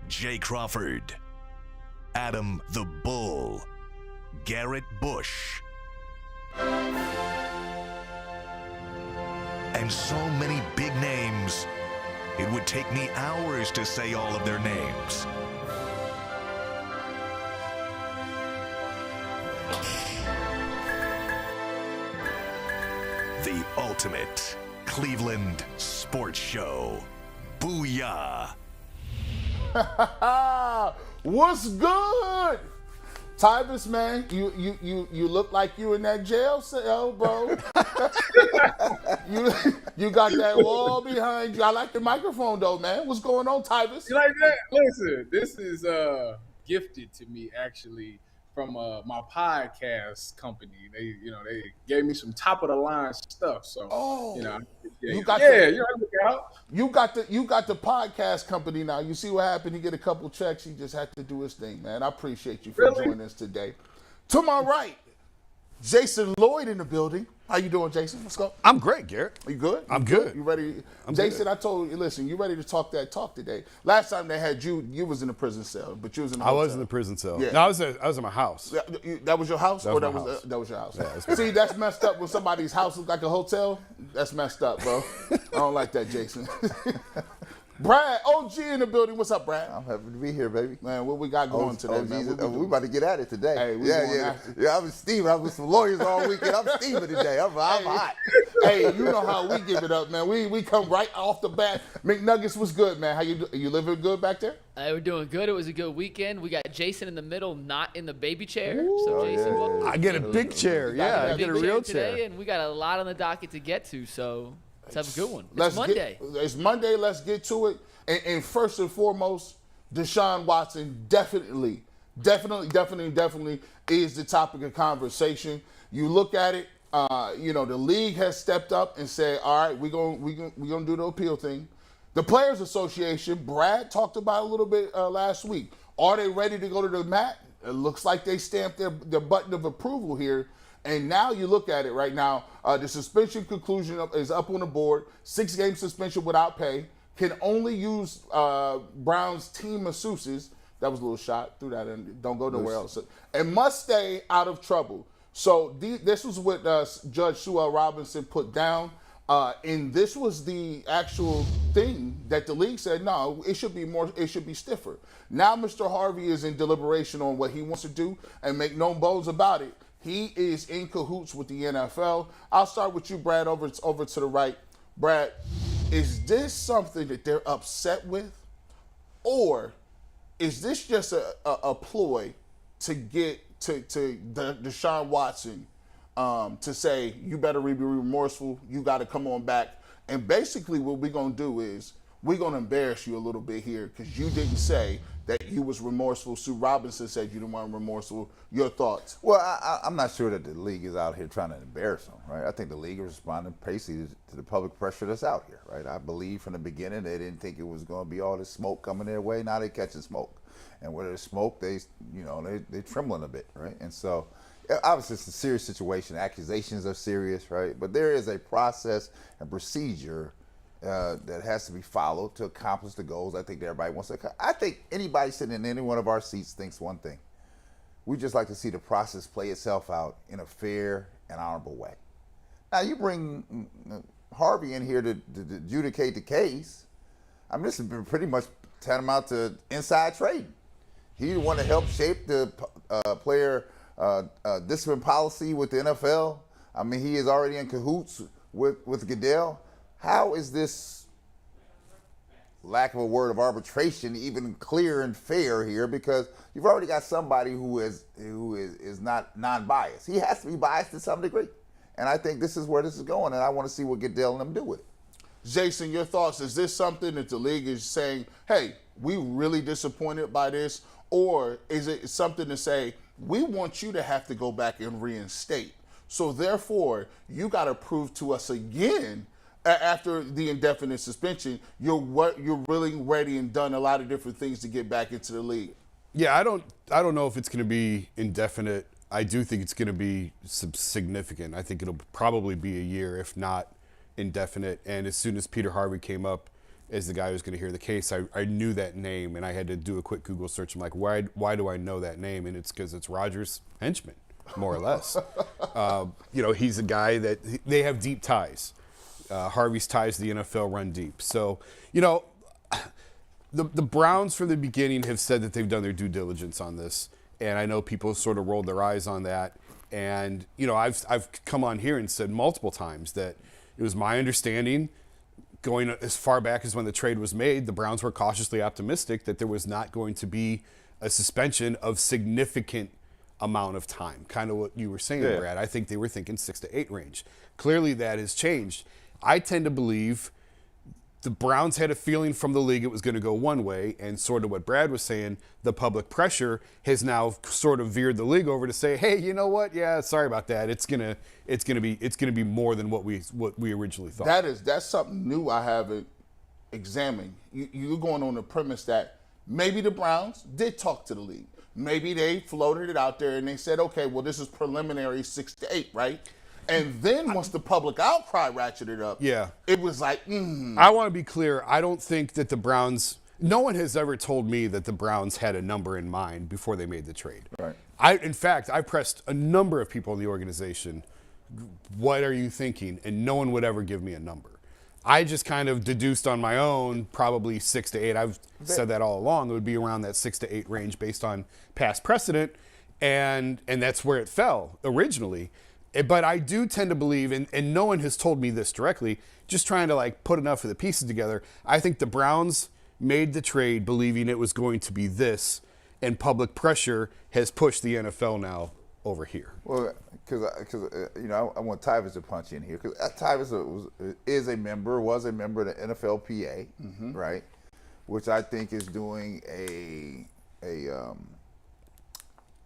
Jay Crawford, Adam the Bull, Garrett Bush, and so many big names, it would take me hours to say all of their names. The ultimate Cleveland sports show. Booyah! What's good? Tyvus, man, you look like you in that jail cell, bro. you got that wall behind you. I like the microphone though, man. What's going on, Tyvus? You like that? Listen, this is gifted to me actually from my podcast company. They gave me some top of the line stuff. So you got the podcast company now. You see what happened? He get a couple checks. He just had to do his thing, man. I appreciate you for joining us today. To my right, Jason Lloyd in the building. How you doing, Jason? What's up? I'm great, Garrett. You good? I'm good. You ready? Jason, I told you, listen, you ready to talk that talk today. Last time they had you was in a prison cell, but you was in a hotel. I was in the prison cell. Yeah. No, I was in my house. That was your house? That was your house? Yeah, see, that's messed up when somebody's house looks like a hotel. That's messed up, bro. I don't like that, Jason. Brad, OG in the building. What's up, Brad? I'm happy to be here, baby. Man, what we got going today, man? We about to get at it today. Hey, I was steaming. I was some lawyers all weekend. I'm steaming today. I'm hot. Hey, you know how we give it up, man. We come right off the bat. McNuggets was good, man. How you living good back there? We're doing good. It was a good weekend. We got Jason in the middle, not in the baby chair. Ooh, so Jason, welcome. I get a big chair. Yeah, I get a real chair. Today, and we got a lot on the docket to get to. So let's have a good one. It's Monday. It's Monday. Let's get to it. And first and foremost, Deshaun Watson definitely is the topic of conversation. You look at it, the league has stepped up and said, all right, we're gonna do the appeal thing. The Players Association, Brad talked about a little bit last week. Are they ready to go to the mat? It looks like they stamped their button of approval here. And now you look at it right now, the suspension conclusion is up on the board, 6-game suspension without pay. Can only use Brown's team masseuses. That was a little shot. Threw that in. Don't go nowhere else. And must stay out of trouble. So this was what Judge Sue L. Robinson put down. And this was the actual thing that the league said, no, it should be more. It should be stiffer. Now Mr. Harvey is in deliberation on what he wants to do, and make no bones about it. He is in cahoots with the NFL. I'll start with you, Brad, over to the right. Brad, is this something that they're upset with, or is this just a ploy to get to Deshaun Watson to say, you better be remorseful, you got to come on back? And basically what we're going to do is we're going to embarrass you a little bit here because you didn't say that you was remorseful. Sue Robinson said you didn't want remorseful. Your thoughts? Well, I'm not sure that the league is out here trying to embarrass them, right? I think the league is responding basically to the public pressure that's out here, right? I believe from the beginning they didn't think it was going to be all this smoke coming their way. Now they're catching smoke. And where there's smoke, they're trembling a bit, right? And so obviously it's a serious situation. Accusations are serious, right? But there is a process and procedure that has to be followed to accomplish the goals I think everybody wants to. I think anybody sitting in any one of our seats thinks one thing. We just like to see the process play itself out in a fair and honorable way. Now you bring Harvey in here to adjudicate the case. I mean, this has been pretty much tantamount to inside trading. He want to help shape the player discipline policy with the NFL. I mean, he is already in cahoots with Goodell. How is this, lack of a word, of arbitration even clear and fair here? Because you've already got somebody who is not non-biased. He has to be biased to some degree. And I think this is where this is going, and I want to see what Goodell and them do with it. Jason, your thoughts? Is this something that the league is saying, hey, we really disappointed by this? Or is it something to say, we want you to have to go back and reinstate? So therefore, you got to prove to us again, after the indefinite suspension, you're really ready and done a lot of different things to get back into the league. Yeah, I don't know if it's going to be indefinite. I do think it's going to be significant. I think it'll probably be a year, if not indefinite. And as soon as Peter Harvey came up as the guy who's going to hear the case, I knew that name, and I had to do a quick Google search. I'm like, why do I know that name? And it's because it's Roger's henchman, more or less. He's a guy that they have deep ties. Harvey's ties to the NFL run deep. So, the Browns from the beginning have said that they've done their due diligence on this, and I know people sort of rolled their eyes on that. And I've come on here and said multiple times that it was my understanding, going as far back as when the trade was made, the Browns were cautiously optimistic that there was not going to be a suspension of significant amount of time. Kind of what you were saying, Yeah. Brad. I think they were thinking 6 to 8 range. Clearly that has changed. I tend to believe the Browns had a feeling from the league it was going to go one way, and sort of what Brad was saying, the public pressure has now sort of veered the league over to say, hey, you know what? Yeah, sorry about that. It's gonna be more than what we originally thought. That's something new I haven't examined. You're going on the premise that maybe the Browns did talk to the league. Maybe they floated it out there and they said, okay, well, this is preliminary 6 to 8, right? And then once the public outcry ratcheted up, Yeah. it was like, I want to be clear. I don't think that the Browns, no one has ever told me that the Browns had a number in mind before they made the trade. Right. In fact, I pressed a number of people in the organization, what are you thinking? And no one would ever give me a number. I just kind of deduced on my own, probably 6 to 8. I've said that all along. It would be around that 6 to 8 range based on past precedent. And that's where it fell originally. But I do tend to believe, and no one has told me this directly, just trying to put enough of the pieces together. I think the Browns made the trade believing it was going to be this, and public pressure has pushed the NFL now over here. Well, because I want Tyvus to punch in here, because Tyvus was a member of the NFLPA, right? Which I think is doing a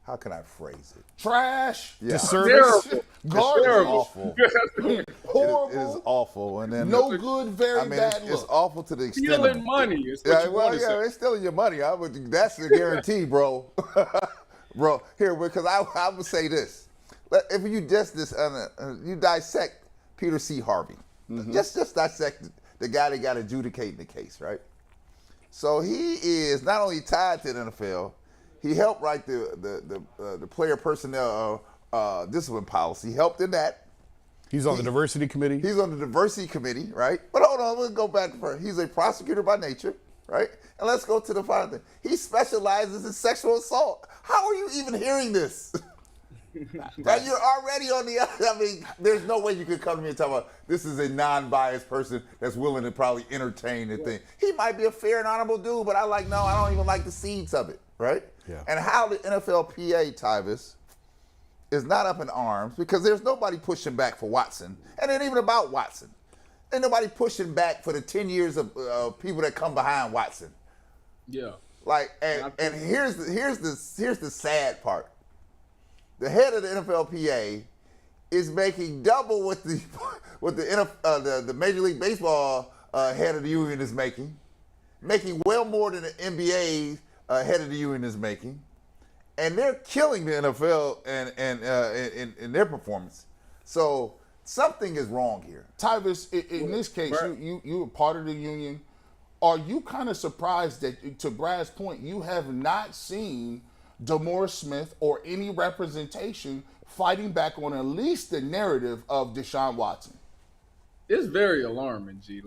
how can I phrase it? trash, Disservice. garbage, Awful. horrible, It is awful, and then no good, very bad it's look. awful to the extent Stealing of, money is what you want to say. it's stealing your money. That's the guarantee, bro. Bro, here, because I would say this: if you you dissect Peter C. Harvey, just dissect the guy that got adjudicating the case, right? So he is not only tied to the NFL, he helped write the player personnel discipline policy. He helped in that. He's on the diversity committee. He's on the diversity committee, right? But hold on, we'll go back first. He's a prosecutor by nature, right? And let's go to the final thing. He specializes in sexual assault. How are you even hearing this? Right? You're already on the other. I mean, there's no way you could come to me and talk about this is a non-biased person that's willing to probably entertain the thing. He might be a fair and honorable dude, but I don't even like the seeds of it, right? Yeah. And how the NFLPA, Tyvus, is not up in arms because there's nobody pushing back for Watson. And it ain't even about Watson. Ain't nobody pushing back for the 10 years of people that come behind Watson. Yeah. And here's the sad part. The head of the NFLPA is making double what the Major League Baseball head of the union is making well more than the NBA head of the union is making, and they're killing the NFL and in their performance. So something is wrong here. Tyvus, in this case, you were part of the union. Are you kind of surprised that, to Brad's point, you have not seen DeMaurice Smith or any representation fighting back on at least the narrative of Deshaun Watson? It's very alarming, G.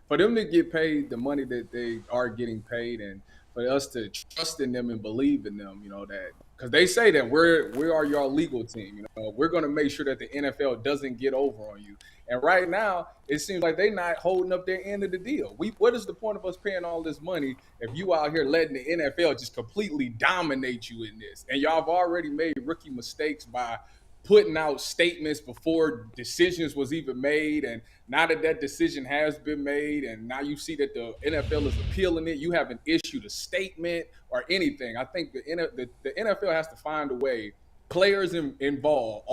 For them to get paid the money that they are getting paid, and for us to trust in them and believe in them, that because they say that we are your legal team. We're going to make sure that the NFL doesn't get over on you. And right now, it seems like they're not holding up their end of the deal. What is the point of us paying all this money if you out here letting the NFL just completely dominate you in this? And y'all have already made rookie mistakes by putting out statements before decisions was even made. And now that decision has been made, and now you see that the NFL is appealing it, you haven't issued a statement or anything. I think the NFL has to find a way, players involved,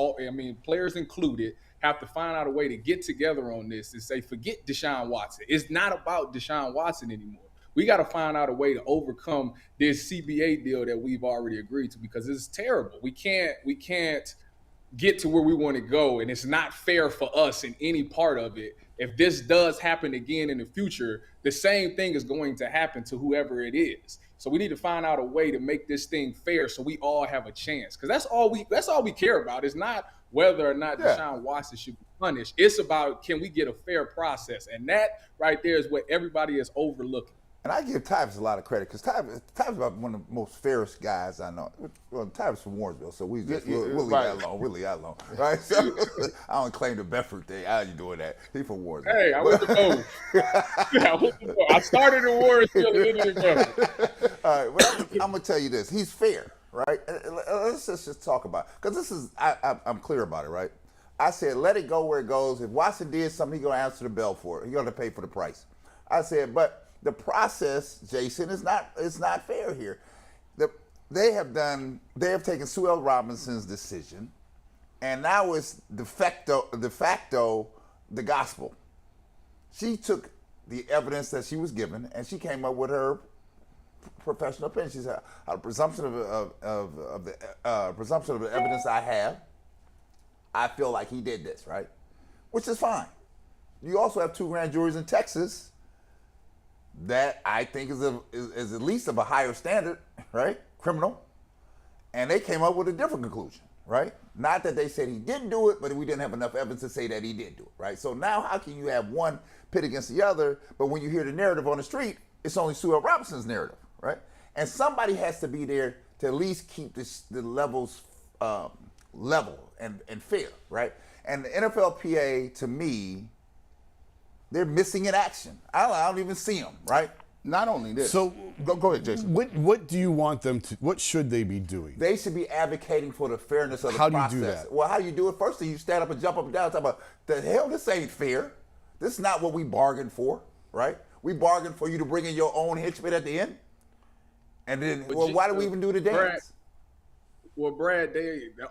players included, have to find out a way to get together on this and say, forget Deshaun Watson. It's not about Deshaun Watson anymore. We got to find out a way to overcome this CBA deal that we've already agreed to, because it's terrible. We can't get to where we want to go, and it's not fair for us in any part of it. If this does happen again in the future, the same thing is going to happen to whoever it is. So we need to find out a way to make this thing fair so we all have a chance. Because that's all we care about. It's not whether or not Deshaun Watson should be punished. It's about, can we get a fair process? And that right there is what everybody is overlooking. And I give Tyvus a lot of credit because Tyvus is about one of the most fairest guys I know. Well, Tyvus from Warrensville, so we'll leave that alone. We'll leave that alone. Right? So, I don't claim the Bedford thing. How you doing that? He from Warrensville. Hey, I went to both. I started in Warrensville and ended in Bedford. All right, well, I'm going to tell you this. He's fair, right? Let's just talk about it. Because this is, I'm clear about it, right? I said, let it go where it goes. If Watson did something, he's going to answer the bell for it. He's going to pay for the price. I said, but the process, Jason, is not fair here. They have taken Sue L. Robinson's decision, and now it's de facto the gospel. She took the evidence that she was given, and she came up with her professional opinion. She said, "A presumption of the evidence I have, I feel like he did this, right?" Which is fine. You also have 2 grand juries in Texas that I think is at least of a higher standard, right? Criminal. And they came up with a different conclusion, right? Not that they said he didn't do it, but we didn't have enough evidence to say that he did do it, right? So now how can you have one pit against the other, but when you hear the narrative on the street, it's only Sue L. Robinson's narrative, right? And somebody has to be there to at least keep the levels level and fair, right? And the NFLPA, to me, they're missing in action. I don't even see them, right? Not only this. So go ahead, Jason. What do you want them to? What should they be doing? They should be advocating for the fairness of the process. process. How do you do that? Well, how you do it? First thing, you stand up and jump up and down and talk about, the hell, this ain't fair. This is not what we bargained for, right? We bargained for you to bring in your own henchman at the end. And then, why do we even do the dance? Brad,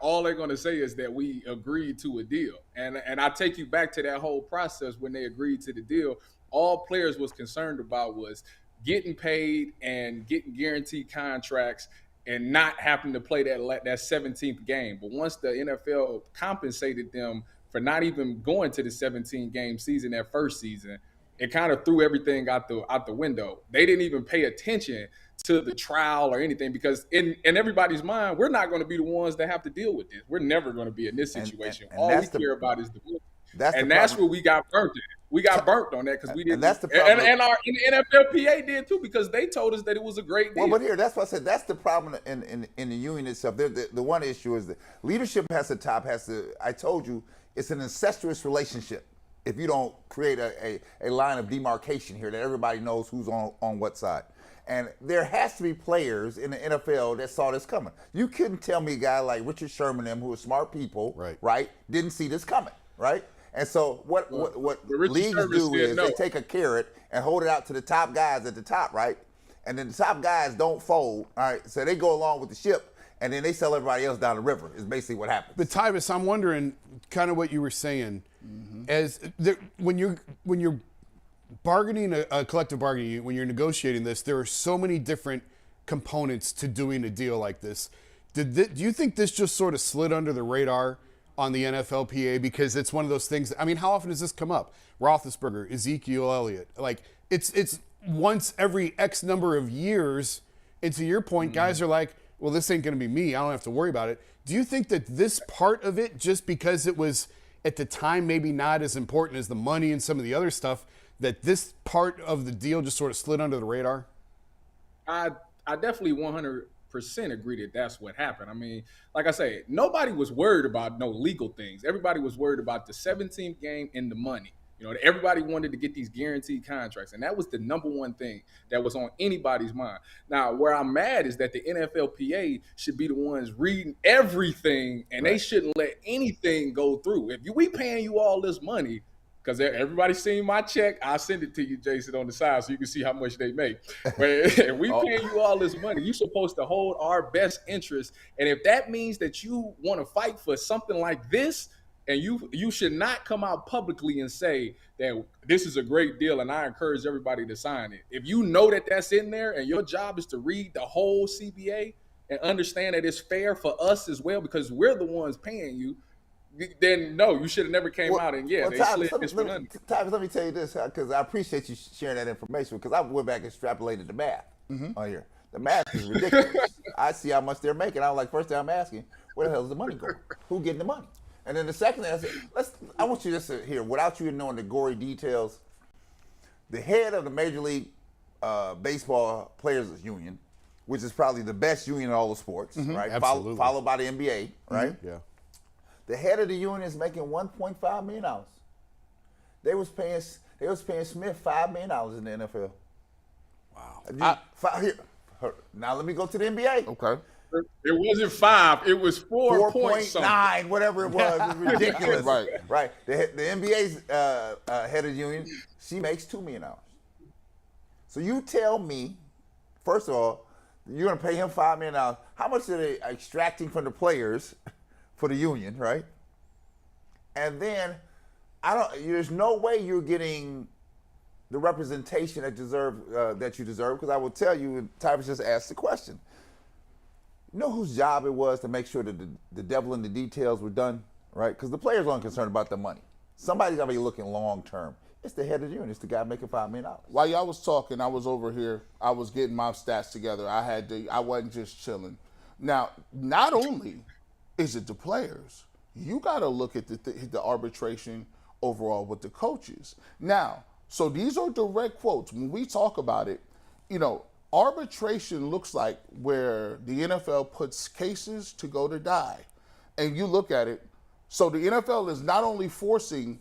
all they're going to say is that we agreed to a deal. And I take you back to that whole process when they agreed to the deal. All players was concerned about was getting paid and getting guaranteed contracts and not having to play that 17th game. But once the NFL compensated them for not even going to the 17-game season that first season, it kind of threw everything out the window. They didn't even pay attention to the trial or anything because in everybody's mind, we're not going to be the ones that have to deal with this. We're never going to be in this situation. And all we care about is the win. That's where we got burnt at. We got burnt on that because we didn't. And that's the problem. And the NFLPA did too because they told us that it was a great deal. Well, but here, that's what I said. That's the problem in the union itself. The one issue is that leadership has to. I told you, it's an incestuous relationship. If you don't create a line of demarcation here that everybody knows who's on what side. And there has to be players in the NFL that saw this coming. You couldn't tell me a guy like Richard Sherman, them who are smart people, right, didn't see this coming, right? And so what leagues do is they take a carrot and hold it out to the top guys at the top, right? And then the top guys don't fold, all right? So they go along with the ship, and then they sell everybody else down the river is basically what happens. But Tyvus, I'm wondering kind of what you were saying. As when you're bargaining a collective bargaining, when you're negotiating this, there are so many different components to doing a deal like this. Do you think this just sort of slid under the radar on the NFLPA because it's one of those things? I mean, how often does this come up? Roethlisberger, Ezekiel Elliott, like it's once every X number of years. And to your point, guys are like, well, this ain't going to be me. I don't have to worry about it. Do you think that this part of it, just because it was at the time maybe not as important as the money and some of the other stuff, that this part of the deal just sort of slid under the radar? I definitely 100% agree that that's what happened. I mean, like I say, nobody was worried about no legal things. Everybody was worried about the 17th game and the money. You know, everybody wanted to get these guaranteed contracts, and that was the number one thing that was on anybody's mind. Now, where I'm mad is that the NFLPA should be the ones reading everything, and they shouldn't let anything go through. If we paying you all this money, because everybody's seen my check, I'll send it to you, Jason, on the side so you can see how much they make. But if we paying you all this money, you're supposed to hold our best interest. And if that means that you want to fight for something like this, and you should not come out publicly and say that this is a great deal and I encourage everybody to sign it. If you know that that's in there and your job is to read the whole CBA and understand that it's fair for us as well because we're the ones paying you, then no, you should have never came out and they slid his money. Let me tell you this, because I appreciate you sharing that information, because I went back and extrapolated the math on here. The math is ridiculous. I see how much they're making. I was like, first thing I'm asking, where the hell is the money going? Who getting the money? And then the second thing I said, I want you just to hear, without you knowing the gory details, the head of the Major League Baseball Players Union, which is probably the best union in all the sports, right? Absolutely. Followed by the NBA, right? Yeah. The head of the union is making $1.5 million. They was paying Smith $5 million in the NFL. Wow. Now let me go to the NBA. Okay. It wasn't 5. It was 4.9, whatever it was. It was ridiculous. Right. The NBA's head of the union, she makes $2 million. So you tell me, first of all, you're going to pay him $5 million. How much are they extracting from the players for the union, right? And then there's no way you're getting the representation that you deserve, because I will tell you, and Tyrus just asked the question. You know whose job it was to make sure that the devil in the details were done, right? Because the players aren't concerned about the money. Somebody's got to be looking long term. It's the head of the union. It's the guy making $5 million. While y'all was talking, I was over here. I was getting my stats together. I wasn't just chilling. Now, not only is it the players, you got to look at the arbitration overall with the coaches. Now, so these are direct quotes. When we talk about it, arbitration looks like where the NFL puts cases to go to die. And you look at it, so the NFL is not only forcing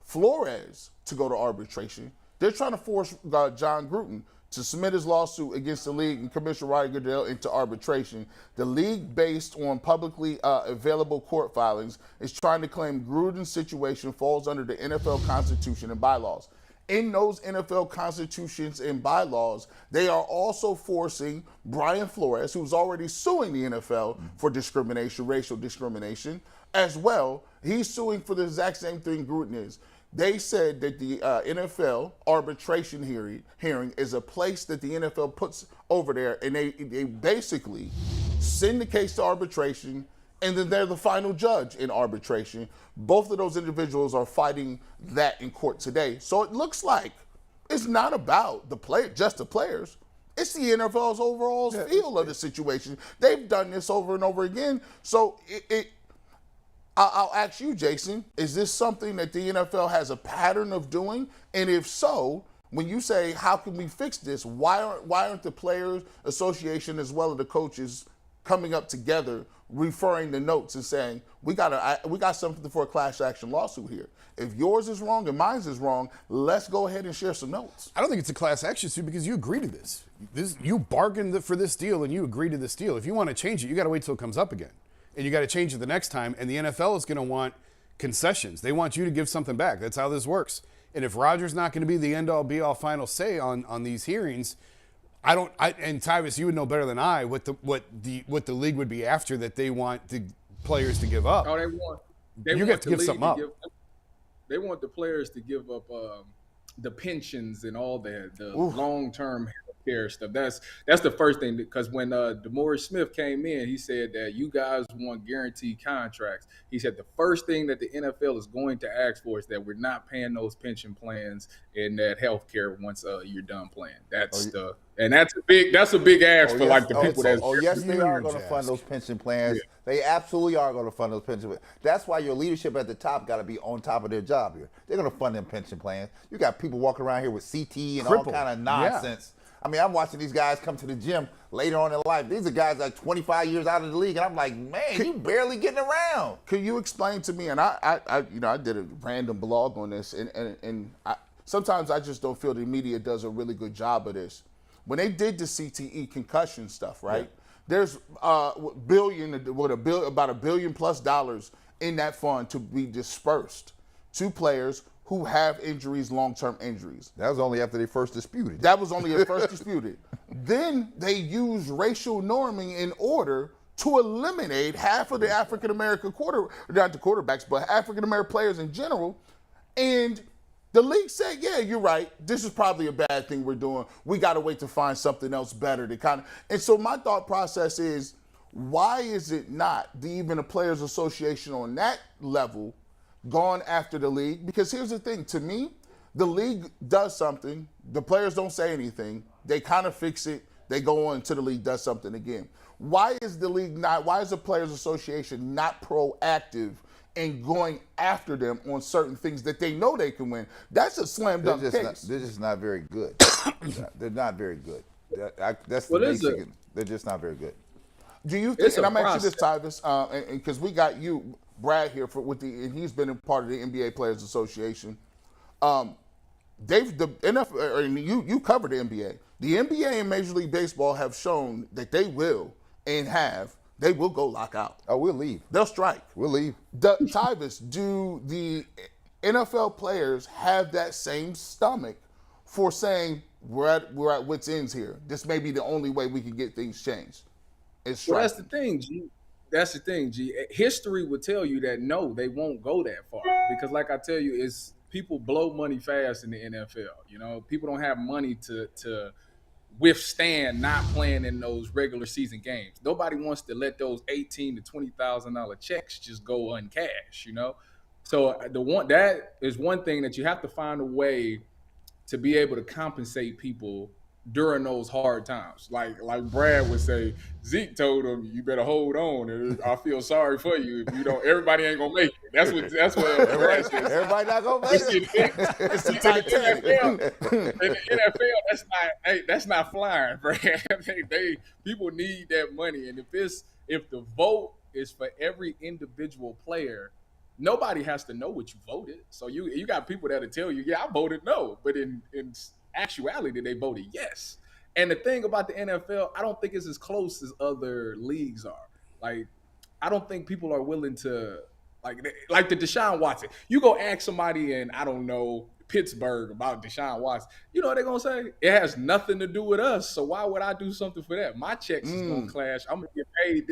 Flores to go to arbitration, they're trying to force John Gruden to submit his lawsuit against the league and Commissioner Roger Goodell into arbitration. The league, based on publicly available court filings, is trying to claim Gruden's situation falls under the NFL Constitution and bylaws. In those NFL constitutions and bylaws, they are also forcing Brian Flores, who's already suing the NFL for discrimination, racial discrimination, as well. He's suing for the exact same thing Gruden is. They said that the NFL arbitration hearing is a place that the NFL puts over there, and they basically send the case to arbitration, and then they're the final judge in arbitration. Both of those individuals are fighting that in court today. So it looks like it's not about just the players. It's the NFL's overall feel of the situation. They've done this over and over again. So I'll ask you, Jason, is this something that the NFL has a pattern of doing? And if so, when you say, how can we fix this, why aren't the Players Association as well as the coaches coming up together, referring the notes and saying, we got something for a class action lawsuit here. If yours is wrong and mine is wrong, let's go ahead and share some notes. I don't think it's a class action suit because you agree to this. You bargained for this deal and you agree to this deal. If you want to change it, you got to wait till it comes up again. And you got to change it the next time. And the NFL is going to want concessions. They want you to give something back. That's how this works. And if Roger's not going to be the end-all, be-all final say on these hearings, and Tyvis, you would know better than I what the league would be after that they want the players to give up. Oh, you have to give something up. They want the players to give up the pensions and all the long-term care stuff. That's the first thing, because when DeMaurice Smith came in, he said that you guys want guaranteed contracts. He said the first thing that the NFL is going to ask for is that we're not paying those pension plans and that health care once you're done playing. That's a big ask for the people that's. Yes, they are going to fund those pension plans. Yeah. They absolutely are going to fund those pension plans. That's why your leadership at the top got to be on top of their job here. They're going to fund them pension plans. You got people walking around here with CT and all kind of nonsense. Yeah. I mean, I'm watching these guys come to the gym later on in life. These are guys like 25 years out of the league, and I'm like, man, you barely getting around. Can you explain to me? And I did a random blog on this, and sometimes I just don't feel the media does a really good job of this. When they did the CTE concussion stuff, right? Yeah. There's about $1 billion+ in that fund to be dispersed to players who have injuries, long-term injuries. That was only after they first disputed. Then they used racial norming in order to eliminate half of the African-American not the quarterbacks, but African-American players in general. And the league said, yeah, you're right. This is probably a bad thing we're doing. We got to wait to find something else better to and so my thought process is, Why is it not even a Players Association on that level gone after the league? Because here's the thing, to me, the league does something, the players don't say anything, they kind of fix it, they go on to the league does something again. Why is the Players Association not proactive in going after them on certain things that they know they can win? That's a slam dunk case. They're just not very good. They're not very good. That's Well, the basic. They're just not very good. Do you think, and I'm asking this, Tyvis, because we got you, Brad, here and he's been a part of the NBA Players Association. The NFL, and you cover the NBA. The NBA and Major League Baseball have shown that they will go lockout. Oh, we'll leave. They'll strike. We'll leave. Tyvis, do the NFL players have that same stomach for saying we're at wit's ends here? This may be the only way we can get things changed. Well, that's the thing, G. That's the thing, G. History would tell you that no, they won't go that far because, like I tell you, it's people blow money fast in the NFL. You know, people don't have money to withstand not playing in those regular season games. Nobody wants to let those $18,000 to $20,000 checks just go uncashed. You know, so that is one thing that you have to find a way to be able to compensate people during those hard times. Like Brad would say, Zeke told him, you better hold on. And I feel sorry for you. If you don't, everybody ain't gonna make it. That's what Brad says. Everybody not gonna make it. It's the Titanic. In the NFL, that's not flying, Brad. People need that money. And if the vote is for every individual player, nobody has to know what you voted. So you got people that'll tell you, yeah, I voted no. But in actuality, they voted yes. And the thing about the NFL, I don't think it's as close as other leagues are. Like, I don't think people are willing to, like the Deshaun Watson. You go ask somebody in, I don't know, Pittsburgh about Deshaun Watson. You know what they're going to say? It has nothing to do with us, so why would I do something for that? My checks is going to clash. I'm going to get paid.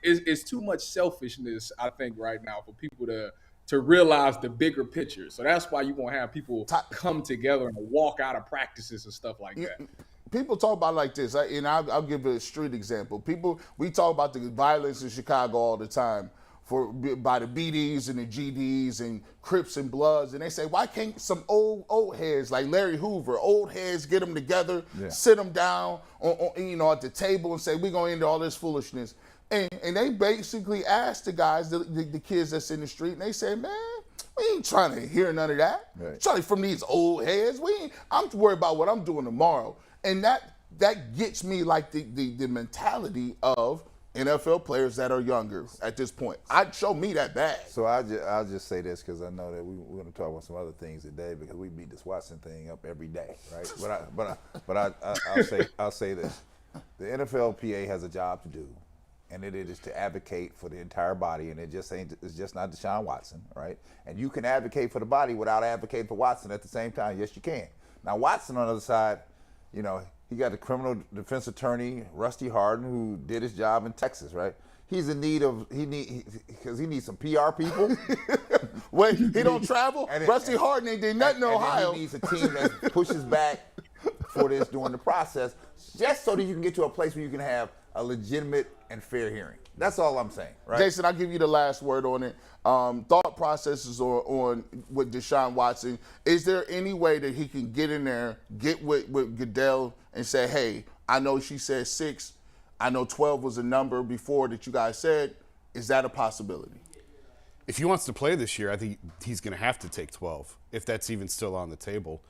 It's too much selfishness, I think, right now for people to realize the bigger picture. So that's why you're going to have people come together and walk out of practices and stuff like that. People talk about it like this, and I'll give a street example. We talk about the violence in Chicago all the time by the BDs and the GDs and Crips and Bloods, and they say, why can't some old heads like Larry Hoover, old heads, get them together, sit them down at the table and say, we're going to end all this foolishness. And they basically asked the guys, the kids that's in the street, and they say, man, we ain't trying to hear none of that. Right. Trying from these old heads. I'm worried about what I'm doing tomorrow. And that gets me like the mentality of NFL players that are younger at this point. Show me that bad. So I'll just say this because I know that we're going to talk about some other things today because we beat this Watson thing up every day, right? But I'll say this: the NFLPA has a job to do. And it is to advocate for the entire body, and it's just not Deshaun Watson, right? And you can advocate for the body without advocating for Watson at the same time. Yes, you can. Now Watson on the other side, he got the criminal defense attorney Rusty Hardin who did his job in Texas, right? He's in need of he needs some PR people. Wait, he don't travel. Rusty Hardin ain't did nothing in Ohio. He needs a team that pushes back for this during the process, just so that you can get to a place where you can have a legitimate and fair hearing. That's all I'm saying, right? Jason, I'll give you the last word on it. Thought processes on with Deshaun Watson. Is there any way that he can get in there, get with Goodell and say, hey, I know she said 6. I know 12 was a number before that you guys said. Is that a possibility? If he wants to play this year, I think he's going to have to take 12, if that's even still on the table.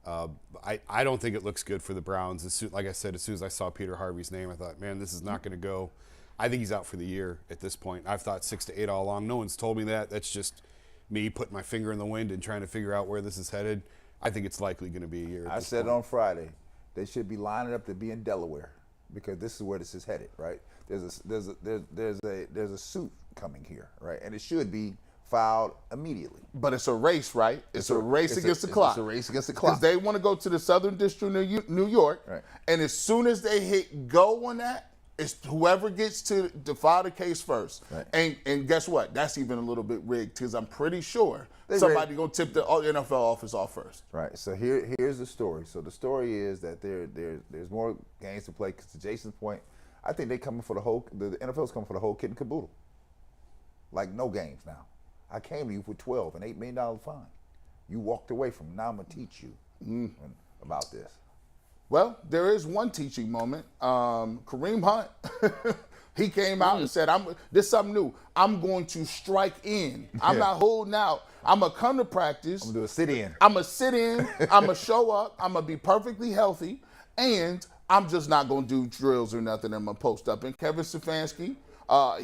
I don't think it looks good for the Browns. Like I said, as soon as I saw Peter Harvey's name, I thought, man, this is not going to go. I think he's out for the year at this point. I've thought 6 to 8 all along. No one's told me that. That's just me putting my finger in the wind and trying to figure out where this is headed. I think it's likely going to be a year. I said on Friday, they should be lining up to be in Delaware because this is where this is headed, right? There's a suit coming here, right? And it should be filed immediately. But it's a race, right? It's a race against the clock. It's a race against the clock. Because they want to go to the Southern District of New York, right. And as soon as they hit go on that, it's whoever gets to file the case first. Right. And guess what? That's even a little bit rigged because I'm pretty sure somebody going to tip the NFL office off first. Right. So here's the story. So the story is that there's more games to play because to Jason's point, I think they coming for the NFL's coming for the whole kit and caboodle. Like no games now. I came to you for 12, an $8 million fine. You walked away from. Now I'm gonna teach you about this. Well, there is one teaching moment. Kareem Hunt, he came out and said, this is something new. I'm going to strike in. I'm not holding out. I'm going to come to practice. I'm going to do a sit-in. I'm going to sit in. I'm going to show up. I'm going to be perfectly healthy. And I'm just not going to do drills or nothing. I'm going to post up. And Kevin Stefanski,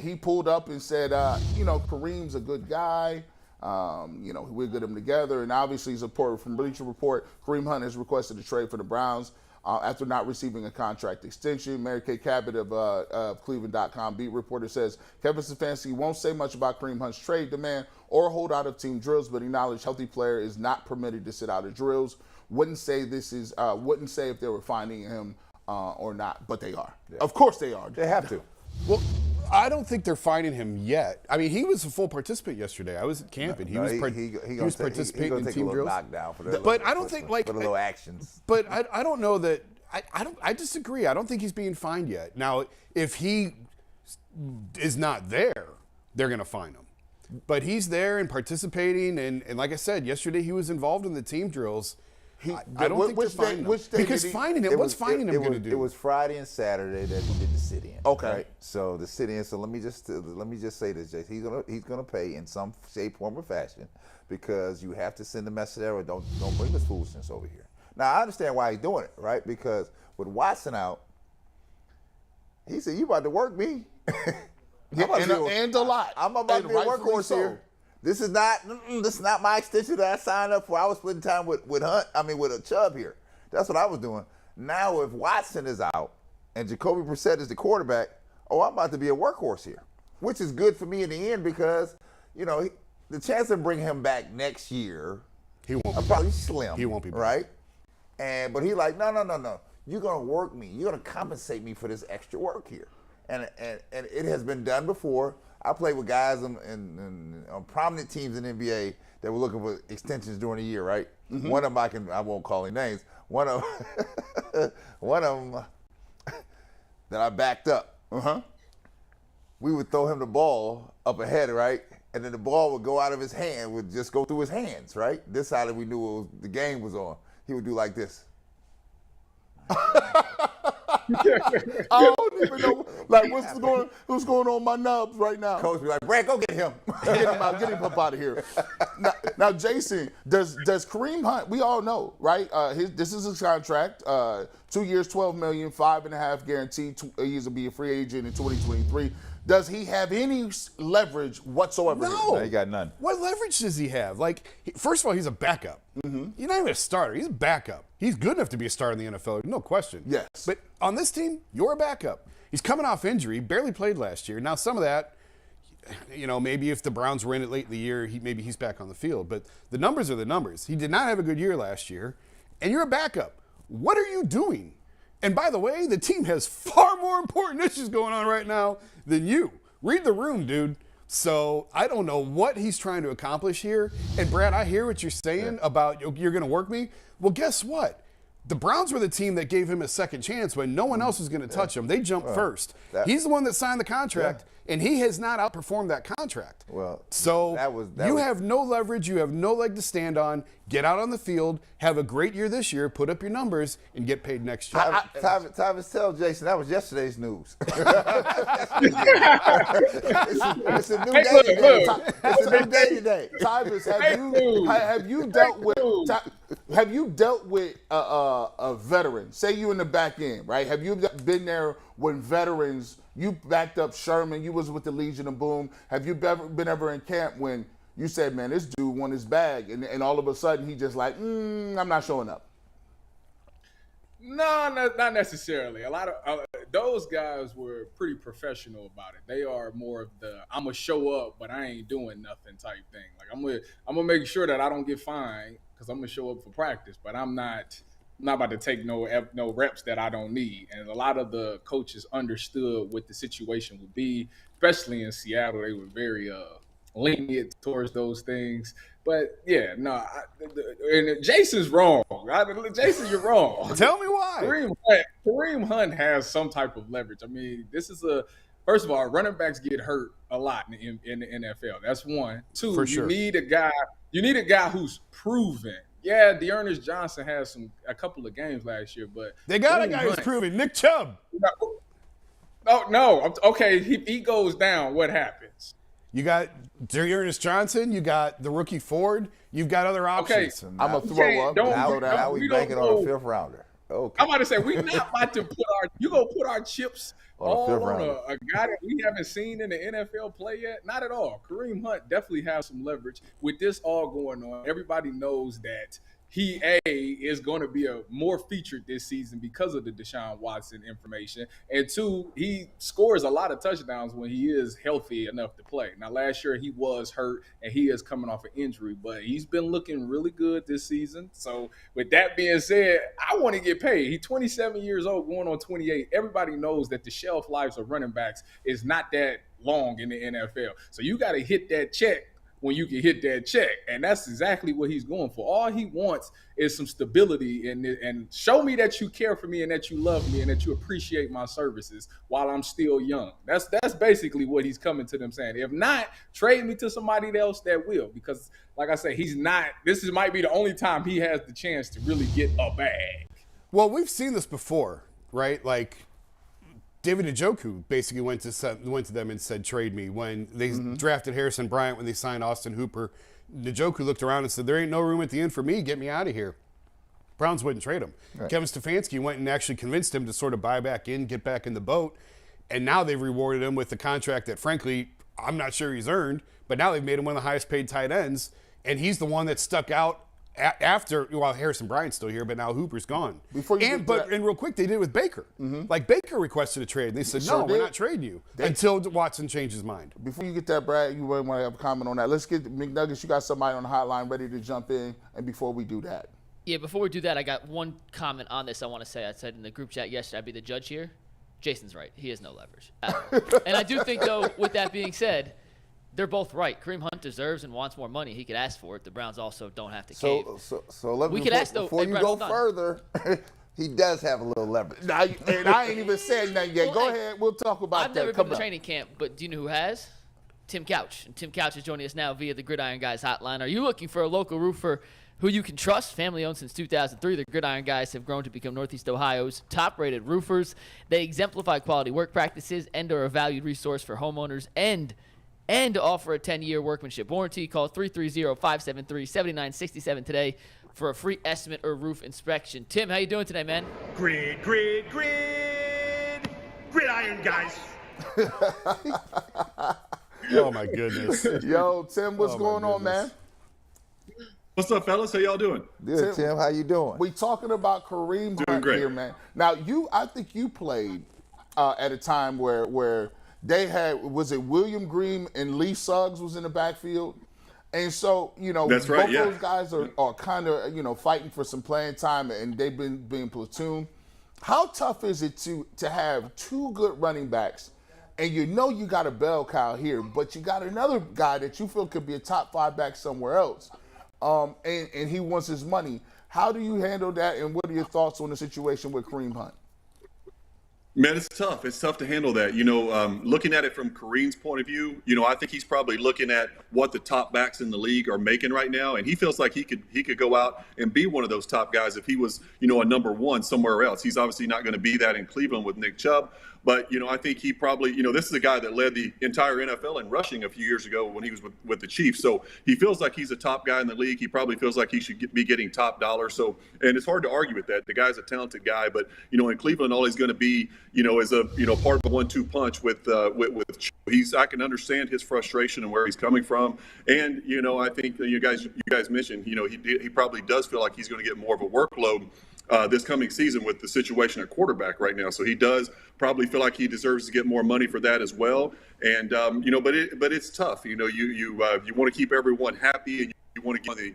he pulled up and said, Kareem's a good guy. We're good him together. And obviously, he's a reporter from Bleacher Report. Kareem Hunt has requested a trade for the Browns. After not receiving a contract extension. Mary Kay Cabot of Cleveland.com beat reporter says Kevin Stefanski won't say much about Kareem Hunt's trade demand or holdout of team drills, but acknowledged healthy player is not permitted to sit out of drills. Wouldn't say if they were finding him or not, but they are. Yeah. Of course they are. They have to. Well, I don't think they're finding him yet. I mean, he was a full participant yesterday. I was at camping. He was participating in team drills. Knockdown for but I don't think for the little actions. But I don't know that. I disagree. I don't think he's being fined yet. Now, if he is not there, they're going to fine him. But he's there and participating, and like I said, yesterday he was involved in the team drills. I don't think they're fining him. Because finding him, what's finding him going to do? It was Friday and Saturday that he did the sit-in. Okay. Right? So the sit-in. So let me just say this, Jason. He's gonna pay in some shape, form, or fashion because you have to send a message there. Don't bring this foolishness over here. Now I understand why he's doing it, right? Because with Watson out, he said, "You about to work me." And a lot. I'm about to be a workhorse here. This is not my extension that I signed up for. I was splitting time with a Chubb here. That's what I was doing. Now if Watson is out and Jacoby Brissett is the quarterback, I'm about to be a workhorse here, which is good for me in the end because, the chance of bringing him back next year, he won't be probably slim. He won't be back. Right? But he like, no. You're gonna work me. You're gonna compensate me for this extra work here, and it has been done before. I played with guys on prominent teams in the NBA that were looking for extensions during the year, right? Mm-hmm. One of them I won't call any names. One of them that I backed up. We would throw him the ball up ahead, right? And then the ball would go out of his hand, would just go through his hands, right? This side we knew the game was on. He would do like this. I don't even know. Like, what's going on my nubs right now? Coach be like, Brad, go get him. Get him up out of here. Now, Jason, does Kareem Hunt? We all know, right? This is his contract. 2 years, $12 million, 5.5 guaranteed. He's gonna be a free agent in 2023. Does he have any leverage whatsoever? No, he got none. What leverage does he have? Like, first of all, he's a backup. Mm-hmm. He's not even a starter. He's a backup. He's good enough to be a starter in the NFL, no question. Yes. But on this team, you're a backup. He's coming off injury, barely played last year. Now, some of that, maybe if the Browns were in it late in the year, maybe he's back on the field. But the numbers are the numbers. He did not have a good year last year, and you're a backup. What are you doing? And by the way, the team has far more important issues going on right now than you. Read the room, dude. So I don't know what he's trying to accomplish here. And Brad, I hear what you're saying about you're going to work me. Well, guess what? The Browns were the team that gave him a second chance when no one else was going to touch him. They jumped first. He's the one that signed the contract, and he has not outperformed that contract. Well, so you have no leverage. You have no leg to stand on. Get out on the field, have a great year this year, put up your numbers, and get paid next year. Tyvis, tell Jason, that was yesterday's news. It's a new day today. It's a new day today. Tyvis, have you dealt with a veteran? Say you in the back end, right? Have you been there when veterans, you backed up Sherman, you was with the Legion of Boom. Have you been ever in camp when you said, man, this dude won his bag, and all of a sudden he just like, I'm not showing up? No, not necessarily. A lot of those guys were pretty professional about it. They are more of the I'm gonna show up, but I ain't doing nothing type thing. Like I'm gonna make sure that I don't get fined because I'm gonna show up for practice, but I'm not about to take no reps that I don't need. And a lot of the coaches understood what the situation would be, especially in Seattle. They were very lenient towards those things. But yeah, no, and Jason's wrong. Jason, you're wrong. Tell me why. Kareem Hunt has some type of leverage. I mean, this is first of all, running backs get hurt a lot in the NFL. That's one. Two, For sure. you need a guy who's proven. Yeah, Dearness Johnson has a couple of games last year, but They got Kareem a guy who's Hunt- proven. Nick Chubb. Oh no, okay. He goes down. What happens? You got Dearness Johnson. You got the rookie Ford. You've got other options. So I'm now- going to throw up. don't- now, Go down. now we banking on a 5th rounder. Okay. I'm about to say we're not about to put our chips On a all fifth on rounder. a guy that we haven't seen in the NFL play yet. Not at all. Kareem Hunt definitely has some leverage with this all going on. Everybody knows that he is going to be more featured this season because of the Deshaun Watson information, and two, he scores a lot of touchdowns when he is healthy enough to play. Now, last year he was hurt and he is coming off an injury, but he's been looking really good this season. So, with that being said, I want to get paid. He's 27 years old, going on 28. Everybody knows that the shelf lives of running backs is not that long in the NFL. So you got to hit that check when you can hit that check. And that's exactly what he's going for. All he wants is some stability and show me that you care for me and that you love me and that you appreciate my services while I'm still young. That's basically what he's coming to them saying. If not, trade me to somebody else that will. Because, like I said, this might be the only time he has the chance to really get a bag. Well, we've seen this before, right? Like David Njoku basically went to them and said, trade me. When they drafted Harrison Bryant, when they signed Austin Hooper, Njoku looked around and said, there ain't no room at the end for me. Get me out of here. Browns wouldn't trade him. Right. Kevin Stefanski went and actually convinced him to sort of buy back in, get back in the boat. And now they've rewarded him with a contract that, frankly, I'm not sure he's earned. But now they've made him one of the highest paid tight ends. And he's the one that stuck out after, well, Harrison Bryant's still here, but now Hooper's gone. And real quick, they did it with Baker. Like Baker requested a trade. They said, no, we're not trading you until Watson changed his mind. Before you get that, Brad, you want to have a comment on that. Let's get McNuggets. You got somebody on the hotline ready to jump in. And before we do that. Yeah, before we do that, I got one comment on this I want to say. I said in the group chat yesterday I'd be the judge here. Jason's right. He has no leverage. And I do think, though, with that being said, they're both right. Kareem Hunt deserves and wants more money. He could ask for it. The Browns also don't have to cave. So let me before you go further, he does have a little leverage. And I ain't even said nothing yet. Go ahead. We'll talk about that. I've never been to training camp, but do you know who has? Tim Couch. And Tim Couch is joining us now via the Gridiron Guys hotline. Are you looking for a local roofer who you can trust? Family owned since 2003, the Gridiron Guys have grown to become Northeast Ohio's top-rated roofers. They exemplify quality work practices and are a valued resource for homeowners and offer a 10-year workmanship warranty. Call 330-573-7967 today for a free estimate or roof inspection. Tim, how you doing today, man? Gridiron Guys. Oh, my goodness. Yo, Tim, what's going on, man? What's up, fellas? How y'all doing? Good, Tim. How you doing? We talking about Kareem Hunt great. here, man. Now, I think you played at a time where they had, was it William Green and Lee Suggs was in the backfield? And so, That's right, both those guys are kind of, fighting for some playing time, and they've been being platoon. How tough is it to have two good running backs, and you got a bell cow here, but you got another guy that you feel could be a top 5 back somewhere else, and he wants his money. How do you handle that, and what are your thoughts on the situation with Kareem Hunt? Man, it's tough. It's tough to handle that. Looking at it from Kareem's point of view, I think he's probably looking at what the top backs in the league are making right now, and he feels like he could go out and be one of those top guys if he was, a number one somewhere else. He's obviously not going to be that in Cleveland with Nick Chubb. But, I think he probably, this is a guy that led the entire NFL in rushing a few years ago when he was with the Chiefs. So he feels like he's a top guy in the league. He probably feels like he should be getting top dollar. So, and it's hard to argue with that. The guy's a talented guy, but, in Cleveland, all he's going to be, is a, part of a 1-2 punch with I can understand his frustration and where he's coming from. And, I think you guys mentioned, he probably does feel like he's going to get more of a workload this coming season with the situation at quarterback right now. So he does probably feel like he deserves to get more money for that as well. And, but it's tough. You want to keep everyone happy and you want to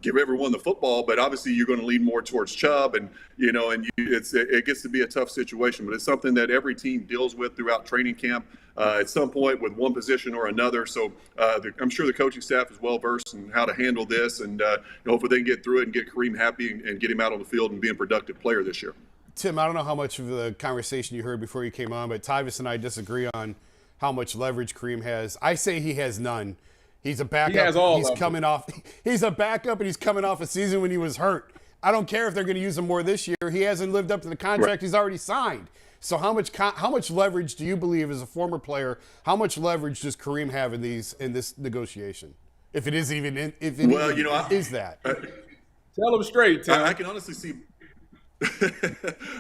give everyone the football, but obviously you're going to lean more towards Chubb, and it gets to be a tough situation. But it's something that every team deals with throughout training camp at some point with one position or another. So I'm sure the coaching staff is well versed in how to handle this, and hopefully they can get through it and get Kareem happy and get him out on the field and be a productive player this year. Tim, I don't know how much of the conversation you heard before you came on, but Tyvis and I disagree on how much leverage Kareem has. I say he has none. He's a backup. He has all he's of coming it. off. He's a backup, and he's coming off a season when he was hurt. I don't care if they're going to use him more this year. He hasn't lived up to the contract he's already signed. So how much leverage do you believe, as a former player, how much leverage does Kareem have in this negotiation? If it is even is that? Tell him straight, Tim. I can honestly see.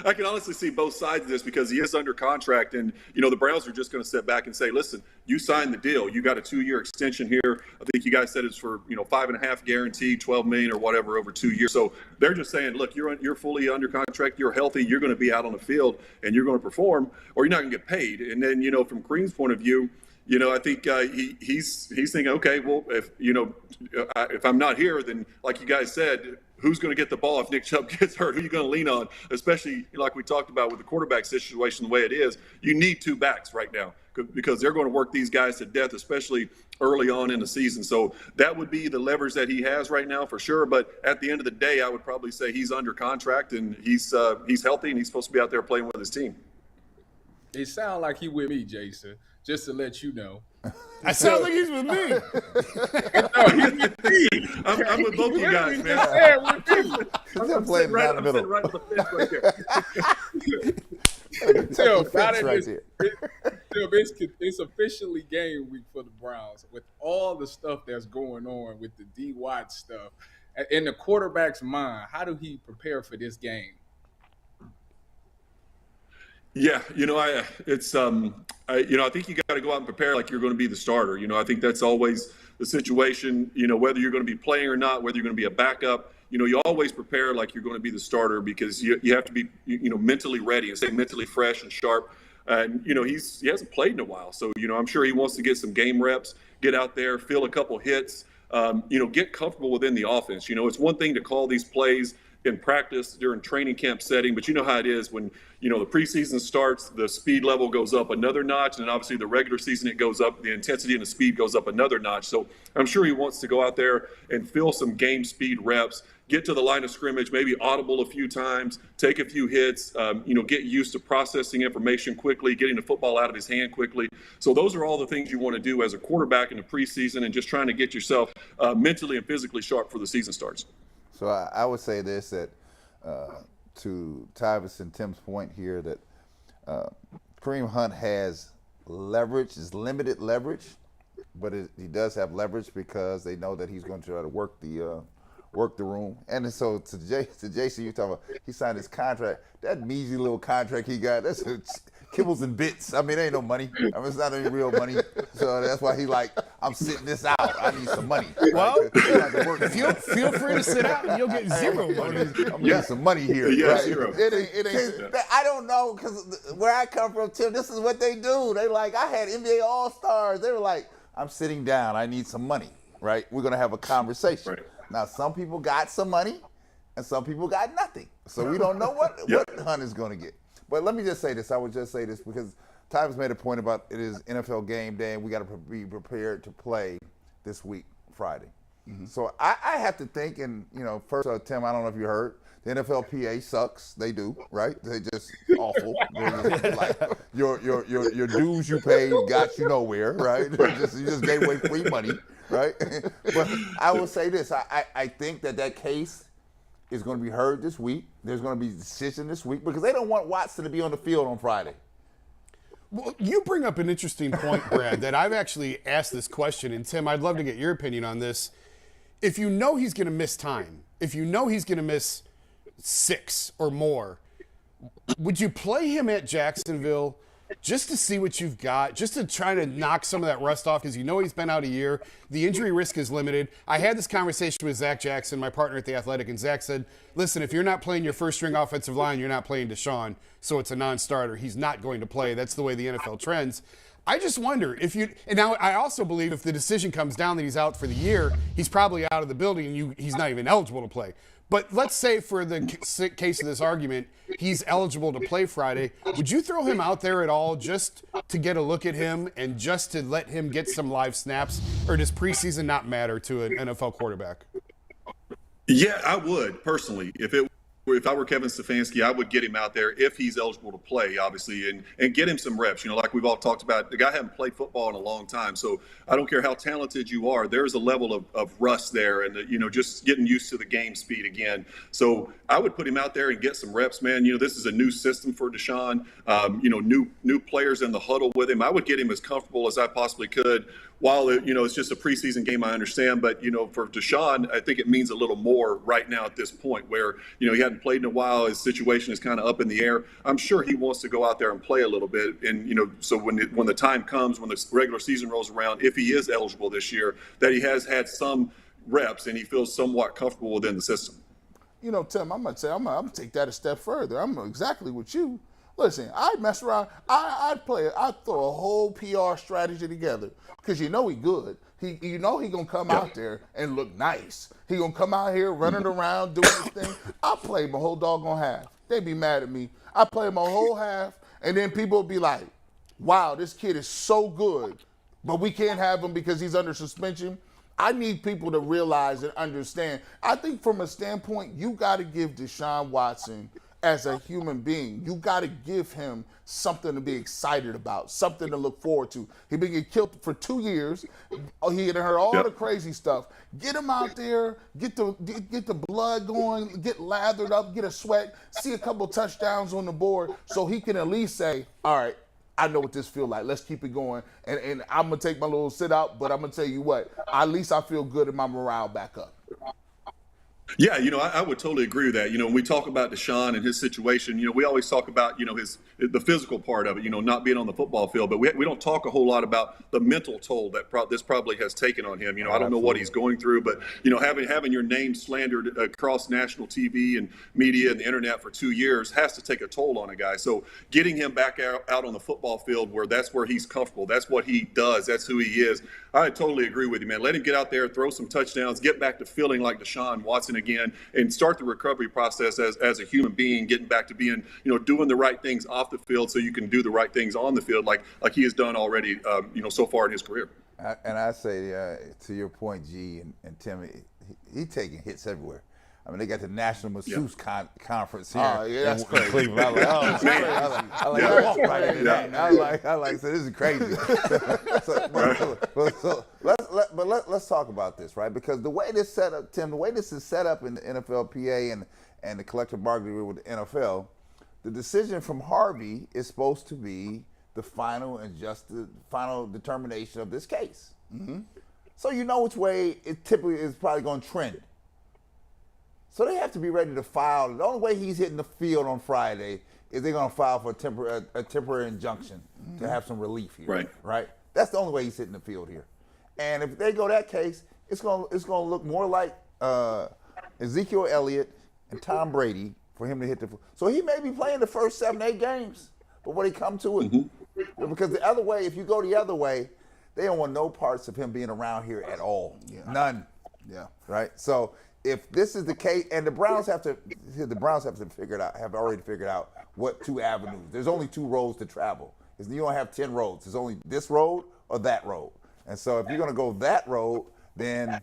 I can honestly see both sides of this because he is under contract, and the Browns are just going to sit back and say, "Listen, you signed the deal. You got a 2-year extension here. I think you guys said it's for $5.5 guaranteed, $12 million or whatever over 2 years." So they're just saying, "Look, you're fully under contract. You're healthy. You're going to be out on the field, and you're going to perform, or you're not going to get paid." And then from Kareem's point of view, I think he's thinking, okay, well, if I'm not here, then like you guys said, who's going to get the ball if Nick Chubb gets hurt? Who are you going to lean on? Especially like we talked about with the quarterback situation, the way it is, you need 2 backs right now because they're going to work these guys to death, especially early on in the season. So that would be the leverage that he has right now for sure. But at the end of the day, I would probably say he's under contract and he's healthy and he's supposed to be out there playing with his team. It sounds like he with me, Jason. Just to let you know. I sound like he's with me. No, he's with me. I'm with both you guys, man. I'm playing right in the middle. Right on the fence right there. It's officially game week for the Browns with all the stuff that's going on with the D. Watt stuff. In the quarterback's mind, how do he prepare for this game? Yeah, I think you got to go out and prepare like you're going to be the starter. I think that's always the situation. Whether you're going to be playing or not, whether you're going to be a backup. You always prepare like you're going to be the starter because you have to be mentally ready and stay mentally fresh and sharp. And he hasn't played in a while, so I'm sure he wants to get some game reps, get out there, feel a couple hits, get comfortable within the offense. It's one thing to call these plays in practice during training camp setting, but you know how it is when the preseason starts, the speed level goes up another notch, and then obviously the regular season it goes up, the intensity and the speed goes up another notch. So I'm sure he wants to go out there and feel some game speed reps, get to the line of scrimmage, maybe audible a few times, take a few hits, get used to processing information quickly, getting the football out of his hand quickly. So those are all the things you want to do as a quarterback in the preseason and just trying to get yourself mentally and physically sharp for the season starts. So I would say this, that to Tyvis and Tim's point here, that Kareem Hunt has leverage, is limited leverage, but he does have leverage because they know that he's going to try to work the room. And so to Jason, you talking about he signed his contract. That measly little contract he got, that's kibbles and bits. I mean, it ain't no money. I mean, it's not any real money. So that's why he like, I'm sitting this out. I need some money. Well, feel free to sit out and you'll get zero money. I'm getting some money here. Yeah, right? zero. It ain't. I don't know, because where I come from, Tim, this is what they do. They like, I had NBA All-Stars. They were like, I'm sitting down. I need some money, right? We're going to have a conversation. Right. Now, some people got some money and some people got nothing. So we don't know what Hunt is going to get. But let me just say this. I would just say this because Tyvis made a point about it is NFL game day and we got to be prepared to play this week, Friday. Mm-hmm. So I have to think, and first, Tim, I don't know if you heard, the NFLPA sucks. They do, right? They just awful. They're just like your dues you paid got you nowhere, right? You just gave away free money, right? But I will say this. I think that case is going to be heard this week. There's going to be a decision this week because they don't want Watson to be on the field on Friday. Well, you bring up an interesting point, Brad, that I've actually asked this question. And, Tim, I'd love to get your opinion on this. If you know he's going to miss time, if you know he's going to miss 6 or more, would you play him at Jacksonville just to see what you've got, just to try to knock some of that rust off because he's been out a year. The injury risk is limited. I had this conversation with Zach Jackson, my partner at The Athletic, and Zach said, listen, if you're not playing your first-string offensive line, you're not playing Deshaun, so it's a non-starter. He's not going to play. That's the way the NFL trends. I just wonder if you, and now I also believe if the decision comes down that he's out for the year, he's probably out of the building and he's not even eligible to play. But let's say for the case of this argument, he's eligible to play Friday. Would you throw him out there at all just to get a look at him and just to let him get some live snaps? Or does preseason not matter to an NFL quarterback? Yeah, I would personally. If I were Kevin Stefanski, I would get him out there if he's eligible to play, obviously, and get him some reps. Like we've all talked about, the guy hasn't played football in a long time. So I don't care how talented you are. There's a level of rust there and, just getting used to the game speed again. So I would put him out there and get some reps, man. This is a new system for Deshaun, new players in the huddle with him. I would get him as comfortable as I possibly could. While, it's just a preseason game, I understand. But, for Deshaun, I think it means a little more right now at this point where, he hadn't played in a while. His situation is kind of up in the air. I'm sure he wants to go out there and play a little bit. And, so when the time comes, when the regular season rolls around, if he is eligible this year, that he has had some reps and he feels somewhat comfortable within the system. Tim, I'm going to take that a step further. I'm exactly with you. Listen, I'd mess around. I'd throw a whole PR strategy together because he good. He gonna come out there and look nice. He gonna come out here running around doing his thing. I play him a whole doggone half. They'd be mad at me. I play him a whole half, and then people will be like, "Wow, this kid is so good, but we can't have him because he's under suspension." I need people to realize and understand. I think from a standpoint, you got to give Deshaun Watson as a human being. You got to give him something to be excited about, something to look forward to. He's been getting killed for 2 years. He had heard all the crazy stuff. Get him out there, get the blood going, get lathered up, get a sweat, see a couple touchdowns on the board so he can at least say, all right, I know what this feels like. Let's keep it going. And I'm going to take my little sit out, but I'm going to tell you what, at least I feel good and my morale back up. Yeah, I would totally agree with that. When we talk about Deshaun and his situation, we always talk about, the physical part of it, not being on the football field. But we don't talk a whole lot about the mental toll that this probably has taken on him. I don't know what he's going through, but, having your name slandered across national TV and media and the internet for 2 years has to take a toll on a guy. So getting him back out on the football field that's where he's comfortable. That's what he does. That's who he is. I totally agree with you, man. Let him get out there, throw some touchdowns, get back to feeling like Deshaun Watson again, and start the recovery process as a human being, getting back to being, doing the right things off the field so you can do the right things on the field like he has done already, so far in his career. And I say, to your point, G and Tim, he taking hits everywhere. I mean, they got the National Masseuse Conference here. Oh, yeah, that's crazy. Cleveland. I like, so this is crazy. Let's talk about this, right? Because the way this set up, Tim, the way this is set up in the NFLPA and the collective bargaining agreement with the NFL, the decision from Harvey is supposed to be the final and just the final determination of this case. Mm-hmm. So which way it typically is probably going to trend. So they have to be ready to file. The only way he's hitting the field on Friday is they're going to file for a temporary injunction to have some relief here. Right? That's the only way he's hitting the field here. And if they go that case, it's going to look more like Ezekiel Elliott and Tom Brady for him to hit the field. So he may be playing the first 7-8 games, but when he come to it, because the other way, if you go the other way, they don't want no parts of him being around here at all. Yeah. None. Yeah. Right? So if this is the case, and the Browns have to have already figured out what 2 avenues. There's only 2 roads to travel. You don't have 10 roads. There's only this road or that road. And so if you're going to go that road, then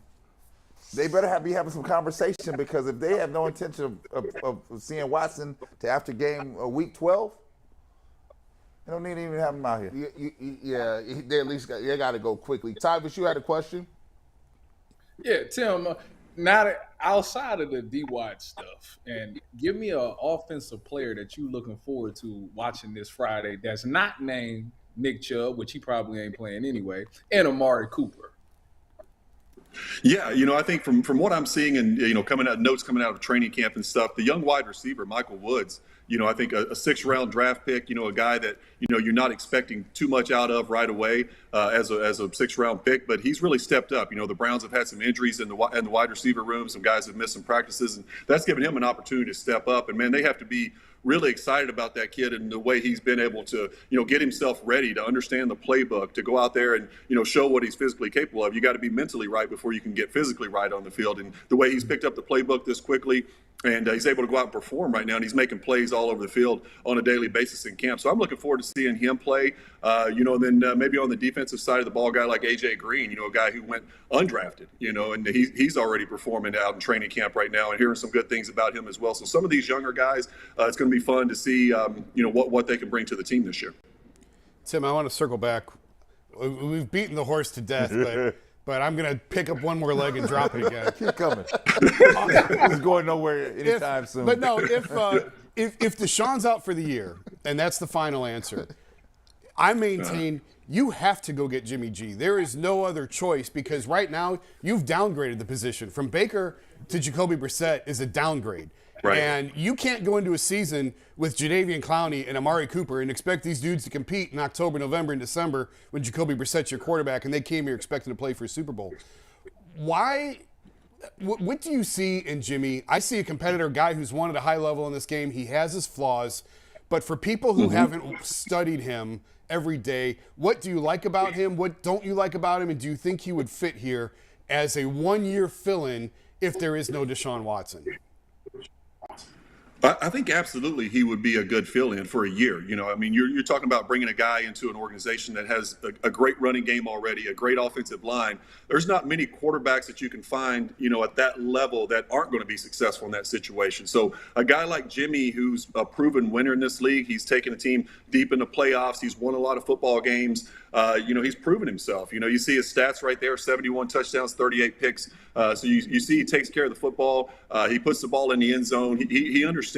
they better be having some conversation, because if they have no intention of seeing Watson to after game week 12, they don't need to even have him out here. Yeah, they at least they got to go quickly. Tyvis, you had a question? Yeah, Tim. Now that outside of the D-Watt stuff, and give me an offensive player that you looking forward to watching this Friday that's not named Nick Chubb, which he probably ain't playing anyway, and Amari Cooper. Yeah, I think from what I'm seeing and, notes coming out of training camp and stuff, the young wide receiver, Michael Woods, I think a 6th-round draft pick, a guy that, you're not expecting too much out of right away as a 6th-round pick, but he's really stepped up. The Browns have had some injuries in the wide receiver room. Some guys have missed some practices, and that's given him an opportunity to step up. And, man, they have to be really excited about that kid and the way he's been able to, get himself ready to understand the playbook, to go out there and, show what he's physically capable of. You got to be mentally right before you can get physically right on the field. And the way he's picked up the playbook this quickly, and he's able to go out and perform right now, and he's making plays all over the field on a daily basis in camp. So I'm looking forward to seeing him play. And then maybe on the defensive side of the ball, a guy like A.J. Green, a guy who went undrafted, and he's already performing out in training camp right now, and hearing some good things about him as well. So some of these younger guys, it's going to be fun to see, what they can bring to the team this year. Tim, I want to circle back. We've beaten the horse to death, but I'm going to pick up one more leg and drop it again. Keep coming. It's going nowhere anytime soon. But no, if Deshaun's out for the year, and that's the final answer, I maintain you have to go get Jimmy G. There is no other choice, because right now you've downgraded the position. From Baker to Jacoby Brissett is a downgrade. Right. And you can't go into a season with Jadeveon Clowney and Amari Cooper and expect these dudes to compete in October, November, and December when Jacoby Brissett's your quarterback and they came here expecting to play for a Super Bowl. Why? What do you see in Jimmy? I see a competitor, guy who's won at a high level in this game. He has his flaws. But for people who haven't studied him every day, what do you like about him? What don't you like about him? And do you think he would fit here as a one-year fill-in if there is no Deshaun Watson? I think absolutely he would be a good fill-in for a year. You're talking about bringing a guy into an organization that has a great running game already, a great offensive line. There's not many quarterbacks that you can find, at that level that aren't going to be successful in that situation. So a guy like Jimmy, who's a proven winner in this league, he's taken a team deep in the playoffs. He's won a lot of football games. He's proven himself. You see his stats right there, 71 touchdowns, 38 picks. So you see he takes care of the football. He puts the ball in the end zone. He understands,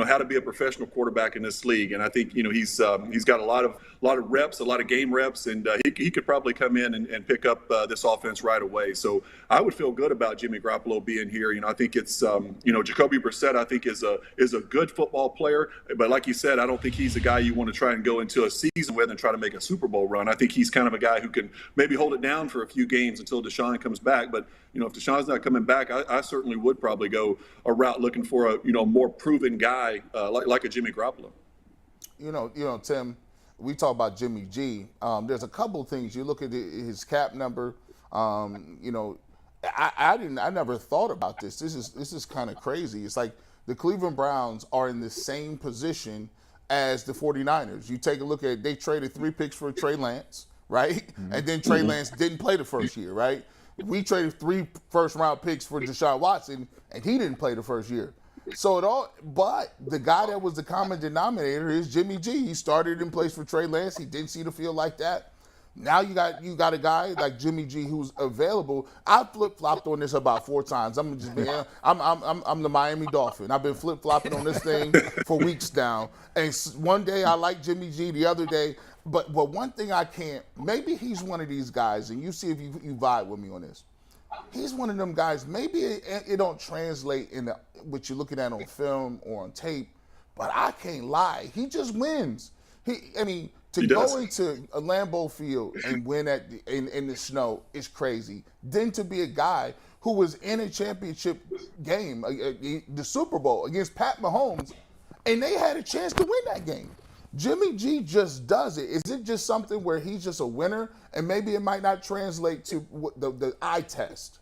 how to be a professional quarterback in this league. And I think, he's got a lot of reps, a lot of game reps, and he could probably come in and pick up this offense right away. So I would feel good about Jimmy Garoppolo being here. I think it's, Jacoby Brissett, I think is a good football player. But like you said, I don't think he's a guy you want to try and go into a season with and try to make a Super Bowl run. I think he's kind of a guy who can maybe hold it down for a few games until Deshaun comes back. But, if Deshaun's not coming back, I certainly would probably go a route looking for a, more proven guy like a Jimmy Garoppolo. Tim, we talk about Jimmy G. There's a couple of things. You look at his cap number. I never thought about this. This is kind of crazy. It's like the Cleveland Browns are in the same position as the 49ers. You take a look at, they traded 3 picks for Trey Lance, right? And then Trey Lance didn't play the first year, right? We traded 3 first-round picks for Deshaun Watson, and he didn't play the first year. But the guy that was the common denominator is Jimmy G. He started in place for Trey Lance. He didn't see the field like that. Now you got a guy like Jimmy G who's available. I flip-flopped on this about 4 times. I'm the Miami Dolphin. I've been flip-flopping on this thing for weeks now. And one day I like Jimmy G, the other day. But one thing I can't, maybe he's one of these guys, and you see if you vibe with me on this. He's one of them guys, maybe it don't translate into what you're looking at on film or on tape, but I can't lie. He just wins. To go into a Lambeau Field and win in the snow is crazy. Then to be a guy who was in a championship game, the Super Bowl against Pat Mahomes, and they had a chance to win that game. Jimmy G just does it. Is it just something where he's just a winner and maybe it might not translate to the eye test?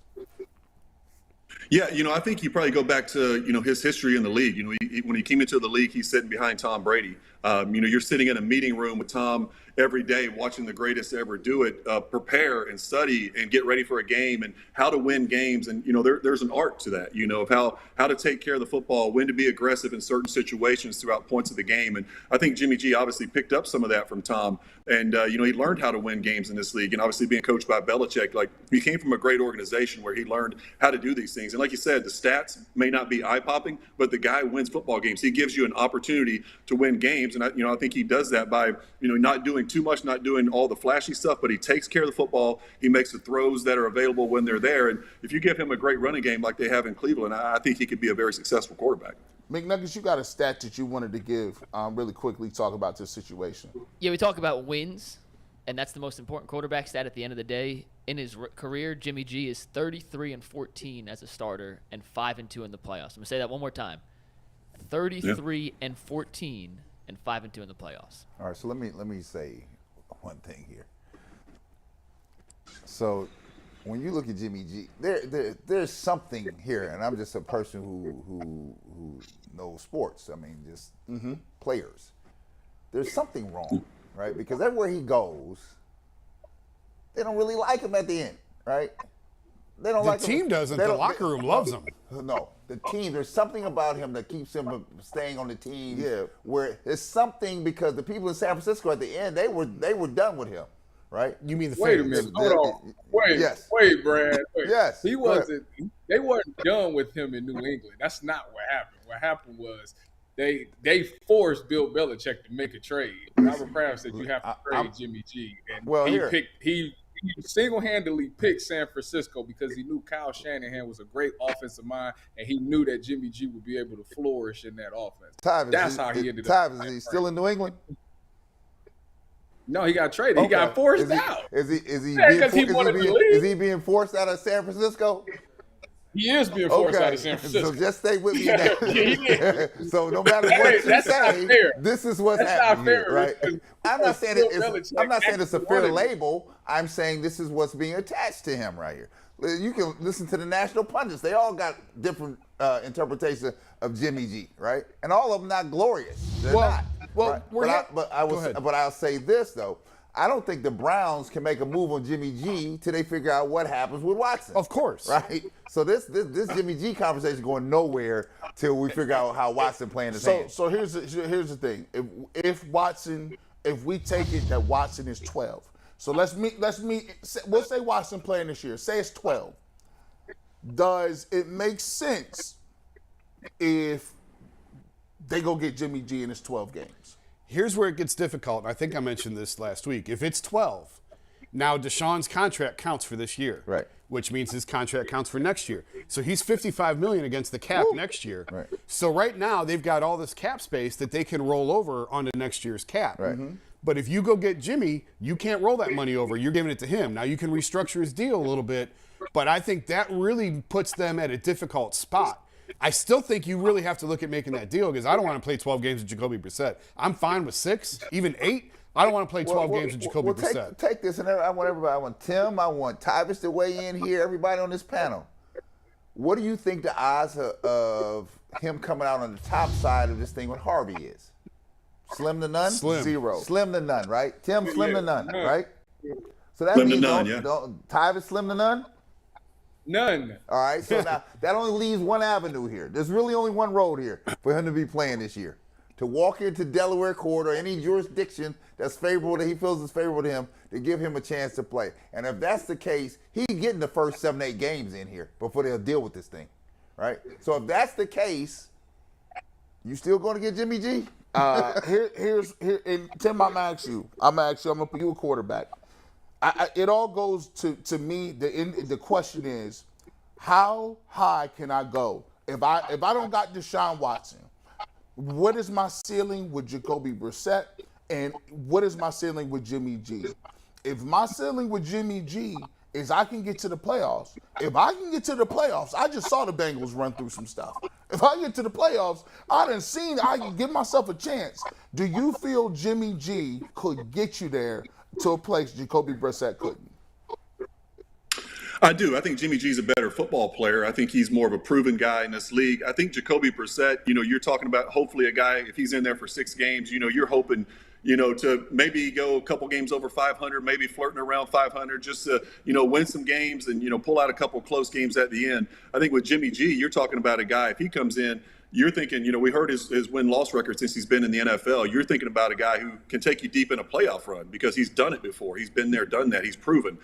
Yeah, I think you probably go back to, his history in the league. When he came into the league, he's sitting behind Tom Brady. You're sitting in a meeting room with Tom every day watching the greatest ever do it, prepare and study and get ready for a game and how to win games. And, there's an art to that, of how to take care of the football, when to be aggressive in certain situations throughout points of the game. And I think Jimmy G obviously picked up some of that from Tom. And, he learned how to win games in this league. And obviously being coached by Belichick, he came from a great organization where he learned how to do these things. And like you said, the stats may not be eye-popping, but the guy wins football games. He gives you an opportunity to win games. And, I think he does that by, not doing too much, not doing all the flashy stuff, but he takes care of the football. He makes the throws that are available when they're there. And if you give him a great running game like they have in Cleveland, I think he could be a very successful quarterback. McNuggets, you got a stat that you wanted to give really quickly, talk about this situation. Yeah, we talk about wins, and that's the most important quarterback stat at the end of the day. In his career, Jimmy G is 33-14 as a starter and 5-2 in the playoffs. I'm going to say that one more time. 33-14 and 5-2 in the playoffs. All right, so let me say one thing here. So when you look at Jimmy G, there's something here, and I'm just a person who knows sports. I mean, just players. There's something wrong, right? Because everywhere he goes, they don't really like him at the end, right? They don't The like him. team doesn't. The locker room loves him. No, the team. There's something about him that keeps him from staying on the team. Yeah. Where it's something because the people in San Francisco at the end they were done with him, right? You mean the Wait a fans? minute. Hold on. Wait. Yes. Wait, Brad. Wait. Yes. He Go ahead. wasn't. They weren't done with him in New England. That's not what happened. What happened was they forced Bill Belichick to make a trade. Robert Kraft said you have to trade Jimmy G, and he single-handedly picked San Francisco because he knew Kyle Shanahan was a great offensive mind, and he knew that Jimmy G would be able to flourish in that offense. That's how he ended up. Is he still in New England? No, he got traded. Okay. He got forced out. Is he being forced out of San Francisco? He is being forced out of San Francisco. So just stay with me now. So no matter what you say, this is what's happening here, right? I'm not saying it's a fair label. I'm saying this is what's being attached to him right here. You can listen to the national pundits. They all got different interpretations of Jimmy G, right? And all of them not glorious. They're not. Well, right? But I'll say this though. I don't think the Browns can make a move on Jimmy G till they figure out what happens with Watson. Of course. Right? So this Jimmy G conversation is going nowhere till we figure out how Watson playing his hand. So here's the thing. If we take it that Watson is 12. So we'll say Watson playing this year. Say it's 12. Does it make sense if they go get Jimmy G in his 12 games? Here's where it gets difficult, and I think I mentioned this last week. If it's 12, now Deshaun's contract counts for this year, right? Which means his contract counts for next year. So he's $55 million against the cap next year. Right. So right now they've got all this cap space that they can roll over onto next year's cap. Right. But if you go get Jimmy, you can't roll that money over. You're giving it to him. Now you can restructure his deal a little bit, but I think that really puts them at a difficult spot. I still think you really have to look at making that deal because I don't want to play 12 games with Jacoby Brissett. I'm fine with 6, even 8. I don't want to play 12 games with Jacoby Brissett. Take this, and I want everybody. I want Tim. I want Tyvis to weigh in here. Everybody on this panel. What do you think the odds of him coming out on the top side of this thing with Harvey is? Slim to none? Slim. 0. Slim to none, right? Tim, slim to none, right? So that Slim to means none, Tyvis slim to none? None. All right, so now that only leaves one avenue here. There's really only one road here for him to be playing this year. To walk into Delaware court or any jurisdiction that's favorable, that he feels is favorable to him, to give him a chance to play. And if that's the case, he's getting the first 7-8 games in here before they'll deal with this thing, right? So if that's the case, you still going to get Jimmy G? And Tim, I'm gonna put you a quarterback. It all goes to me. The question is, how high can I go if I don't got Deshaun Watson? What is my ceiling with Jacoby Brissett, and what is my ceiling with Jimmy G? If my ceiling with Jimmy G is I can get to the playoffs, if I can get to the playoffs, I just saw the Bengals run through some stuff. If I get to the playoffs, I can give myself a chance. Do you feel Jimmy G could get you there to a place Jacoby Brissett couldn't? I do. I think Jimmy G's a better football player. I think he's more of a proven guy in this league. I think Jacoby Brissett, you're talking about hopefully a guy, if he's in there for 6 games, you're hoping, to maybe go a couple games over 500, maybe flirting around 500, just to, win some games and, pull out a couple close games at the end. I think with Jimmy G, you're talking about a guy, if he comes in, you're thinking, we heard his win-loss record since he's been in the NFL. You're thinking about a guy who can take you deep in a playoff run because he's done it before. He's been there, done that. He's proven.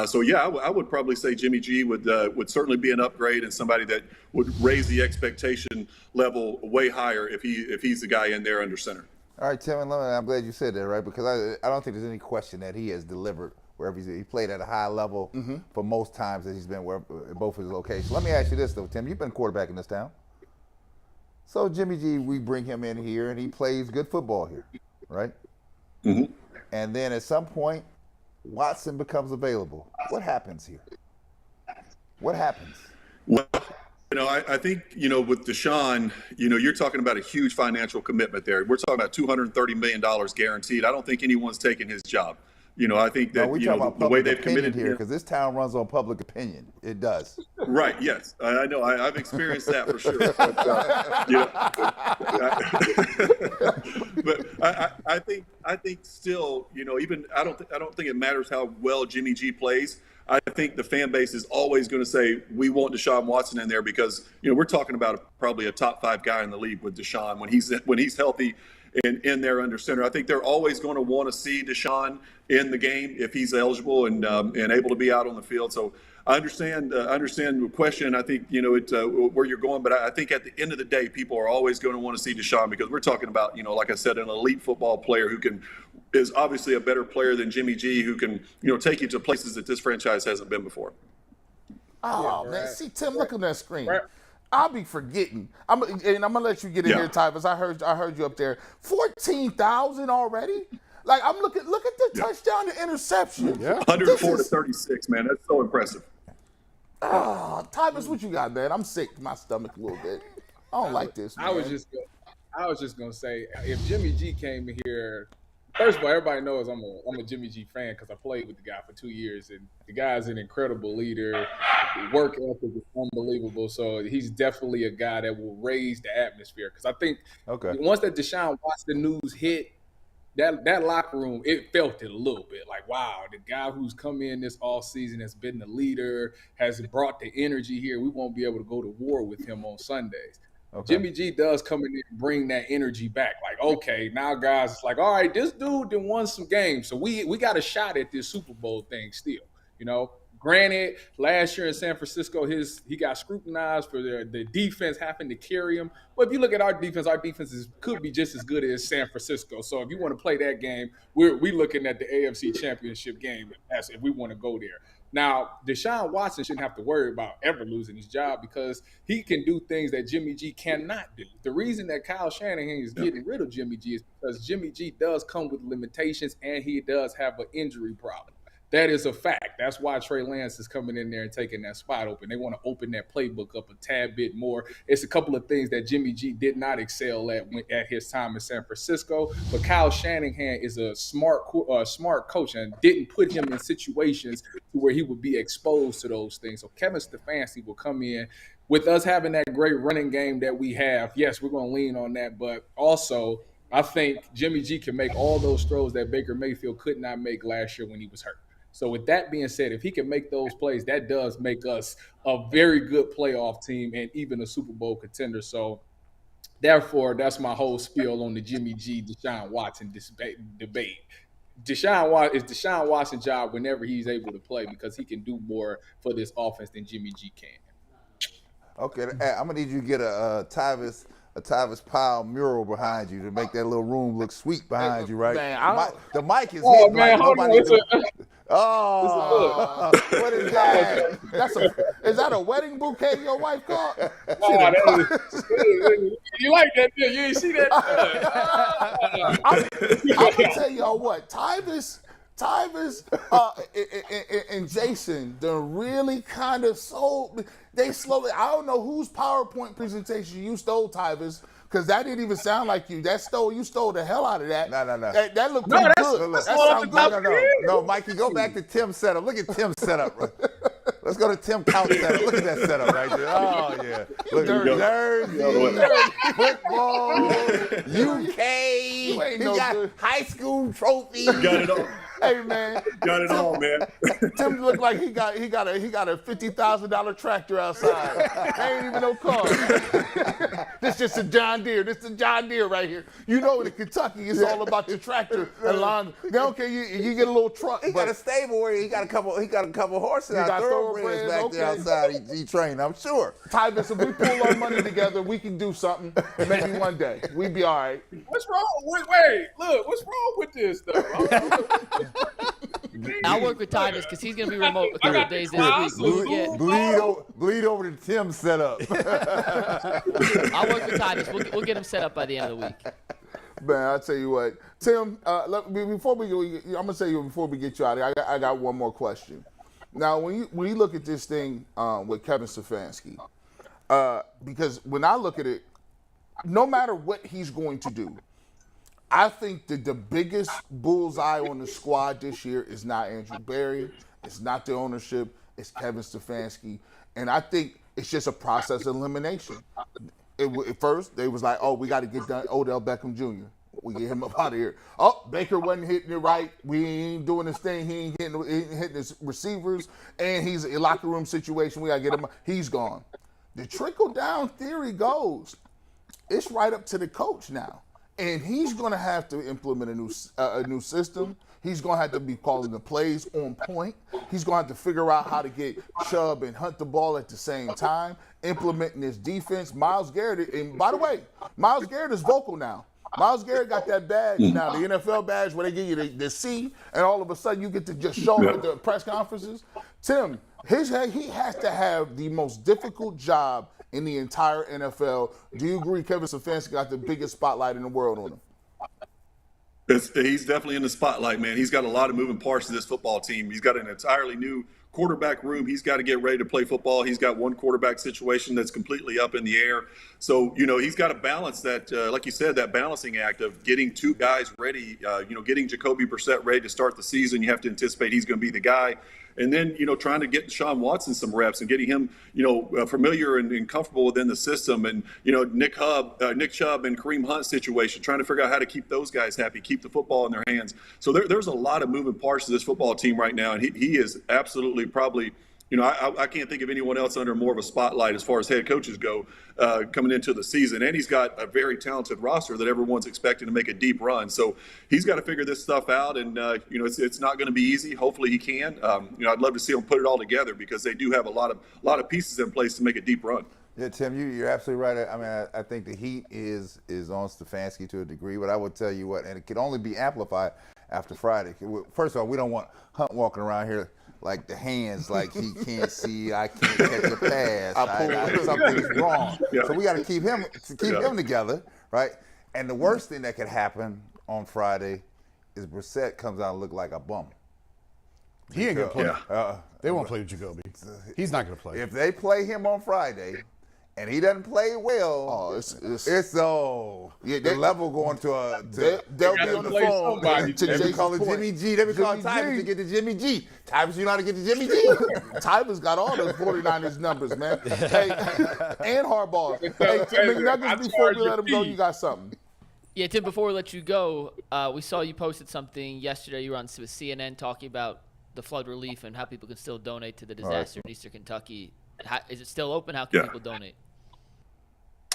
So, yeah, I would probably say Jimmy G would certainly be an upgrade and somebody that would raise the expectation level way higher if he's the guy in there under center. All right, Tim, and I'm glad you said that, right? Because I don't think there's any question that he has delivered wherever he played at a high level for most times that he's been in both of his locations. Let me ask you this, though, Tim. You've been quarterback in this town. So Jimmy G, we bring him in here, and he plays good football here, right? Mm-hmm. And then at some point, Watson becomes available. What happens here? What happens? Well, I think, with Deshaun, you're talking about a huge financial commitment there. We're talking about $230 million guaranteed. I don't think anyone's taking his job. I think that, we talking about the way public they've opinion committed here, because this town runs on public opinion. It does. Right. Yes. I know. I've experienced that for sure. But I think still, even I don't think it matters how well Jimmy G plays. I think the fan base is always going to say we want Deshaun Watson in there because we're talking about probably a top 5 guy in the league with Deshaun when he's healthy and in there under center. I think they're always going to want to see Deshaun in the game if he's eligible and able to be out on the field. So I understand the question. I think where you're going, but I think at the end of the day, people are always going to want to see Deshaun because we're talking about like I said, an elite football player who is obviously a better player than Jimmy G, who can take you to places that this franchise hasn't been before. Oh man, see Tim, look at that screen. Right. I'll be forgetting. I'm gonna let you get in here, Tyvus. I heard you up there. 14,000 already. Like I'm look at the touchdown to interception. Yeah. 104 to 36, man. That's so impressive. Tyvus, what you got, man? I'm sick to my stomach a little bit. I don't like this, man. I was just gonna say, if Jimmy G came in here, first of all, everybody knows I'm a Jimmy G fan because I played with the guy for 2 years, and the guy's an incredible leader. Work ethic is unbelievable, so he's definitely a guy that will raise the atmosphere. Because I think once that Deshaun Watson news hit, that locker room, it felt it a little bit. Like, wow, the guy who's come in this offseason has been the leader, has brought the energy here. We won't be able to go to war with him on Sundays. Okay. Jimmy G does come in and bring that energy back. Like, okay, now guys, it's like, all right, this dude done won some games, so we got a shot at this Super Bowl thing still. Granted, last year in San Francisco, he got scrutinized for the defense having to carry him. But if you look at our defense could be just as good as San Francisco. So if you want to play that game, we're looking at the AFC Championship game if we want to go there. Now, Deshaun Watson shouldn't have to worry about ever losing his job because he can do things that Jimmy G cannot do. The reason that Kyle Shanahan is getting rid of Jimmy G is because Jimmy G does come with limitations and he does have an injury problem. That is a fact. That's why Trey Lance is coming in there and taking that spot open. They want to open that playbook up a tad bit more. It's a couple of things that Jimmy G did not excel at his time in San Francisco. But Kyle Shanahan is a smart coach and didn't put him in situations where he would be exposed to those things. So Kevin Stefanski will come in with us having that great running game that we have. Yes, we're going to lean on that, but also I think Jimmy G can make all those throws that Baker Mayfield could not make last year when he was hurt. So with that being said, if he can make those plays, that does make us a very good playoff team and even a Super Bowl contender. So therefore, that's my whole spiel on the Jimmy G, Deshaun Watson debate. Deshaun Watson's job whenever he's able to play because he can do more for this offense than Jimmy G can. Okay, I'm going to need you to get a Tyvus Powell mural behind you to make that little room look sweet behind you, right? Man, the mic is oh, hit man, like nobody. What is that? Is that a wedding bouquet your wife got? You like that? You ain't see that? I'm gonna tell y'all what, Tyvus and Jason, they're really kind of they slowly. I don't know whose PowerPoint presentation you stole, Tyvus. Because that didn't even sound like you. You stole the hell out of that. No. That looked pretty good. That sounds good. No, Mikey, go back to Tim's setup. Look at Tim's setup. Let's go to Tim Couch setup. Look at that setup right there. Oh, yeah. Look, Jersey, football, UK. He got high school trophies. Got it all. Hey, man. Got it all, man. Tim looked like he got a $50,000 tractor outside. Ain't even no car. This just a John Deere. This is a John Deere right here. You know, in Kentucky, it's all about your tractor and lawn. Okay, you get a little truck. He got a stable where he got a couple horses out, thoroughbreds back there outside. He trained, I'm sure. Tyvus, if we pull our money together, we can do something. Maybe one day. We'd be all right. What's wrong? Wait, look, what's wrong with this, though? I'll work with Tyvus because he's going to be remote a couple of days this week. Bleed over to Tim's setup. I'll work with Tyvus. We'll get him set up by the end of the week. Man, I'll tell you what. Tim, before we get you out of here, I got one more question. Now, when you look at this thing with Kevin Stefanski, Because when I look at it, no matter what he's going to do, I think that the biggest bullseye on the squad this year is not Andrew Berry, it's not the ownership, it's Kevin Stefanski, and I think it's just a process of elimination. At first, they was like, oh, we got to get done Odell Beckham Jr. We get him up out of here. Oh, Baker wasn't hitting it right. We ain't doing his thing. He ain't hitting his receivers, and he's a locker room situation. We got to get him. He's gone. The trickle-down theory goes, it's right up to the coach now. And he's going to have to implement a new system. He's going to have to be calling the plays on point. He's going to have to figure out how to get Chubb and Hunt the ball at the same time, implementing his defense. Myles Garrett, and by the way, Myles Garrett is vocal now. Myles Garrett got that badge now, the NFL badge where they give you the C, and all of a sudden you get to just show him at the press conferences. Tim, he has to have the most difficult job in the entire NFL. Do you agree Kevin Stefanski got the biggest spotlight in the world on him? He's definitely in the spotlight, man. He's got a lot of moving parts to this football team. He's got an entirely new quarterback room. He's got to get ready to play football. He's got one quarterback situation that's completely up in the air. So, he's got to balance that, like you said, that balancing act of getting two guys ready, getting Jacoby Brissett ready to start the season. You have to anticipate he's going to be the guy. And then, trying to get Deshaun Watson some reps and getting him, familiar and comfortable within the system. And, Nick Chubb and Kareem Hunt situation, trying to figure out how to keep those guys happy, keep the football in their hands. So there's a lot of moving parts to this football team right now. And he is absolutely probably, I can't think of anyone else under more of a spotlight as far as head coaches go coming into the season. And he's got a very talented roster that everyone's expecting to make a deep run. So he's got to figure this stuff out. And, it's not going to be easy. Hopefully he can. I'd love to see him put it all together because they do have a lot of pieces in place to make a deep run. Yeah, Tim, you're absolutely right. I mean, I think the heat is on Stefanski to a degree, but I would tell you what, and it can only be amplified after Friday. First of all, we don't want Hunt walking around here like the hands, like he can't see, I can't catch a pass, something's wrong. Yeah. So we got to keep him together, right? And the worst thing that could happen on Friday is Brissett comes out and look like a bum. He ain't gonna play. They won't play Jacoby. He's not gonna play. If they play him on Friday, and he doesn't play well, the level going to they'll be on the phone. They call it Jimmy G. They call Tyvus to get to Jimmy G. Tyvus, you know how to get to Jimmy G? Tyvus got all the 49ers numbers, man. Hey, and Harbaugh. Hey, McNuggets, before we let him go, you got something. Yeah, Tim, before we let you go, we saw you posted something yesterday. You were on with CNN talking about the flood relief and how people can still donate to the disaster in Eastern Kentucky. Is it still open? How can people donate?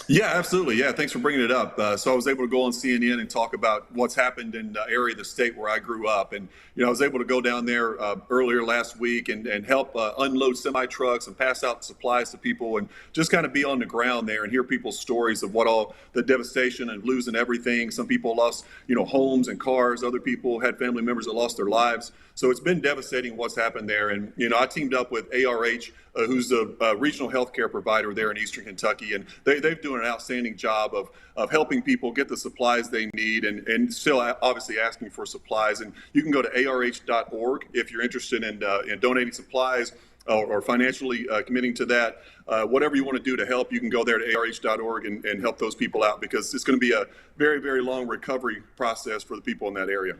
Yeah, absolutely. Yeah, thanks for bringing it up. So I was able to go on CNN and talk about what's happened in the area of the state where I grew up. And, I was able to go down there earlier last week and help unload semi-trucks and pass out supplies to people and just kind of be on the ground there and hear people's stories of what all the devastation and losing everything. Some people lost, homes and cars. Other people had family members that lost their lives. So it's been devastating what's happened there. And, I teamed up with ARH, who's a regional healthcare provider there in Eastern Kentucky. And they've doing an outstanding job of helping people get the supplies they need and still obviously asking for supplies. And you can go to arh.org if you're interested in donating supplies or financially committing to that. Whatever you want to do to help, you can go there to arh.org and help those people out because it's going to be a very, very long recovery process for the people in that area.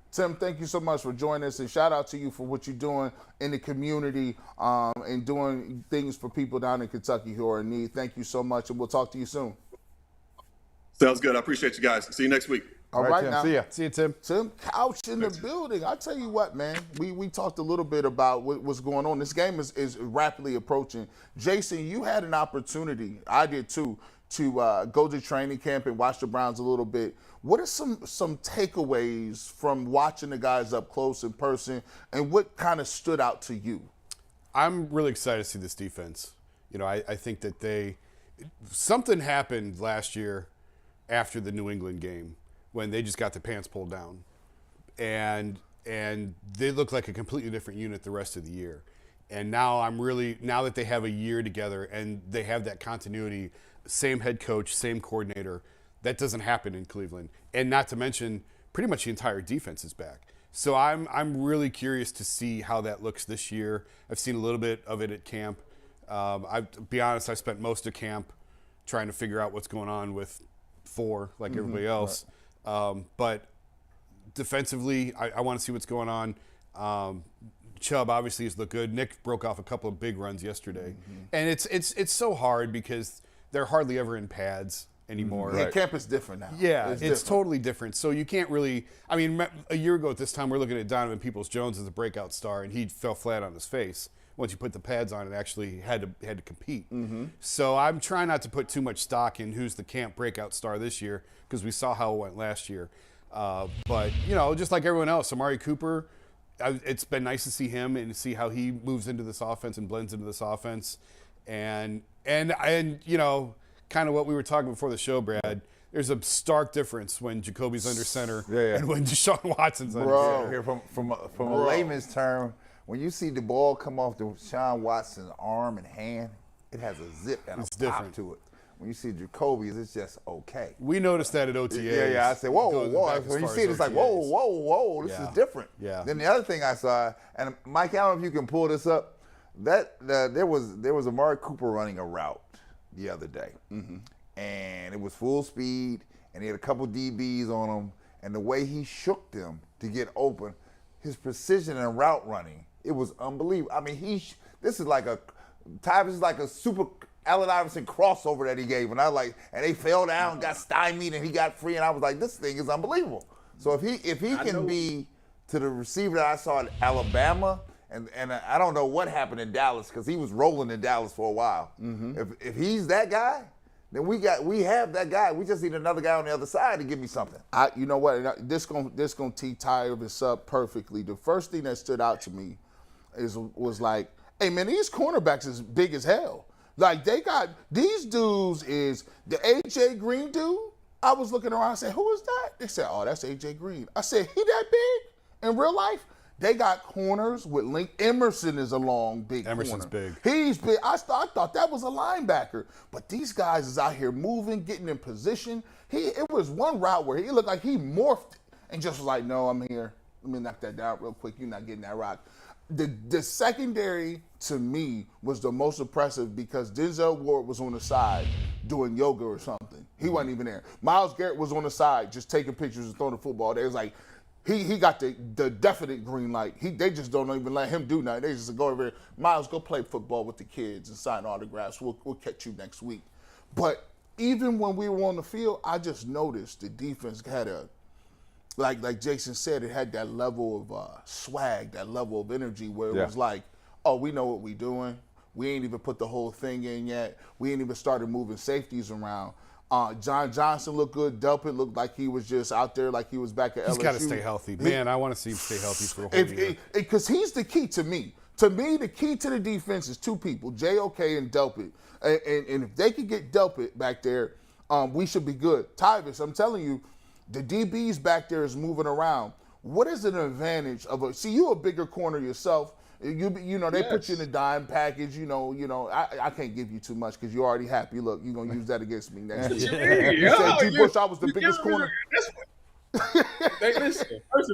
Tim, thank you so much for joining us, and shout out to you for what you're doing in the community and doing things for people down in Kentucky who are in need. Thank you so much, and we'll talk to you soon. Sounds good. I appreciate you guys. See you next week. All right, Tim. now. See you, Tim. Tim Couch in the building. I tell you what, man, we talked a little bit about what's going on. This game is rapidly approaching. Jason, you had an opportunity, I did too, to go to training camp and watch the Browns a little bit. What are some takeaways from watching the guys up close in person, and what kind of stood out to you? I'm really excited to see this defense. I think that something happened last year after the New England game when they just got the pants pulled down, and they look like a completely different unit the rest of the year. And now now that they have a year together and they have that continuity, same head coach, same coordinator, that doesn't happen in Cleveland. And not to mention, pretty much the entire defense is back. So I'm really curious to see how that looks this year. I've seen a little bit of it at camp. To be honest, I spent most of camp trying to figure out what's going on with 4, like everybody else. Right. But defensively, I want to see what's going on. Chubb obviously has looked good. Nick broke off a couple of big runs yesterday, and it's so hard because they're hardly ever in pads anymore. Yeah, camp is different now. Yeah, it's totally different. So you can't really. I mean, a year ago at this time, we're looking at Donovan Peoples-Jones as a breakout star, and he fell flat on his face. Once you put the pads on, it actually had to compete. So I'm trying not to put too much stock in who's the camp breakout star this year because we saw how it went last year. But just like everyone else, Amari Cooper, it's been nice to see him and see how he moves into this offense and blends into this offense. And kind of what we were talking before the show, Brad. There's a stark difference when Jacoby's under center and when Deshaun Watson's under center. Here from a layman's term, when you see the ball come off Deshaun Watson's arm and hand, it has a zip and a pop to it. When you see Jacoby's, it's just okay. We noticed that at OTA. Yeah. I said, whoa. When you see it, it's like, whoa, this is different. Yeah. Then the other thing I saw, and Mike, I don't know if you can pull this up, there was Amari Cooper running a route the other day, and it was full speed, and he had a couple DBs on him, and the way he shook them to get open, his precision in route running, it was unbelievable. I mean, this is like a super Allen Iverson crossover that he gave, and and they fell down, got stymied, and he got free, and I was like, this thing is unbelievable. So if he can be to the receiver that I saw at Alabama, and I don't know what happened in Dallas because he was rolling in Dallas for a while. If he's that guy, then we have that guy. We just need another guy on the other side to give me something. You know what? This gonna tee Tyrus up perfectly. The first thing that stood out to me was like, hey man, these cornerbacks is big as hell. Like they got these dudes is the AJ Green dude. I was looking around and said, who is that? They said, oh, that's AJ Green. I said, he that big in real life? They got corners with Link. Emerson is a long, big Emerson's corner. big. He's big. I thought that was a linebacker. But these guys is out here moving, getting in position. It was one route where he looked like he morphed and just was like, no, I'm here. Let me knock that down real quick. You're not getting that rock. The secondary, to me, was the most impressive because Denzel Ward was on the side doing yoga or something. He wasn't even there. Myles Garrett was on the side just taking pictures and throwing the football. They was like, he got the definite green light. They just don't even let him do nothing. They just go over there, Myles, go play football with the kids and sign autographs. We'll catch you next week. But even when we were on the field, I just noticed the defense had like Jason said, it had that level of swag, that level of energy where it was like, oh, we know what we're doing. We ain't even put the whole thing in yet. We ain't even started moving safeties around. John Johnson looked good. Delpit looked like he was just out there like he was back at LSU. He's got to stay healthy. Man, I want to see him stay healthy for a whole year. Because he's the key to me. To me, the key to the defense is two people, JOK and Delpit. And if they could get Delpit back there, we should be good. Tyvis, I'm telling you, the DBs back there is moving around. What is an advantage of see, you a bigger corner yourself. They put you in a dime package. I can't give you too much because you're already happy. Look, you're gonna use that against me next year. You said G. Bush, I was the biggest corner. Listen, first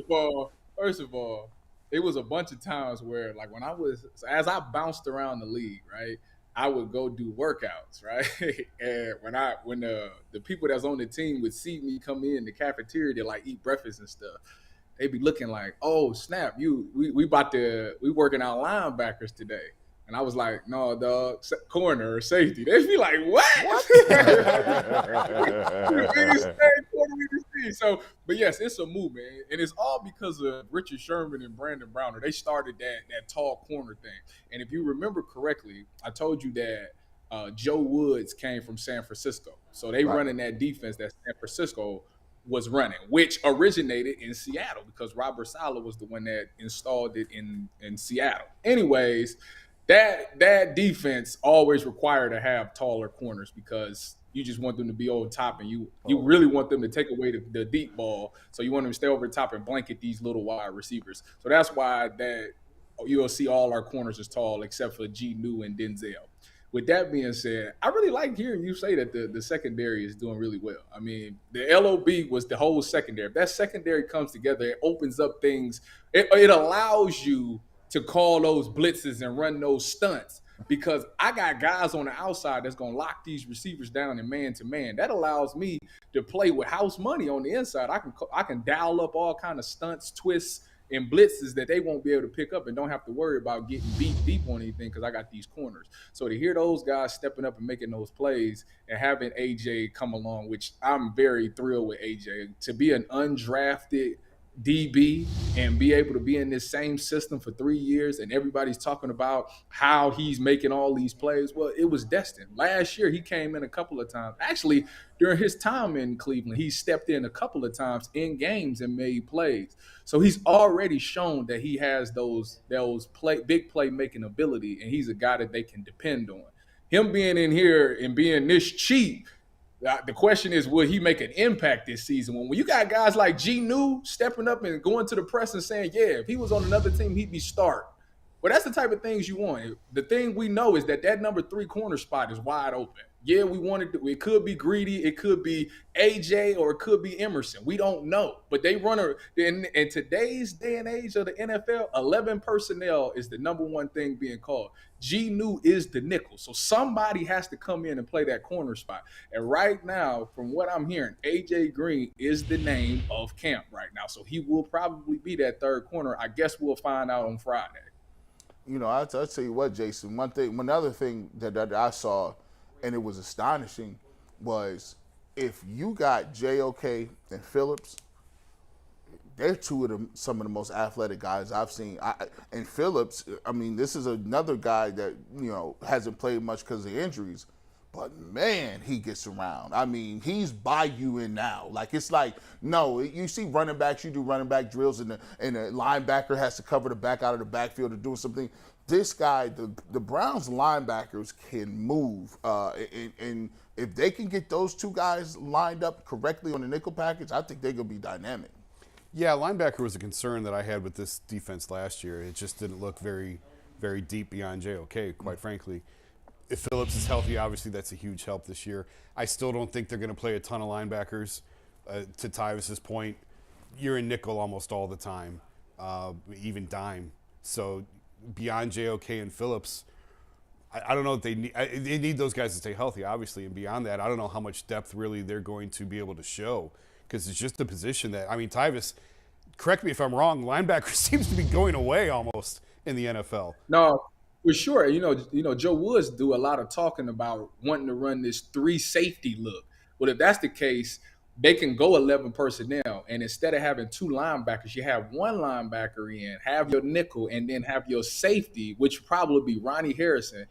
of all, it was a bunch of times where, like, as I bounced around the league, right, I would go do workouts, right, and when the people that's on the team would see me come in the cafeteria to like eat breakfast and stuff, they'd be looking like, oh snap, we working out linebackers today. And I was like, no, dog, corner or safety. They'd be like, what? The biggest corner we can see. So, but yes, it's a movement. And it's all because of Richard Sherman and Brandon Browner. They started that tall corner thing. And if you remember correctly, I told you that Joe Woods came from San Francisco. So they running that defense that San Francisco was running, which originated in Seattle because Robert Saleh was the one that installed it in Seattle. Anyways, that defense always required to have taller corners because you just want them to be over top and you really want them to take away the deep ball. So you want them to stay over the top and blanket these little wide receivers. So that's why that you'll see all our corners is tall except for G. New and Denzel. With that being said, I really like hearing you say that the secondary is doing really well. I mean, the LOB was the whole secondary. If that secondary comes together, it opens up things. It allows you to call those blitzes and run those stunts because I got guys on the outside that's going to lock these receivers down in man-to-man. That allows me to play with house money on the inside. I can dial up all kind of stunts, twists, and blitzes that they won't be able to pick up and don't have to worry about getting beat deep on anything because I got these corners. So to hear those guys stepping up and making those plays and having AJ come along, which I'm very thrilled with AJ, to be an undrafted DB and be able to be in this same system for 3 years and everybody's talking about how he's making all these plays. Well, it was destined. Last year, he came in a couple of times. Actually, during his time in Cleveland, he stepped in a couple of times in games and made plays. So he's already shown that he has those big play making ability, and he's a guy that they can depend on. Him being in here and being this cheap, the question is, will he make an impact this season? When you got guys like G. New stepping up and going to the press and saying, yeah, if he was on another team, he'd be start. Well, that's the type of things you want. The thing we know is that number 3 corner spot is wide open. Yeah, it could be Greedy, it could be AJ, or it could be Emerson. We don't know. But they run in today's day and age of the NFL, 11 personnel is the number one thing being called. G. New is the nickel. So somebody has to come in and play that corner spot. And right now, from what I'm hearing, AJ Green is the name of camp right now. So he will probably be that third corner. I guess we'll find out on Friday. You know, I'll tell you what, Jason, one other thing that I saw, and it was astonishing, was if you got JOK and Phillips, they're some of the most athletic guys I've seen. And Phillips, I mean, this is another guy that, you know, hasn't played much because of injuries, but man, he gets around. I mean, he's by you in now. Like, it's like, no, you see running backs, you do running back drills, and the linebacker has to cover the back out of the backfield or doing something. This guy, the Browns linebackers can move, and if they can get those two guys lined up correctly on the nickel package, I think they're going to be dynamic. Yeah, linebacker was a concern that I had with this defense last year. It just didn't look very, very deep beyond JOK, quite frankly. If Phillips is healthy, obviously that's a huge help this year. I still don't think they're going to play a ton of linebackers. To Tyvis's point, you're in nickel almost all the time, even dime. So beyond JOK and Phillips, I don't know if they need those guys to stay healthy, obviously. And beyond that, I don't know how much depth really they're going to be able to show, because it's just a position that, I mean, Tyvis, correct me if I'm wrong, linebacker seems to be going away almost in the NFL. No, for sure. You know, Joe Woods do a lot of talking about wanting to run this 3 safety look. Well, if that's the case, they can go 11 personnel, and instead of having 2 linebackers, you have 1 linebacker in, have your nickel, and then have your safety, which would probably be Ronnie Harrison,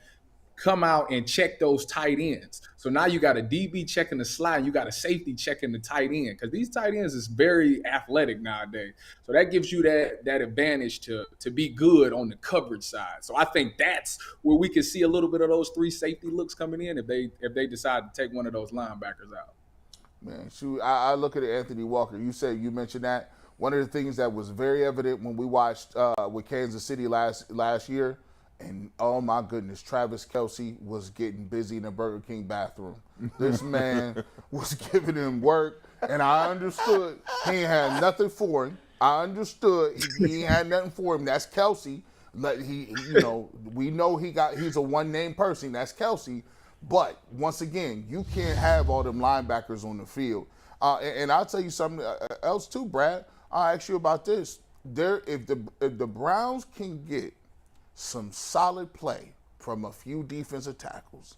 come out and check those tight ends. So now you got a DB checking the slot, and you got a safety checking the tight end, because these tight ends is very athletic nowadays. So that gives you that advantage to be good on the coverage side. So I think that's where we can see a little bit of those 3 safety looks coming in if they decide to take one of those linebackers out. Man, shoot, I look at it, Anthony Walker. You mentioned that. One of the things that was very evident when we watched with Kansas City last year, and oh my goodness, Travis Kelce was getting busy in the Burger King bathroom. This man was giving him work, and I understood he ain't had nothing for him. I understood he ain't had nothing for him. That's Kelce. We know he's a one-name person. That's Kelce. But once again, you can't have all them linebackers on the field. And I'll tell you something else too, Brad. I'll ask you about this. If the Browns can get some solid play from a few defensive tackles,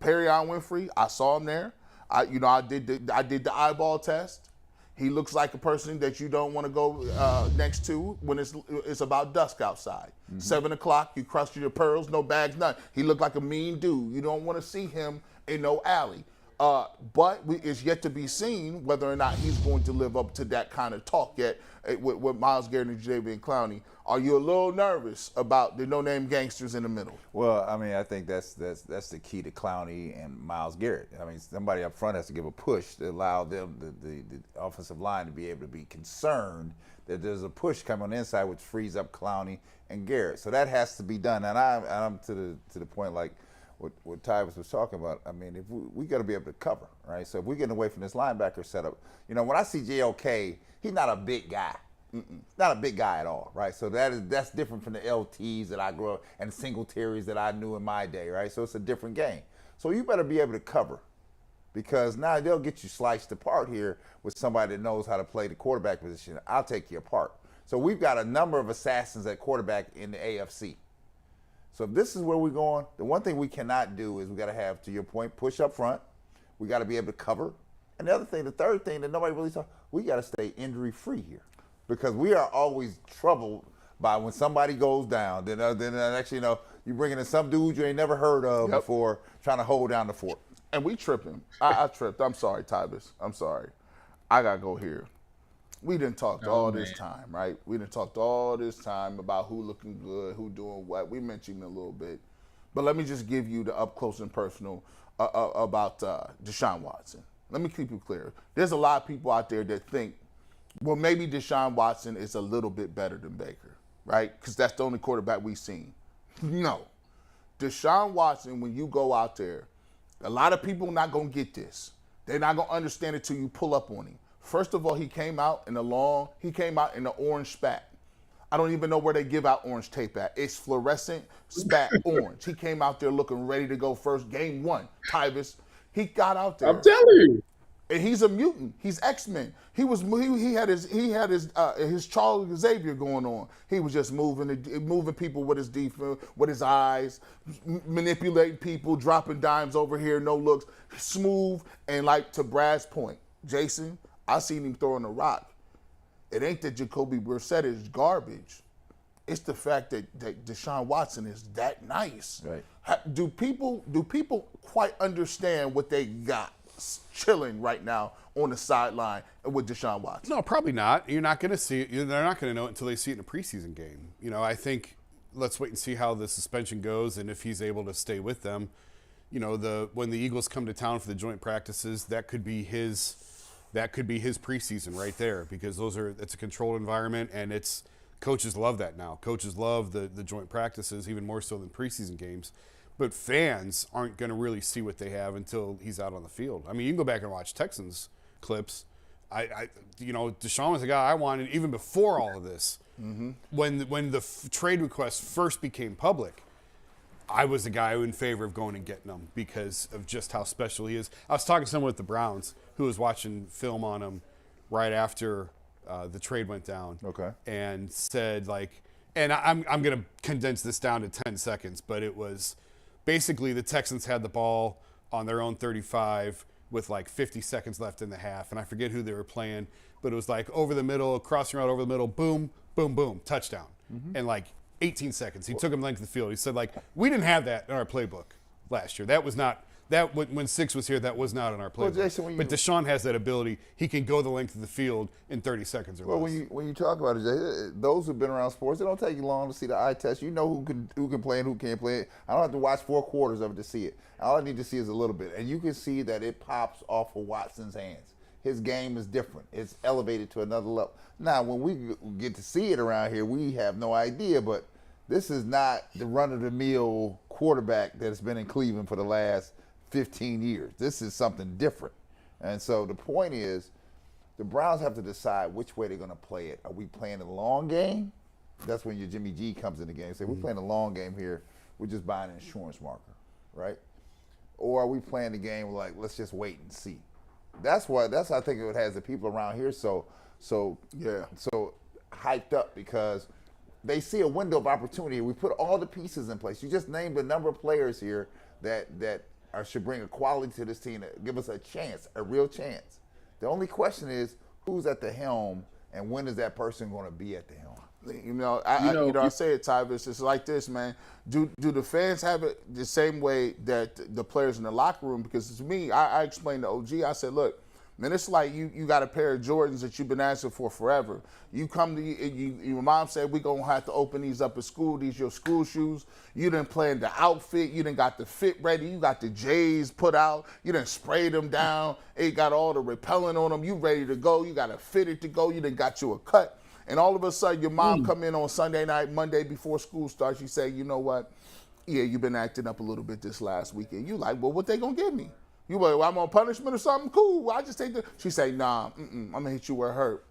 Perry Winfrey, I saw him there. I did the eyeball test. He looks like a person that you don't want to go next to when it's about dusk outside. 7 o'clock, you crushed your pearls, no bags, nothing. He looked like a mean dude. You don't want to see him in no alley. But it's yet to be seen whether or not he's going to live up to that kind of talk yet with Myles Garrett and Jadeveon Clowney. Are you a little nervous about the no-name gangsters in the middle? Well, I mean, I think that's the key to Clowney and Myles Garrett. I mean, somebody up front has to give a push to allow them, the offensive line, to be able to be concerned that there's a push coming on the inside, which frees up Clowney and Garrett. So that has to be done. And I'm to the point like what Tyvis was talking about. I mean, if we got to be able to cover, right? So if we're getting away from this linebacker setup, when I see JOK, he's not a big guy. Not a big guy at all, right? So that's different from the LTs that I grew up and the Singletaries that I knew in my day, right? So it's a different game. So you better be able to cover, because now they'll get you sliced apart here with somebody that knows how to play the quarterback position. I'll take you apart. So we've got a number of assassins at quarterback in the AFC. So if this is where we're going, the one thing we cannot do is we got to have, to your point, push up front. We got to be able to cover. And the other thing, the third thing that nobody really talks, we got to stay injury-free here, because we are always troubled by when somebody goes down. Then actually, you bringing in some dude you ain't never heard of before, trying to hold down the fort. And we tripping. I tripped. I'm sorry, Tybus. I'm sorry. I got to go here. We didn't talk all this time, right? We didn't talk all this time about who looking good, who doing what. We mentioned a little bit. But let me just give you the up close and personal about Deshaun Watson. Let me keep it clear. There's a lot of people out there that think, well, maybe Deshaun Watson is a little bit better than Baker, right? Because that's the only quarterback we've seen. No. Deshaun Watson, when you go out there, a lot of people not going to get this. They're not going to understand it till you pull up on him. First of all, he came out in the orange spat. I don't even know where they give out orange tape at. It's fluorescent spat orange. He came out there looking ready to go first. Game 1, Tybus. He got out there. I'm telling you. And he's a mutant. He's X-Men. He had his Charles Xavier going on. He was just moving people with his defense, with his eyes, manipulating people, dropping dimes over here, no looks, smooth. And like to Brad's point, Jason, I seen him throwing a rock. It ain't that Jacoby Brissett is garbage. It's the fact that Deshaun Watson is that nice. Right. Do people quite understand what they got chilling right now on the sideline with Deshaun Watson? No, probably not. You're not going to see it. They're not going to know it until they see it in a preseason game. I think let's wait and see how the suspension goes and if he's able to stay with them. When the Eagles come to town for the joint practices, that could be his preseason right there, because it's a controlled environment, and coaches love that now. Coaches love the joint practices even more so than preseason games. But fans aren't going to really see what they have until he's out on the field. I mean, you can go back and watch Texans clips. Deshaun was the guy I wanted even before all of this. Mm-hmm. When the trade request first became public, I was the guy in favor of going and getting him because of just how special he is. I was talking to someone with the Browns who was watching film on him right after the trade went down. Okay. And said, and I'm going to condense this down to 10 seconds, but it was basically the Texans had the ball on their own 35 with 50 seconds left in the half, and I forget who they were playing, but it was over the middle, crossing route over the middle, boom, boom, boom, touchdown. Mm-hmm. And 18 seconds. He took him length of the field. He said, we didn't have that in our playbook last year. That was not that when Six was here. That was not in our playbook. Well, Jason, but Deshaun has that ability. He can go the length of the field in 30 seconds or less. Well, when you talk about it, Jason, those who've been around sports, it don't take you long to see the eye test. You know who can play and who can't play. I don't have to watch 4 quarters of it to see it. All I need to see is a little bit, and you can see that it pops off of Watson's hands. His game is different. It's elevated to another level. Now, when we get to see it around here, we have no idea, but this is not the run-of-the-mill quarterback that's been in Cleveland for the last 15 years. This is something different. And so the point is, the Browns have to decide which way they're going to play it. Are we playing the long game? That's when your Jimmy G comes in the game. Say, we're playing the long game here. We're just buying an insurance marker, right? Or are we playing the game let's just wait and see? That's I think it has the people around here so hyped up, because they see a window of opportunity. We put all the pieces in place. You just named a number of players here that should bring a quality to this team, that give us a chance, a real chance. The only question is, who's at the helm, and when is that person going to be at the helm? I say it, Tybus. It's like this, man. Do the fans have it the same way that the players in the locker room? Because to me, I explained to OG. I said, look, man, it's like you got a pair of Jordans that you've been asking for forever. You come to your mom said, we're going to have to open these up at school. These your school shoes. You done planned the outfit. You done got the fit ready. You got the J's put out. You done sprayed them down. It got all the repellent on them. You ready to go. You got a fitted to go. You done got you a cut. And all of a sudden, your mom come in on Sunday night, Monday before school starts. She say, you know what? Yeah, you've been acting up a little bit this last weekend. You like, well, what they going to give me? You like, well, I'm on punishment or something? Cool. I just take the. She say, nah, I'm going to hit you where it hurt.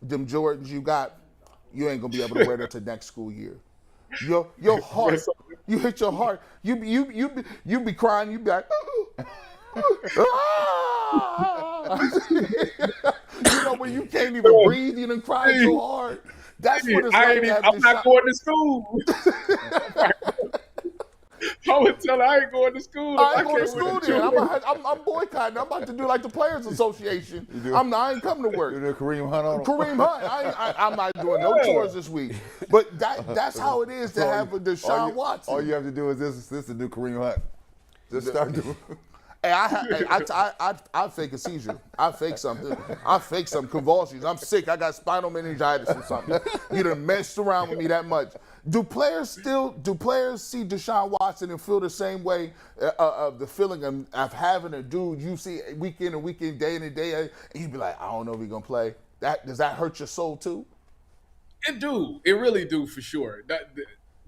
them Jordans you got, you ain't gonna be able to wear that to next school year. Your heart, you hit your heart. You be crying. You be like, you know when you can't even breathe, you done cried so hard. That's what it's like to have I'm not going to school. I would tell her I ain't going to school. I ain't going to school then. I'm boycotting. I'm about to do like the Players Association. I ain't coming to work. You do Kareem Hunt on Kareem Hunt. I'm not doing no chores this week. But that's how it is to have a Deshaun Watson. All you have to do is this to do Kareem Hunt. Just start doing. Hey, I fake a seizure. I fake something. I fake some convulsions. I'm sick. I got spinal meningitis or something. You done messed around with me that much. Do players see Deshaun Watson and feel the same way of the feeling of having a dude you see week in and week in, day in and day out, and you be like, I don't know if he's gonna play. Does that hurt your soul too? It do. It really do for sure.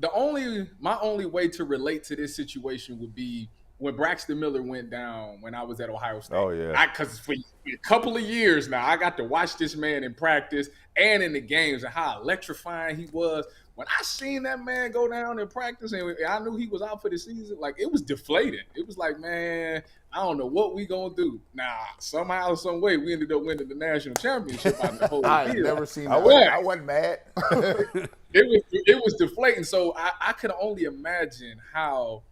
My only way to relate to this situation would be when Braxton Miller went down when I was at Ohio State. Oh, yeah. Because for a couple of years now, I got to watch this man in practice and in the games and how electrifying he was. When I seen that man go down in practice and I knew he was out for the season, like, it was deflating. It was like, man, I don't know what we gonna do. Nah, somehow, some way, we ended up winning the national championship out the whole I year. never seen that. I wasn't mad. It was deflating. So I could only imagine how,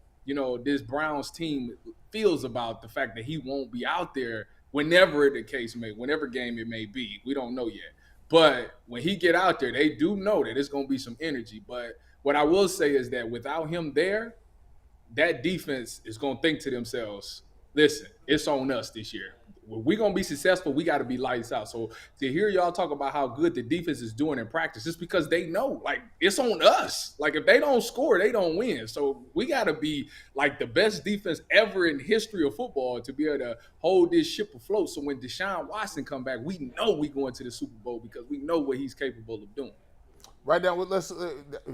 this Browns team feels about the fact that he won't be out there whenever game it may be. We don't know yet. But when he get out there, they do know that it's going to be some energy. But what I will say is that without him there, that defense is going to think to themselves, listen, it's on us this year. If we're going to be successful, we got to be lights out. So to hear y'all talk about how good the defense is doing in practice, it's because they know, like, it's on us. Like, if they don't score, they don't win. So we got to be, like, the best defense ever in history of football to be able to hold this ship afloat. So when Deshaun Watson come back, we know we going to the Super Bowl because we know what he's capable of doing. Right now, let's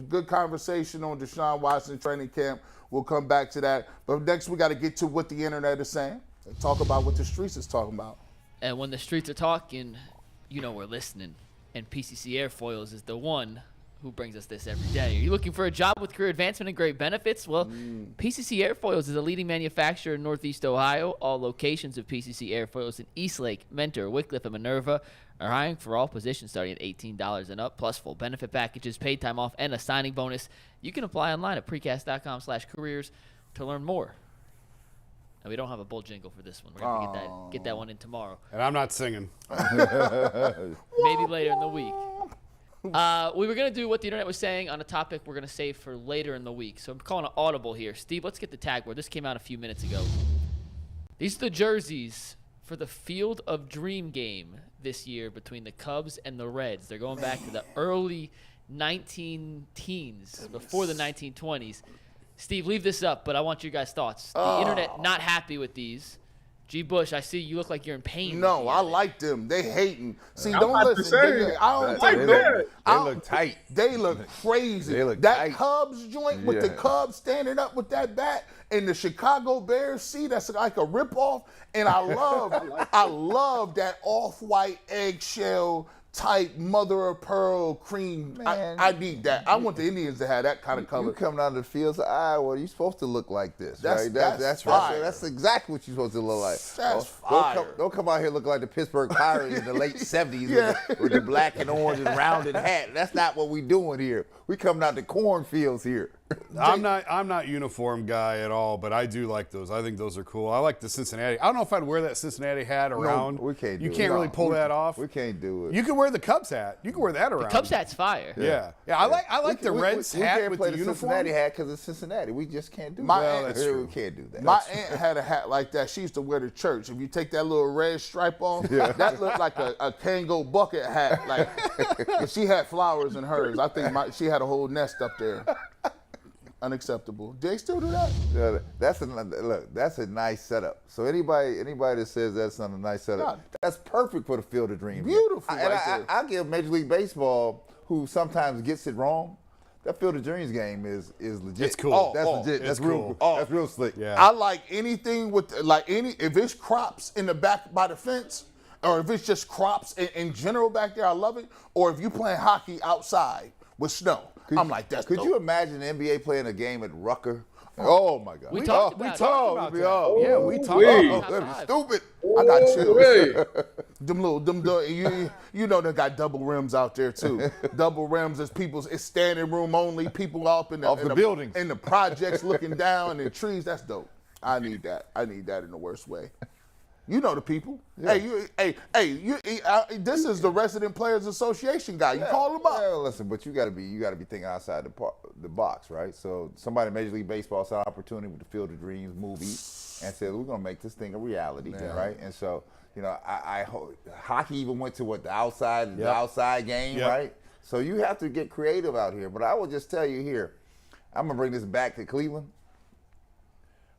good conversation on Deshaun Watson training camp. We'll come back to that. But next, we got to get to what the internet is saying. Talk about what the streets is talking about. And when the streets are talking, we're listening. And PCC Airfoils is the one who brings us this every day. Are you looking for a job with career advancement and great benefits? Well, PCC Airfoils is a leading manufacturer in Northeast Ohio. All locations of PCC Airfoils in Eastlake, Mentor, Wickliffe, and Minerva are hiring for all positions starting at $18 and up, plus full benefit packages, paid time off, and a signing bonus. You can apply online at precast.com/careers to learn more. We don't have a bull jingle for this one. We're going to get that one in tomorrow. And I'm not singing. Maybe later in the week. We were going to do what the internet was saying on a topic we're going to save for later in the week. So I'm calling an audible here. Steve, let's get the tag word. This came out a few minutes ago. These are the jerseys for the Field of Dream game this year between the Cubs and the Reds. They're going back to the early 19-teens, before the 1920s. Steve, leave this up, but I want your guys' thoughts. The internet not happy with these. G. Bush, I see you look like you're in pain. No, I like them. They hating. See, I'm don't about to listen. say, They look tight. They look crazy. They look that tight. Cubs joint with the Cubs standing up with that bat and the Chicago Bears, see, that's like a ripoff. And I love that off-white eggshell type mother of pearl cream. I need that. I want the Indians to have that kind of color. You come down to the fields of Iowa, you're supposed to look like this, right? That's fire. That's exactly what you're supposed to look like. That's fire. Don't come out here looking like the Pittsburgh Pirates in the late 70s with the black and orange and rounded hat. That's not what we doing here. We coming out the cornfields here. I'm not uniform guy at all, but I do like those. I think those are cool. I like the Cincinnati. I don't know if I'd wear that Cincinnati hat around. We can't do it. You can't really pull that off. We can't do it. You can wear the Cubs hat. You can wear that around. The Cubs hat's fire. Yeah. I like the Reds hat with the uniform. Cincinnati hat because it's Cincinnati. We just can't do that. That's true. We can't do that. My aunt had a hat like that. She used to wear to church. If you take that little red stripe off, that looked like a Kango bucket hat. But she had flowers in hers. I think she had a whole nest up there. Unacceptable. Do they still do that? Yeah, that's a nice setup. So anybody that says that's not a nice setup, that's perfect for the Field of Dreams. Beautiful. I give Major League Baseball, who sometimes gets it wrong, that Field of Dreams game is legit. It's cool. That's legit. That's real. Cool. That's real slick. Yeah. I like anything with if it's crops in the back by the fence. or if it's just crops in general back there, I love it. Or if you playing hockey outside with snow, I'm like, that's Could dope. you imagine the NBA playing a game at Rucker? Oh my God. We talked about that. Oh, Yeah, we talked wait. about that was stupid. I got chills. Hey, You know they got double rims out there too. Double rims is people's. It's standing room only. People up in Off the buildings. in the projects looking down and trees. That's dope. I need that. I need that in the worst way. You know the people. Yeah. This is the Resident Players Association guy. You call them up. Yeah, listen, but you got to be thinking outside the box, right? So somebody in Major League Baseball saw an opportunity with the Field of Dreams movie and said, we're going to make this thing a reality, right? And so, I hockey even went to the outside game, right? So you have to get creative out here. But I will just tell you here, I'm going to bring this back to Cleveland.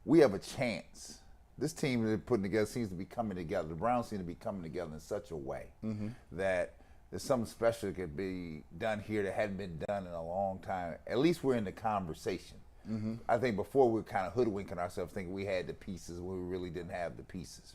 We have a chance. This team they're putting together seems to be coming together. The Browns seem to be coming together in such a way that there's something special that could be done here that hadn't been done in a long time. At least we're in the conversation. I think before we were kind of hoodwinking ourselves thinking we had the pieces when we really didn't have the pieces.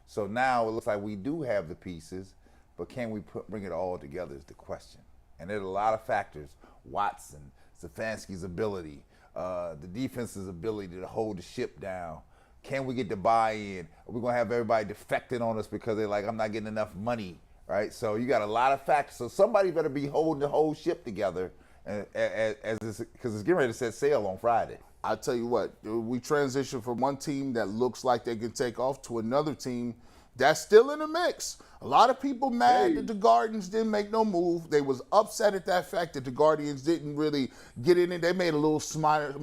So now it looks like we do have the pieces, but can we bring it all together is the question. And there's a lot of factors. Watson, Stefanski's ability, the defense's ability to hold the ship down. Can we get the buy-in? Are we going to have everybody defecting on us because they're like, I'm not getting enough money, right? So you got a lot of factors. So somebody better be holding the whole ship together because it's getting ready to set sail on Friday. I tell you what, we transition from one team that looks like they can take off to another team that's still in the mix. A lot of people mad that the Guardians didn't make no move. They was upset at that fact that the Guardians didn't really get in it. They made a little minor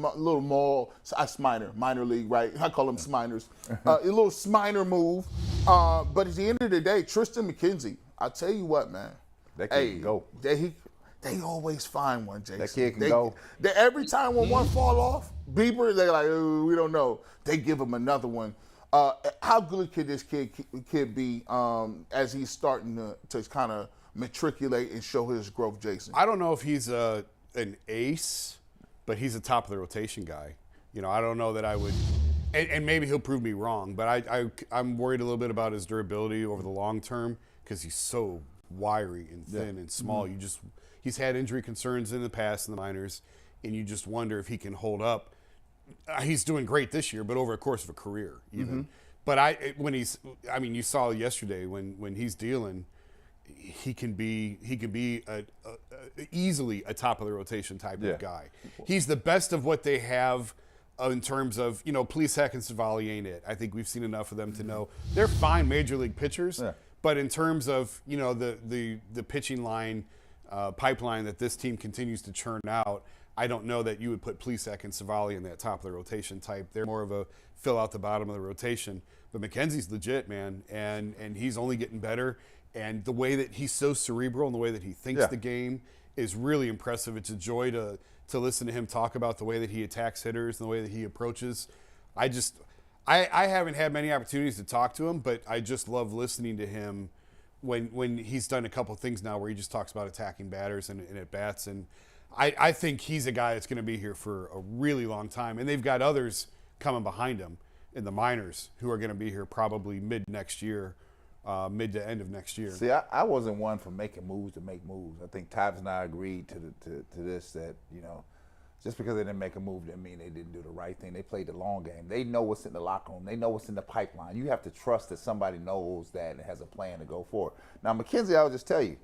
league, right? I call them Sminers. A little Sminer move. But at the end of the day, Tristan McKenzie, I tell you what, man. That kid can go. They always find one, Jason. That kid can go. Every time when one fall off, Bieber, they're like, we don't know. They give him another one. How good could this kid be as he's starting to kind of matriculate and show his growth, Jason? I don't know if he's an ace, but he's a top of the rotation guy. I don't know that I would, and maybe he'll prove me wrong, but I'm worried a little bit about his durability over the long term because he's so wiry and thin and small. He's had injury concerns in the past in the minors, and you just wonder if he can hold up. He's doing great this year, but over the course of a career, even. But you saw yesterday when he's dealing, he can be easily a top of the rotation type of guy. He's the best of what they have in terms of Plesac and Savali ain't it. I think we've seen enough of them to know they're fine major league pitchers, but in terms of the pitching line pipeline that this team continues to churn out. I don't know that you would put Plesac and Savali in that top of the rotation type. They're more of a fill out the bottom of the rotation. But McKenzie's legit, man, and he's only getting better. And the way that he's so cerebral and the way that he thinks the game is really impressive. It's a joy to listen to him talk about the way that he attacks hitters and the way that he approaches. I haven't had many opportunities to talk to him, but I just love listening to him when he's done a couple of things now where he just talks about attacking batters and at bats. And I think he's a guy that's going to be here for a really long time. And they've got others coming behind him in the minors who are going to be here probably mid to end of next year. See, I wasn't one for making moves to make moves. I think Tyvus and I agreed to this that, just because they didn't make a move didn't mean they didn't do the right thing. They played the long game. They know what's in the locker room. They know what's in the pipeline. You have to trust that somebody knows that and has a plan to go forward. Now, McKenzie, I'll just tell you,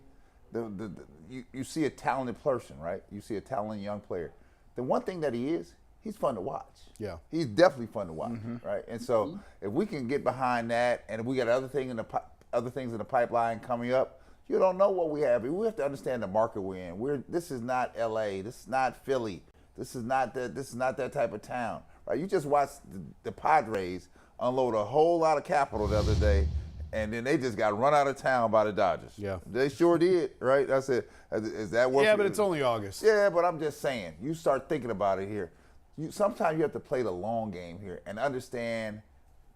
you see a talented person, right? You see a talented young player. The one thing that he's fun to watch. Yeah. He's definitely fun to watch, right? And so if we can get behind that and if we got other things in the pipeline coming up, you don't know what we have. We have to understand the market we're in. This is not LA. This is not Philly. This is not that type of town, right? You just watched the Padres unload a whole lot of capital the other day, and then they just got run out of town by the Dodgers. Yeah, they sure did, right? I said, is that what? Yeah, but it's only August. Yeah, but I'm just saying, you start thinking about it here. Sometimes you have to play the long game here and understand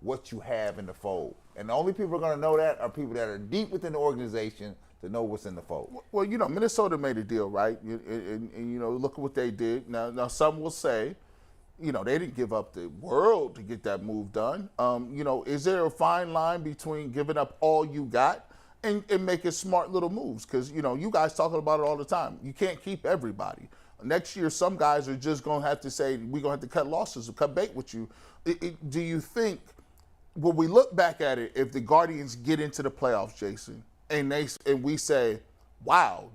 what you have in the fold. And the only people who are going to know that are people that are deep within the organization to know what's in the fold. Well, Minnesota made a deal, right? And look at what they did. Now some will say you know, they didn't give up the world to get that move done. You know, is there a fine line between giving up all you got and making smart little moves? Because, you know, you guys talking about it all the time. You can't keep everybody. Next year, some guys are just going to have to say, we're going to have to cut losses or cut bait with you. Do you think, when we look back at it, if the Guardians get into the playoffs, Jason, and we say, wow,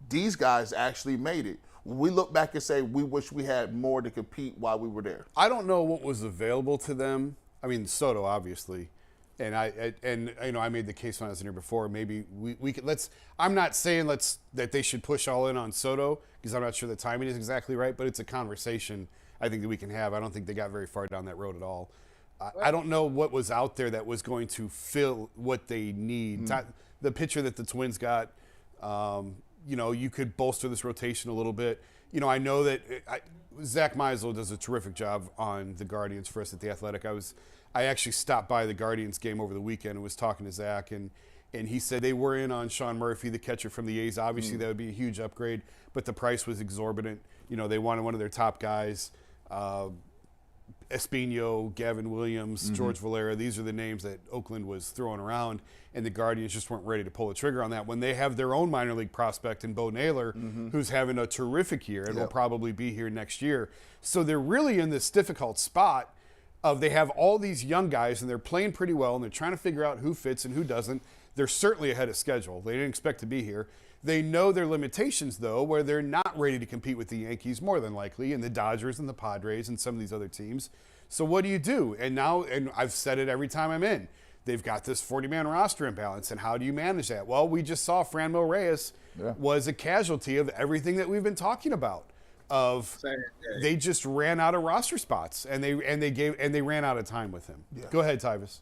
these guys actually made it, we look back and say, we wish we had more to compete while we were there? I don't know what was available to them. I mean, Soto, obviously. And I made the case when I was in here before. Maybe we could I'm not saying that they should push all in on Soto, because I'm not sure the timing is exactly right, but it's a conversation I think that we can have. I don't think they got very far down that road at all. I don't know what was out there that was going to fill what they need. The pitcher that the Twins got, you know, you could bolster this rotation a little bit. You know, I know that Zach Meisel does a terrific job on the Guardians for us at The Athletic. I actually stopped by the Guardians game over the weekend and was talking to Zach, and he said they were in on Sean Murphy, the catcher from the A's. Obviously, that would be a huge upgrade, but the price was exorbitant. You know, they wanted one of their top guys. Espino, Gavin Williams, George Valera, these are the names that Oakland was throwing around, and the Guardians just weren't ready to pull the trigger on that when they have their own minor league prospect in Bo Naylor, who's having a terrific year and will probably be here next year. So they're really in this difficult spot of they have all these young guys, and they're playing pretty well, and they're trying to figure out who fits and who doesn't. They're certainly ahead of schedule. They didn't expect to be here. They know their limitations, though, where they're not ready to compete with the Yankees, more than likely, and the Dodgers and the Padres and some of these other teams. So what do you do? And now, and I've said it every time I'm in, they've got this 40-man roster imbalance, and how do you manage that? Well, we just saw Franmil Reyes was a casualty of everything that we've been talking about. They just ran out of roster spots, and they ran out of time with him. Yeah. Go ahead, Tyvis.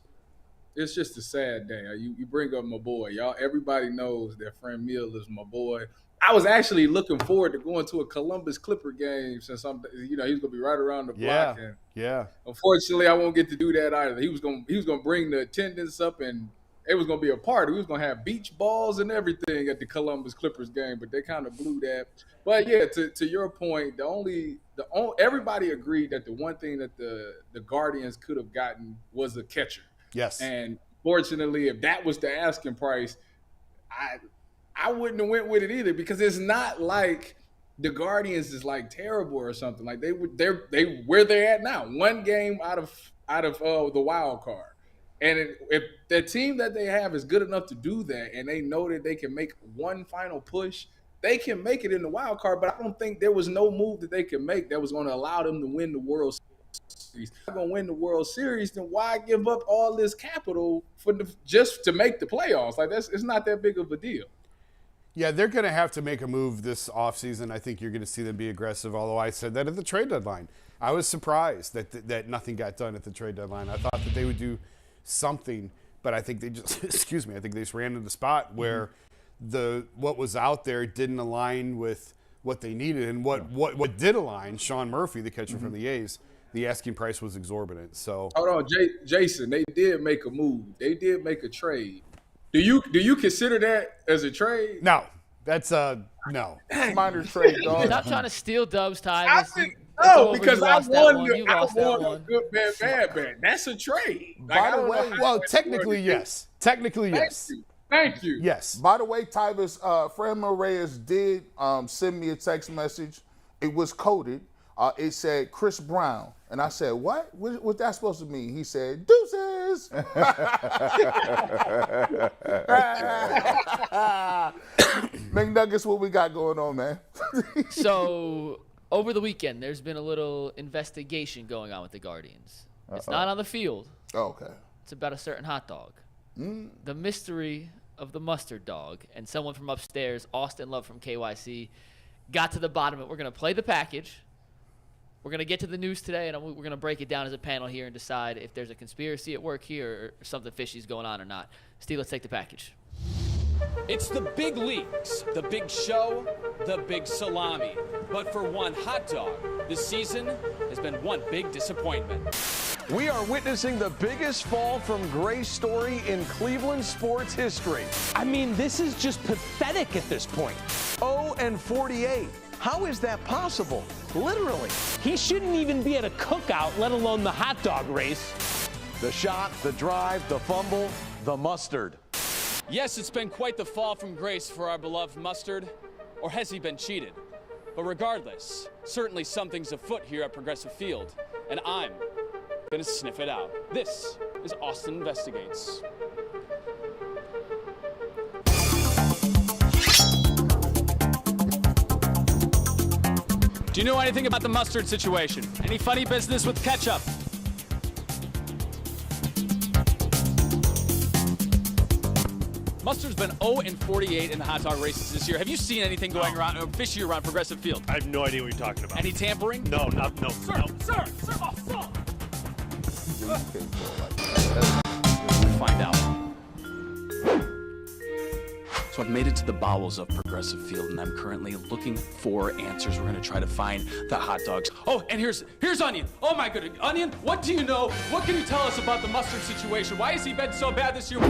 It's just a sad day. You bring up my boy. Y'all, everybody knows that Franmil is my boy. I was actually looking forward to going to a Columbus Clipper game since he's gonna be right around the block. And unfortunately, I won't get to do that either. He was gonna bring the attendance up, and it was gonna be a party. We was gonna have beach balls and everything at the Columbus Clippers game, but they kind of blew that. But yeah, to your point, everybody agreed that the one thing that the Guardians could have gotten was a catcher. Yes. And fortunately, if that was the asking price, I wouldn't have went with it either, because it's not like the Guardians is like terrible or something. Like they're where they're at now, one game out of the wild card. And if the team that they have is good enough to do that, and they know that they can make one final push, they can make it in the wild card. But I don't think there was no move that they could make that was going to allow them to win the World Series. If they're going to win the World Series, then why give up all this capital just to make the playoffs? Like it's not that big of a deal. Yeah, they're going to have to make a move this offseason. I think you're going to see them be aggressive, although I said that at the trade deadline. I was surprised that nothing got done at the trade deadline. I thought that they would do something, but I think they just I think they just ran into the spot where what was out there didn't align with what they needed. And what did align, Sean Murphy, the catcher from the A's, the asking price was exorbitant. So hold on, Jason, they did make a move. They did make a trade. Do you consider that as a trade? No, that's no. Minor trade, dog. Stop trying to steal Dubs, Tyvis. No, because I won the good man, bad man. That's a trade. By the way, technically yes. Technically yes. Thank you. Yes. By the way, Tyvis, Franmil Reyes did send me a text message. It was coded. It said Chris Brown. And I said, what? What's that supposed to mean? He said, deuces. McNuggets, what we got going on, man? So, over the weekend, there's been a little investigation going on with the Guardians. It's not on the field. Oh, okay. It's about a certain hot dog. The mystery of the mustard dog. And someone from upstairs, Austin Love from KYC, got to the bottom of it. We're going to play the package. We're going to get to the news today, and we're going to break it down as a panel here and decide if there's a conspiracy at work here or something fishy is going on or not. Steve, let's take the package. It's the big leagues, the big show, the big salami. But for one hot dog, this season has been one big disappointment. We are witnessing the biggest fall from grace story in Cleveland sports history. I mean, this is just pathetic at this point. 0-48. How is that possible? Literally. He shouldn't even be at a cookout, let alone the hot dog race. The shot, the drive, the fumble, the mustard. Yes, it's been quite the fall from grace for our beloved Mustard. Or has he been cheated? But regardless, certainly something's afoot here at Progressive Field, and I'm gonna sniff it out. This is Austin Investigates. Do you know anything about the Mustard situation? Any funny business with ketchup? Mustard's been 0-48 in the hot dog races this year. Have you seen anything going around, fishy around Progressive Field? I have no idea what you're talking about. Any tampering? No. Sir, oh, You can't go like We'll find out. So I've made it to the bowels of Progressive Field, and I'm currently looking for answers. We're gonna try to find the hot dogs. Oh, and here's Onion. Oh my goodness, Onion, what do you know? What can you tell us about the Mustard situation? Why has he been so bad this year?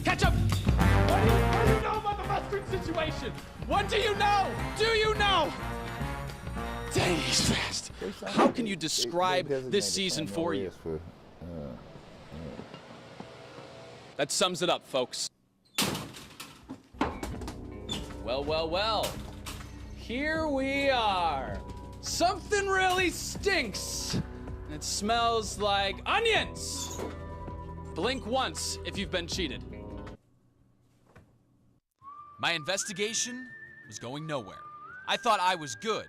Ketchup! What do you know about the Mustard situation? What do you know? Do you know? Dang, he's fast. How can you describe this season for you? That sums it up, folks. Well. Here we are. Something really stinks. And it smells like onions. Blink once if you've been cheated. My investigation was going nowhere. I thought I was good,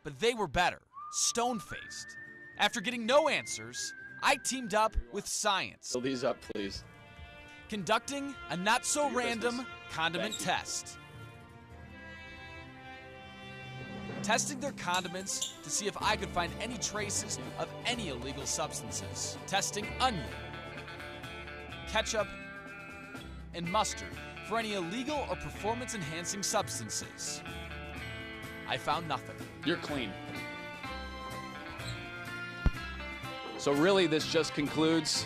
but they were better, stone-faced. After getting no answers, I teamed up with science. Fill these up, please. Conducting a not-so-random condiment test. Testing their condiments to see if I could find any traces of any illegal substances. Testing onion, ketchup, and mustard for any illegal or performance-enhancing substances. I found nothing. You're clean. So really, this just concludes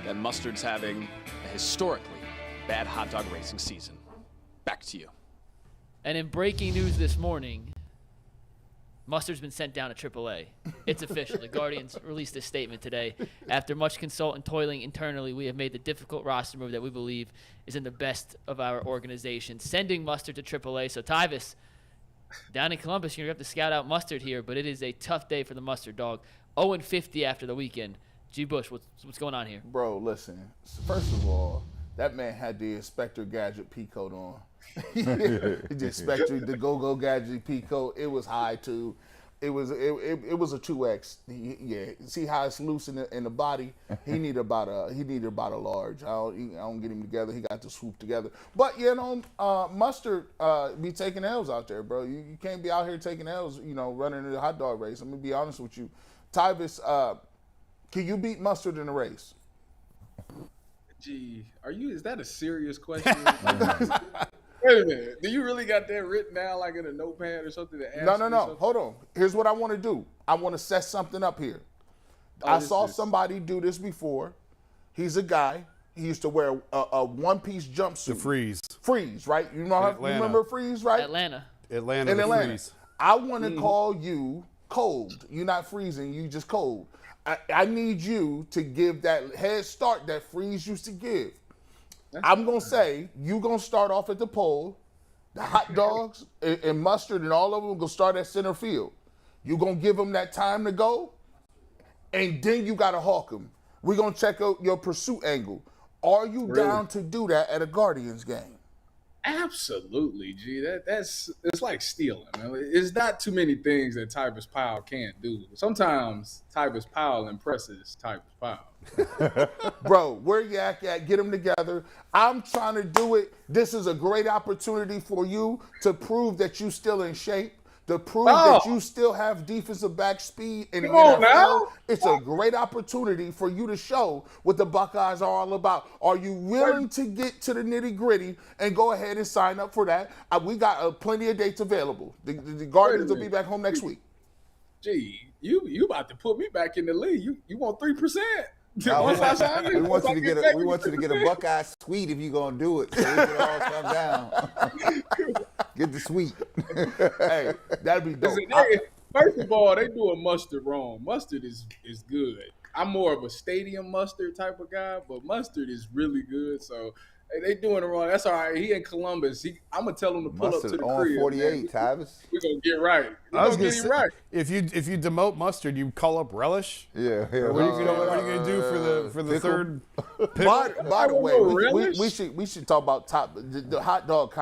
that Mustard's having a historically bad hot dog racing season. Back to you. And in breaking news this morning, Mustard's been sent down to AAA. It's official. The Guardians released this statement today. After much consult and toiling internally, we have made the difficult roster move that we believe is in the best of our organization, sending Mustard to AAA. So, Tyvis, down in Columbus, you're going to have to scout out Mustard here, but it is a tough day for the Mustard dog. 0-50 after the weekend. G. Bush, what's going on here? Bro, listen. First of all, that man had the Inspector Gadget pea coat on. The Inspector, the Go-Go Gadget pea coat. It was high too. It was a 2X. Yeah, see how it's loose in the body. He needed about a large. I don't get him together. He got to swoop together. But Mustard be taking L's out there, bro. You can't be out here taking L's. Running the hot dog race. I'm gonna be honest with you, Tyvis. Can you beat Mustard in a race? Gee, is that a serious question? Wait a minute. Do you really got that written down like in a notepad or something to ask? No. Hold on. Here's what I want to do. I want to set something up here. I saw somebody do this before. He's a guy. He used to wear a one-piece jumpsuit. The Freeze. Freeze, right? You remember Freeze, right? Atlanta. Freeze. I want to call you cold. You're not freezing. You just cold. I need you to give that head start that Freeze used to give. I'm going to say you're going to start off at the pole. The hot dogs and Mustard and all of them are going to start at center field. You're going to give them that time to go, and then you got to hawk them. We're going to check out your pursuit angle. Are you down to do that at a Guardians game? Absolutely, G. It's like stealing. Man. It's not too many things that Tyvis Powell can't do. Sometimes Tyvis Powell impresses Tyvis Powell. Bro, where you at? Get them together. I'm trying to do it. This is a great opportunity for you to prove that you still in shape, to prove that you still have defensive back speed in the NFL. Now. It's a great opportunity for you to show what the Buckeyes are all about. Are you willing to get to the nitty-gritty and go ahead and sign up for that? We got plenty of dates available. The Guardians will be back home next week. Gee, you about to put me back in the league. You want 3%? No, Once I sign it, we want you to get back, we want you to get a Buckeye suite if you're gonna do it. So we can all come down. Get the suite. Hey, that'd be dope. Listen, first of all, they do a mustard wrong. Mustard is good. I'm more of a stadium mustard type of guy, but mustard is really good. So hey, they doing it wrong. That's all right. He in Columbus. I'm gonna tell him to pull Mustard up to the on crib. 48, Tavis. We're gonna get right. We're I was gonna gonna get say, him right. if you demote Mustard, you call up Relish. Yeah. What are you gonna do for the pickle? third? By the way, relish? we should talk about the hot dog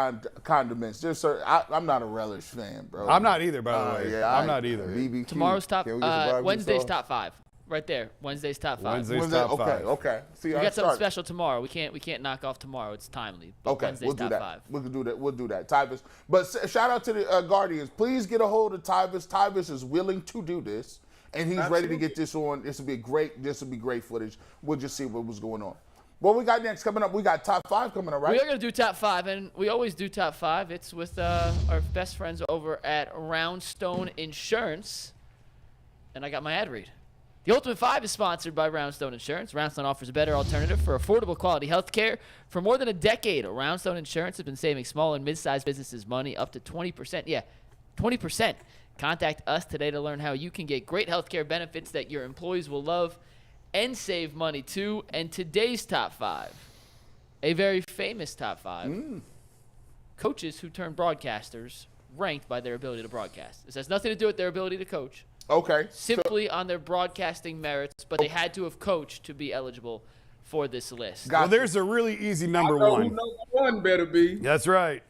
condiments. I'm not a relish fan, bro. I'm not either, by the way. yeah, I'm not either. BBQ. Tomorrow's top, Can we get some barbecue Wednesday's sauce? top 5. Right there. Wednesday's top 5. Wednesday's top 5. Okay. See, We got something special tomorrow. We can't knock off tomorrow. It's timely. But Okay, Wednesday's we'll do top that. 5. We can do that. We'll do that, Tyvis. But shout out to the Guardians. Please get a hold of Tyvis. Tyvis is willing to do this, and he's ready to get this on. This will be great footage. We'll just see what was going on. What we got next coming up? We got top 5 coming up, right? We are going to do top 5, and we always do top 5. It's with our best friends over at Roundstone Insurance, and I got my ad read. The Ultimate 5 is sponsored by Roundstone Insurance. Roundstone offers a better alternative for affordable quality health care. For more than a decade, Roundstone Insurance has been saving small and mid-sized businesses money up to 20%. Yeah, 20%. Contact us today to learn how you can get great health care benefits that your employees will love and save money too. And today's top 5, a very famous top 5, coaches who turn broadcasters ranked by their ability to broadcast. This has nothing to do with their ability to coach. Okay. Simply on their broadcasting merits, but they had to have coached to be eligible for this list. Well, there's a really easy number I know one. who number 1 better be. That's right.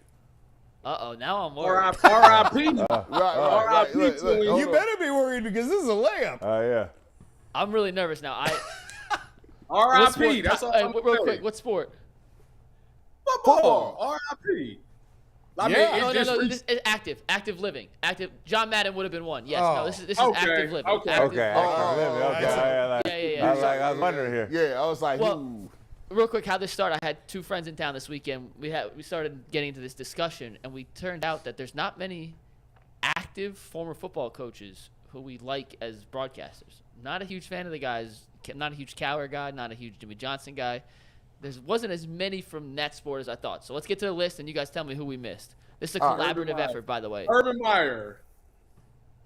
Uh-oh, now I'm worried. R.I.P. Right. Look. You better be worried because this is a layup. Oh, yeah. I'm really nervous now. What R.I.P. sport- That's all. Hey, I'm real saying. quick, what sport? Football. R.I.P. I mean, Yeah. it's No, just this is active living. Active. John Madden would have been one. Yes, Oh. no, this is Okay, active living. okay. Active Okay. living. Yeah. I was wondering here. Yeah, I was like, Well, ooh. real quick, how this started, I had 2 friends in town this weekend. We started getting into this discussion, and we turned out that there's not many active former football coaches who we like as broadcasters. Not a huge fan of the guys. Not a huge Cowher guy. Not a huge Jimmy Johnson guy. There wasn't as many from that sport as I thought. So let's get to the list, and you guys tell me who we missed. This is a collaborative effort, by the way. Urban Meyer.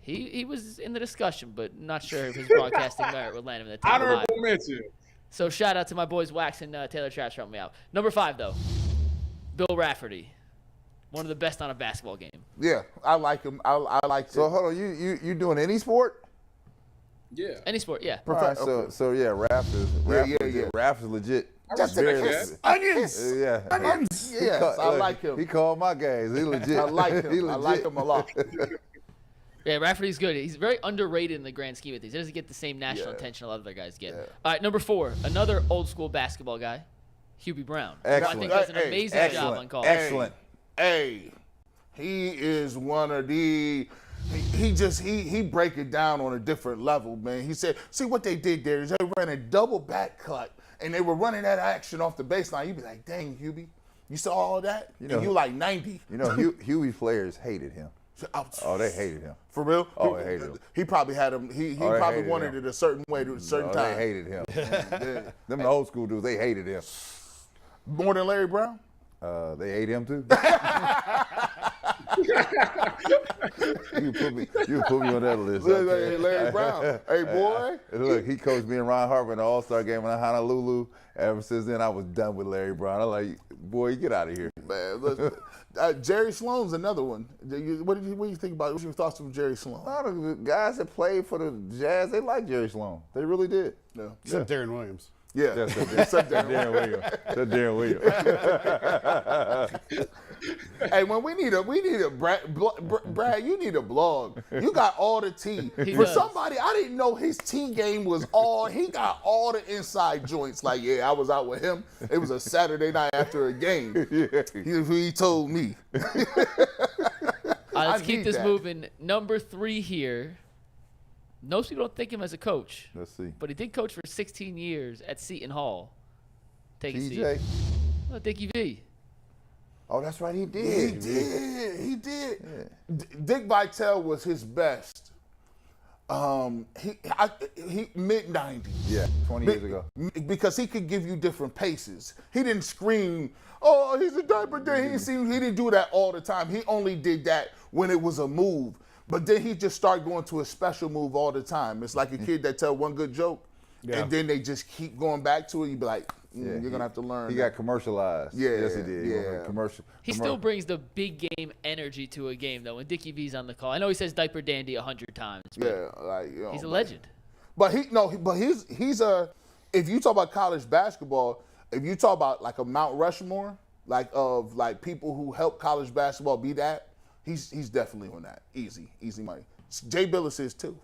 He was in the discussion, but not sure if his broadcasting merit would land him in the top 5. Honorable mention. So shout out to my boys Wax and Taylor Trash for helping me out. Number 5, though, Bill Rafferty, one of the best on a basketball game. Yeah, I like him. I like. So hold on, you doing any sport? Yeah. Any sport, yeah. All right, so yeah, Raph is legit. Just Very kiss. legit. Onions. Yeah. Onions. Yes, I like him. He called my games. He legit. I like him. He I legit. like him a lot. Yeah, Rafferty's good. He's very underrated in the grand scheme of things. He doesn't get the same national attention a lot of other guys get. All right, number 4, another old school basketball guy, Hubie Brown. Excellent. I think does an amazing job on calls. Excellent. Hey, he is one of the. He break it down on a different level, man. He said, see what they did there is they ran a double back cut and they were running that action off the baseline. You'd be like, dang, Hubie, you saw all that? And you like 90. You know, Huey's players hated him. Oh, they hated him. For real? Oh, they hated him. He probably had him. He probably wanted it a certain way to a certain time. They hated him. Them the old school dudes, they hated him. More than Larry Brown? They hate him too. You put me on that list. Hey, Larry Brown. Hey, boy. Look, he coached me and Ron Harvey in the All-Star game in Honolulu. Ever since then, I was done with Larry Brown. I'm like, boy, get out of here. Man, look, Jerry Sloan's another one. What do you think about? What's your thoughts on Jerry Sloan? A lot of the guys that played for the Jazz, they liked Jerry Sloan. They really did. No. Except Darren Williams. Yeah. Except Darren Williams. Darren Williams. Hey, when we need a Brad, you need a blog. You got all the tea. Somebody, I didn't know his tea game was all. He got all the inside joints. Like, yeah, I was out with him. It was a Saturday night after a game. He told me. Let's keep this moving. Number 3 here. Most people don't think him as a coach. Let's see. But he did coach for 16 years at Seton Hall. Take a seat. TJ. Well, Dickie V. Oh, that's right, he did. He did. Yeah. Dick Vitale was his best. He mid-90s. Yeah, 20 years ago. Because he could give you different paces. He didn't scream, "Oh, he's a diaper day." He didn't do that all the time. He only did that when it was a move. But then he just started going to a special move all the time. It's like a kid that tell one good joke, and then they just keep going back to it. You be like, you're going to have to learn. He got commercialized. Yeah, yes, he did. Yeah. He still brings the big game energy to a game, though. When Dickie V's on the call, I know he says diaper dandy 100 times. But he's a legend. But he's a. If you talk about college basketball, if you talk about like a Mount Rushmore, of people who helped college basketball be that, he's definitely on that. Easy money. Jay Billis is too.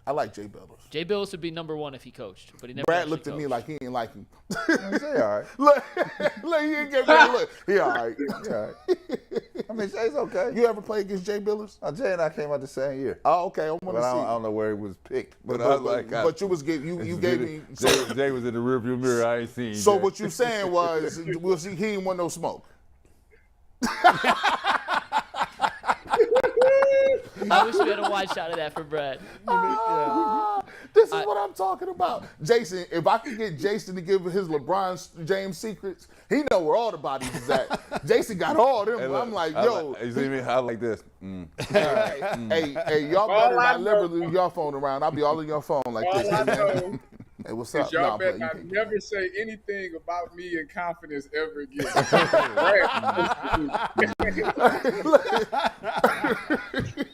I like Jay Billis. Jay Billis would be number one if he coached, but he never. Brad looked at me like he ain't like him. He all right. Look, he ain't gave me a look. He all right. He all right. I mean, Jay's okay. You ever play against Jay Billis? Jay and I came out the same year. Oh, okay. I don't know where he was picked. But you gave me. Jay was in the rearview mirror. I ain't seen. So Jay. what you saying was, we'll see. He ain't want no smoke. I wish we had a wide shot of that for Brad. This is what I'm talking about. Jason, if I could get Jason to give his LeBron James secrets, he know where all the bodies is at. Jason got all them. Hey, look, I'm like, yo. You see me? I like this. Hey, y'all better not never leave your phone around. I'll be all in your phone like this. Hey, what's up? Y'all better not never say anything about me in confidence ever again.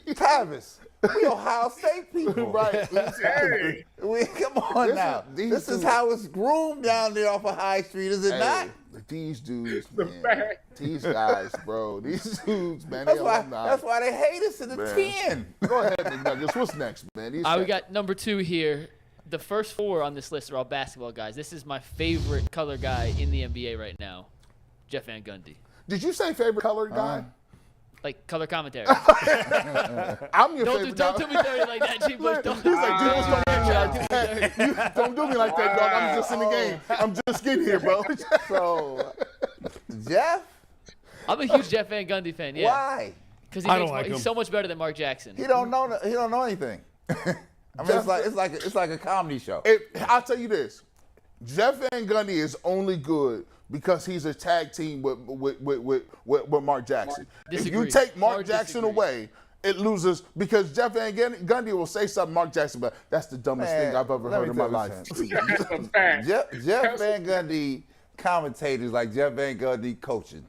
Tavis, we Ohio State people. Right. Hey. Come on now. This is how it's groomed down there off of High Street, is it not? These dudes, man. These guys, bro. These dudes, man. That's why they hate us in the 10. Go ahead, McNuggets. What's next, man? We got number 2 here. The first 4 on this list are all basketball guys. This is my favorite color guy in the NBA right now, Jeff Van Gundy. Did you say favorite color guy? Like color commentary. I'm your favorite guy. Don't do me dirty like that, G. Bush. Don't do me like that, dog. I'm just in the game. I'm just getting here, bro. So, Jeff? I'm a huge Jeff Van Gundy fan, yeah. Why? Because he's so much better than Mark Jackson. He don't know anything. I mean, it's like a comedy show. I'll tell you this: Jeff Van Gundy is only good because he's a tag team with Mark Jackson. If you take Mark Jackson away, it loses because Jeff Van Gundy will say something Mark Jackson, but that's the dumbest thing I've ever heard in my life. Jeff Van Gundy commentators like Jeff Van Gundy coaching.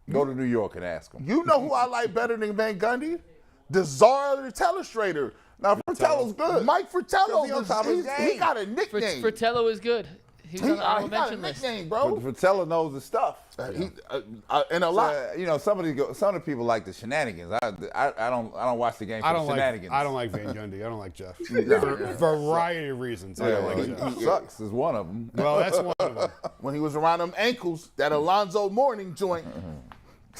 Go to New York and ask him. You know who I like better than Van Gundy? The Czar the Telestrator. Now, Fratello's good. Mike Fratello, he got a nickname. Fratello is good. He was on the honorable mention list. Nickname, bro. Fratello knows the stuff. And a lot. Some of the people like the shenanigans. I don't watch the game for the shenanigans. I don't like Van Gundy. I don't like Jeff. For a variety of reasons. I don't like Jeff. He sucks is one of them. Well, that's one of them. When he was around them ankles, that Alonzo Mourning joint.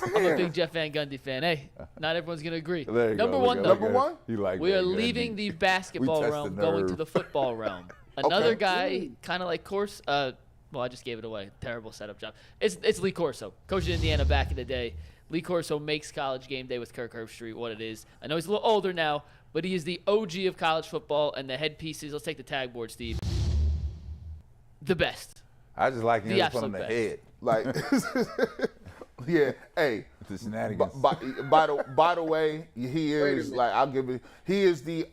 I'm a big Jeff Van Gundy fan. Hey, not everyone's going to agree. Number one? We are leaving the basketball realm, going to the football realm. Another guy, kind of like Corso. Well, I just gave it away. Terrible setup job. It's Lee Corso. Coached in Indiana back in the day. Lee Corso makes College Game Day with Kirk Herbstreit what it is. I know he's a little older now, but he is the OG of college football, and the headpieces. Let's take the tag board, Steve. The best. I just like him to put on the head. Like, yeah, hey. The shenanigans. By the way, he is like I'll give it. He is the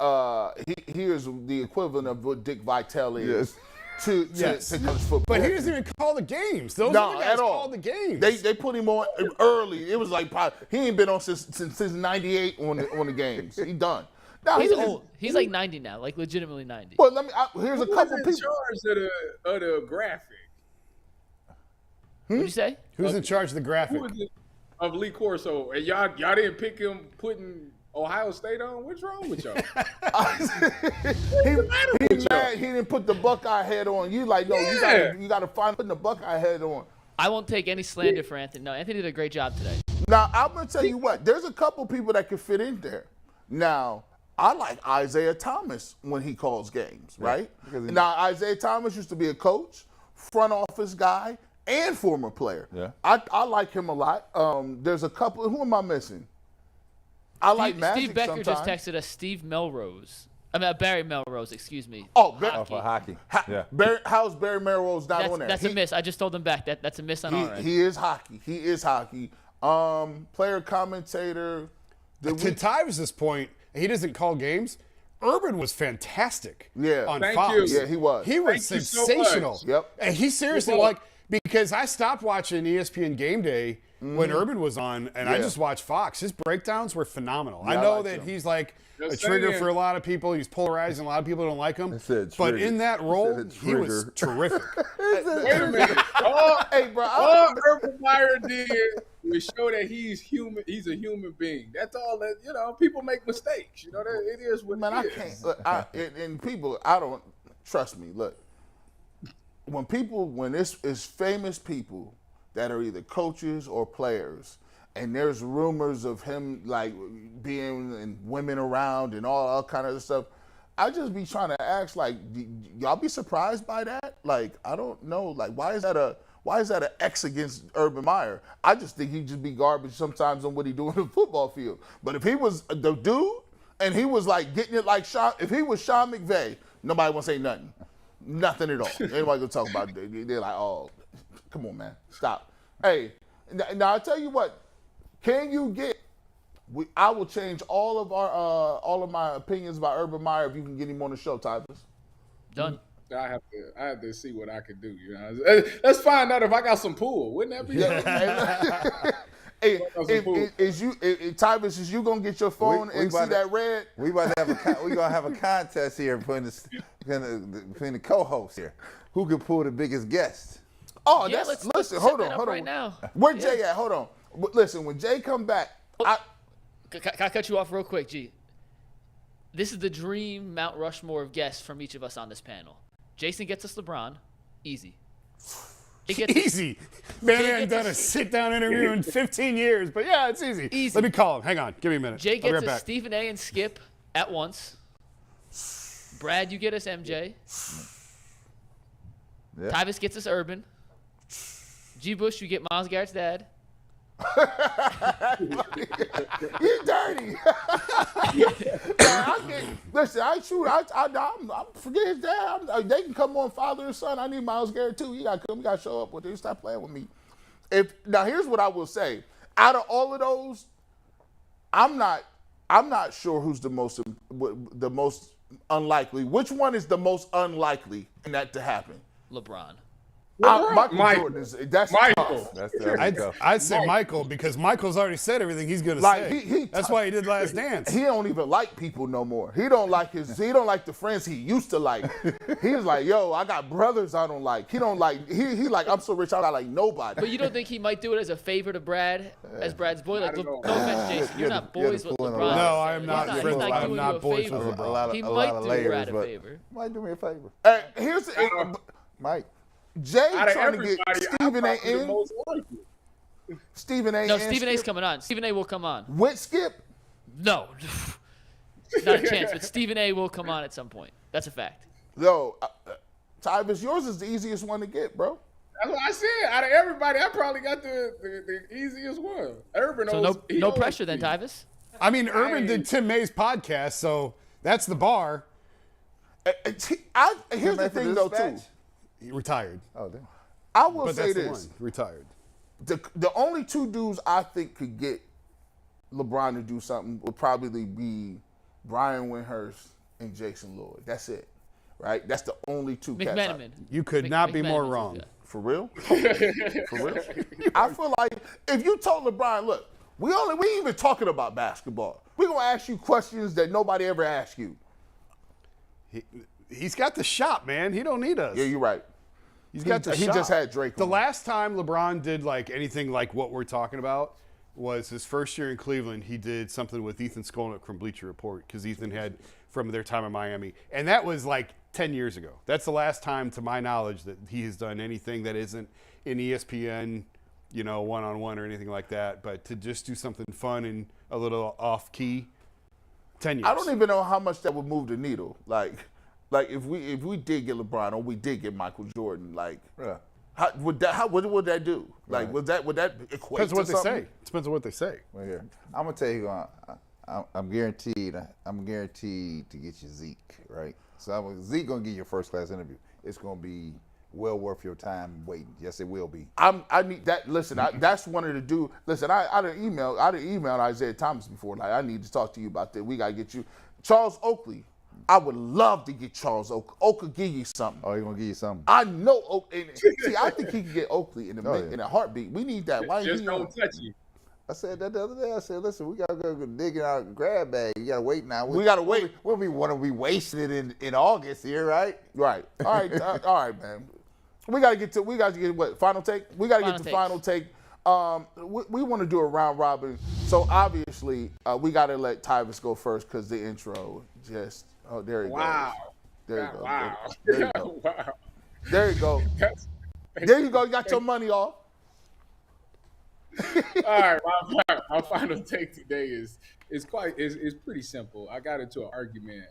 he is the equivalent of what Dick Vitale is to college football. But he doesn't even call the games. Those other guys call the games. They put him on early. It was like he ain't been on since '98 on the games. He done. Now, he's old. He's like 90 now, like legitimately 90. Well, here's a couple people. Who's in charge of the graphic? What'd you say? Who's in charge of the graphic? Of Lee Corso. And y'all didn't pick him putting Ohio State on? What's wrong with y'all? He mad he didn't put the Buckeye head on. You like, no, you gotta find putting the Buckeye head on. I won't take any slander for Anthony. No, Anthony did a great job today. Now, I'm gonna tell you what, there's a couple people that can fit in there. Now, I like Isaiah Thomas when he calls games, right? Now, Isaiah Thomas used to be a coach, front office guy, and former player. Yeah. I like him a lot. There's a couple. Who am I missing? I like Magic Steve Becker sometimes. just texted us Steve Melrose. I mean, Barry Melrose, excuse me. Oh, for hockey. Yeah. How's Barry Melrose not on there? That's a miss. I just told him back. That's a miss on our end. He is hockey. He is hockey. Player commentator. To Tyvus' point, he doesn't call games. Urban was fantastic on Fox. Yeah, he was. He was sensational. Yep. And he seriously, because I stopped watching ESPN Game Day when Urban was on, and I just watched Fox. His breakdowns were phenomenal. Yeah, I know like that him. he's like a trigger for a lot of people. He's polarizing. A lot of people don't like him. But in that role, he was terrific. Wait a minute. Hey, bro. All Urban Meyer did was show that he's human. He's a human being. That's all that, people make mistakes. It is what Man, it I is. can't. Look, and people, I don't, trust me, look. When it's famous people that are either coaches or players, and there's rumors of him like being and women around and all kind of stuff, I just be trying to ask, like, y'all be surprised by that? Like, I don't know, like, why is that an X against Urban Meyer? I just think he'd just be garbage sometimes on what he do in the football field. But if he was the dude and he was like getting it like if he was Sean McVay, nobody would say nothing. Nothing at all. Anybody gonna talk about it? They're like, oh, come on, man, stop. Hey, now I tell you what, can you get? I will change all of my opinions about Urban Meyer if you can get him on the show, Tyvus. Done. I have to see what I can do. Let's find out if I got some pull. Wouldn't that be? Hey, Tyvus, is you gonna get your phone and see that red? We about to have a contest here between the co-hosts here. Who can pull the biggest guest? Oh, Yeah, listen. Hold on. right now. Where Jay at? Hold on. Listen, when Jay come back, Can I cut you off real quick, G? This is the dream Mount Rushmore of guests from each of us on this panel. Jason gets us LeBron. Easy. Easy. Man, I haven't done a sit-down interview in 15 years, but yeah, it's easy. Let me call him. Hang on. Give me a minute. Jay I'll be gets right us back. Stephen A. and Skip at once. Brad, you get us MJ. Yeah. Tyvus gets us Urban. G. Bush, you get Miles Garrett's dad. you dirty. Listen, I forget his dad. They can come on father and son. I need Miles Garrett too. You gotta come. You gotta show up with this. Stop playing with me. Now here's what I will say. Out of all of those, I'm not sure who's the most unlikely. Which one is the most unlikely in that to happen? LeBron. Michael Jordan that's Michael. tough. I'd say Michael because Michael's already said everything he's gonna say. That's why he did Last Dance. He don't even like people no more. He don't like the friends he used to like. He's like, yo, I got brothers I don't like. He don't like he like I'm so rich I got like nobody. But you don't think he might do it as a favor to Brad, as Brad's boy? Like, no offense, Jason, you're not boys with LeBron. No, I am not. He's not I'm doing not you a boys favor. with LeBron. He might do Brad a favor. Might do me a favor. Here's Mike. Jay Out of trying to get everybody, Stephen A. I'm probably the in. most likely. Stephen A. No, and Stephen A's Skip. coming on. Stephen A will come on. With Skip? No. Not a chance, but Stephen A will come on at some point. That's a fact. Yo, Tyvus, yours is the easiest one to get, bro. That's what I said. Out of everybody, I probably got the easiest one. Urban. So no pressure then, Tyvus. I mean, Urban did Tim May's podcast, so that's the bar. Here's the thing, though, too. He retired. Oh, damn. I will But say that's the this. one. Retired. The only two dudes I think could get LeBron to do something would probably be Brian Windhurst and Jason Lloyd. That's it, right? That's the only two cats. McManaman. You could not be more wrong. For real? For real? I feel like if you told LeBron, look, we ain't even talking about basketball. We're going to ask you questions that nobody ever asked you. He's got the shop, man. He don't need us. Yeah, you're right. He's got the He shop. just had Drake The on. last time LeBron did like anything like what we're talking about was his first year in Cleveland. He did something with Ethan Skolnick from Bleacher Report because Ethan had from their time in Miami. And that was like 10 years ago. That's the last time, to my knowledge, that he has done anything that isn't in ESPN, one-on-one or anything like that. But to just do something fun and a little off-key, 10 years. I don't even know how much that would move the needle. Like if we did get LeBron or we did get Michael Jordan, like what would that do? Like would that equate Depends on what to they something? say. Depends on what they say. Well, here, I'm gonna tell you. I'm guaranteed. I'm guaranteed to get you Zeke, right? So Zeke gonna give you a first class interview. It's gonna be well worth your time waiting. Yes, it will be. I need that. Listen, that's one of the dudes. Listen, I done emailed Isaiah Thomas before. Like, I need to talk to you about that. We gotta get you Charles Oakley. I would love to get Charles Oakley. Oakley give you something. Oh, he gonna give you something. I know Oakley. See, I think he can get Oakley in a heartbeat. We need that. Why just don't touch you. I said that the other day. I said, listen, we gotta go dig in our grab bag. You gotta wait now. We gotta wait. We'll be want to be wasting it in August here, right? Right. All right. All right, man. We gotta get what final take? We gotta get to final take. We want to do a round robin. So obviously, we gotta let Tyvis go first because the intro just. Oh, there he goes. There you go. Wow. There you go. Wow. There you go. There you go. You got your money off. All right, my final take today is pretty simple. I got into an argument.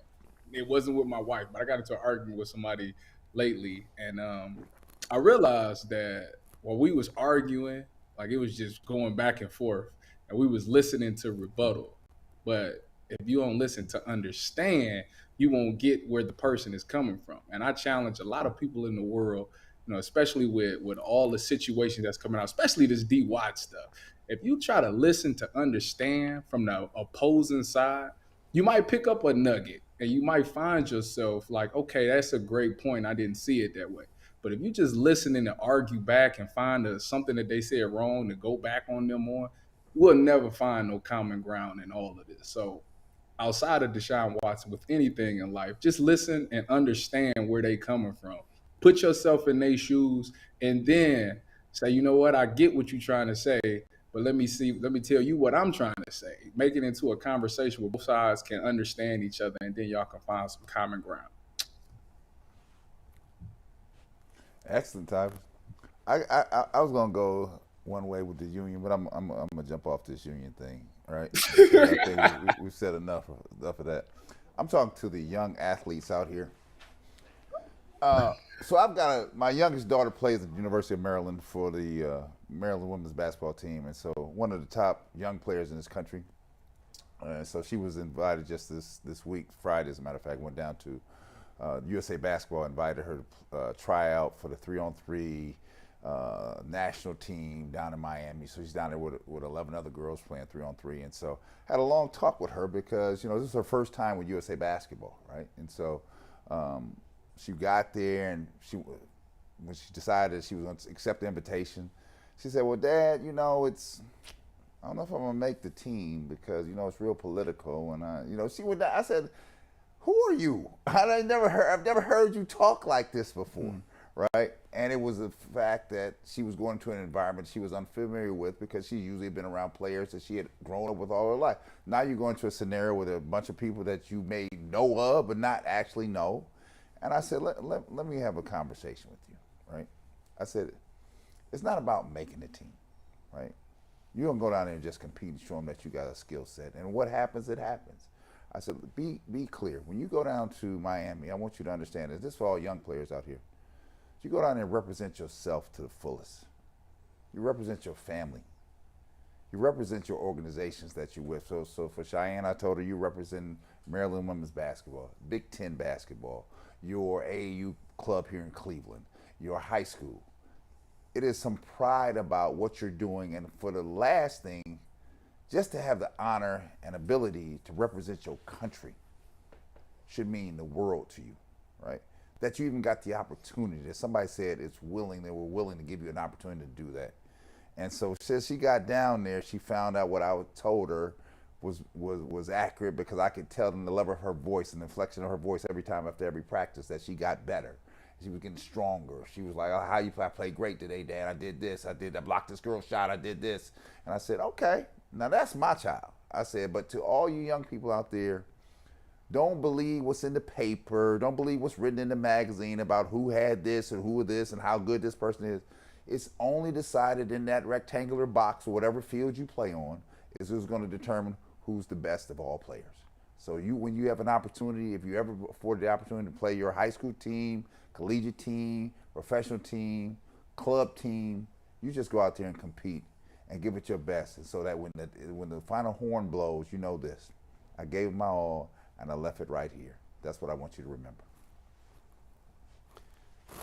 It wasn't with my wife, but I got into an argument with somebody lately, and I realized that while we was arguing, like it was just going back and forth, and we was listening to rebuttal. But if you don't listen to understand, you won't get where the person is coming from. And I challenge a lot of people in the world, especially with all the situations that's coming out, especially this D. Watt stuff. If you try to listen to understand from the opposing side, you might pick up a nugget and you might find yourself like, okay, that's a great point. I didn't see it that way. But if you just listen and argue back and find something that they said wrong to go back on them on, we'll never find no common ground in all of this. So outside of Deshaun Watson, with anything in life, just listen and understand where they coming from. Put yourself in their shoes and then say, you know what, I get what you're trying to say, but let me tell you what I'm trying to say. Make it into a conversation where both sides can understand each other and then y'all can find some common ground. Excellent, Tyvis. I was gonna go one way with the union, but I'm gonna jump off this union thing, right? I think we've said enough of that. I'm talking to the young athletes out here. So I've got my youngest daughter plays at the University of Maryland for the Maryland women's basketball team, and so one of the top young players in this country. So she was invited just this week, Friday, as a matter of fact, went down to USA Basketball, invited her to try out for the 3-on-3 national team down in Miami. So she's down there with 11 other girls playing 3-on-3, and so had a long talk with her because this is her first time with USA Basketball, right? And so she got there, and when she decided she was going to accept the invitation, she said, "Well, Dad, I don't know if I'm going to make the team because it's real political." And she went down. I said, "Who are you? I've never heard you talk like this before." Right? And it was the fact that she was going to an environment she was unfamiliar with because she usually been around players that she had grown up with all her life. Now you're going to a scenario with a bunch of people that you may know of but not actually know. And I said, let me have a conversation with you, right? I said, it's not about making the team, right? You don't go down there and just compete and show them that you got a skill set. And what happens, it happens. I said, be clear. When you go down to Miami, I want you to understand this. This is for all young players out here. You go down there and represent yourself to the fullest. You represent your family. You represent your organizations that you're with. So for Cheyenne, I told her you represent Maryland women's basketball, Big Ten basketball, your AAU club here in Cleveland, your high school. It is some pride about what you're doing. And for the last thing, just to have the honor and ability to represent your country should mean the world to you, right? That you even got the opportunity. That somebody said they were willing to give you an opportunity to do that. And so since she got down there, she found out what I told her was accurate because I could tell in the level of her voice and the inflection of her voice every time after every practice that she got better. She was getting stronger. She was like, "Oh, how you play? I played great today, Dad. I did this. I blocked this girl's shot. I did this." And I said, "Okay, now that's my child." I said, "But to all you young people out there, don't believe what's in the paper. Don't believe what's written in the magazine about who had this or who this and how good this person is. It's only decided in that rectangular box or whatever field you play on is who's going to determine who's the best of all players." So when you have an opportunity, if you ever afford the opportunity to play your high school team, collegiate team, professional team, club team, you just go out there and compete and give it your best. And so that when the final horn blows, you know this. I gave it my all, and I left it right here. That's what I want you to remember.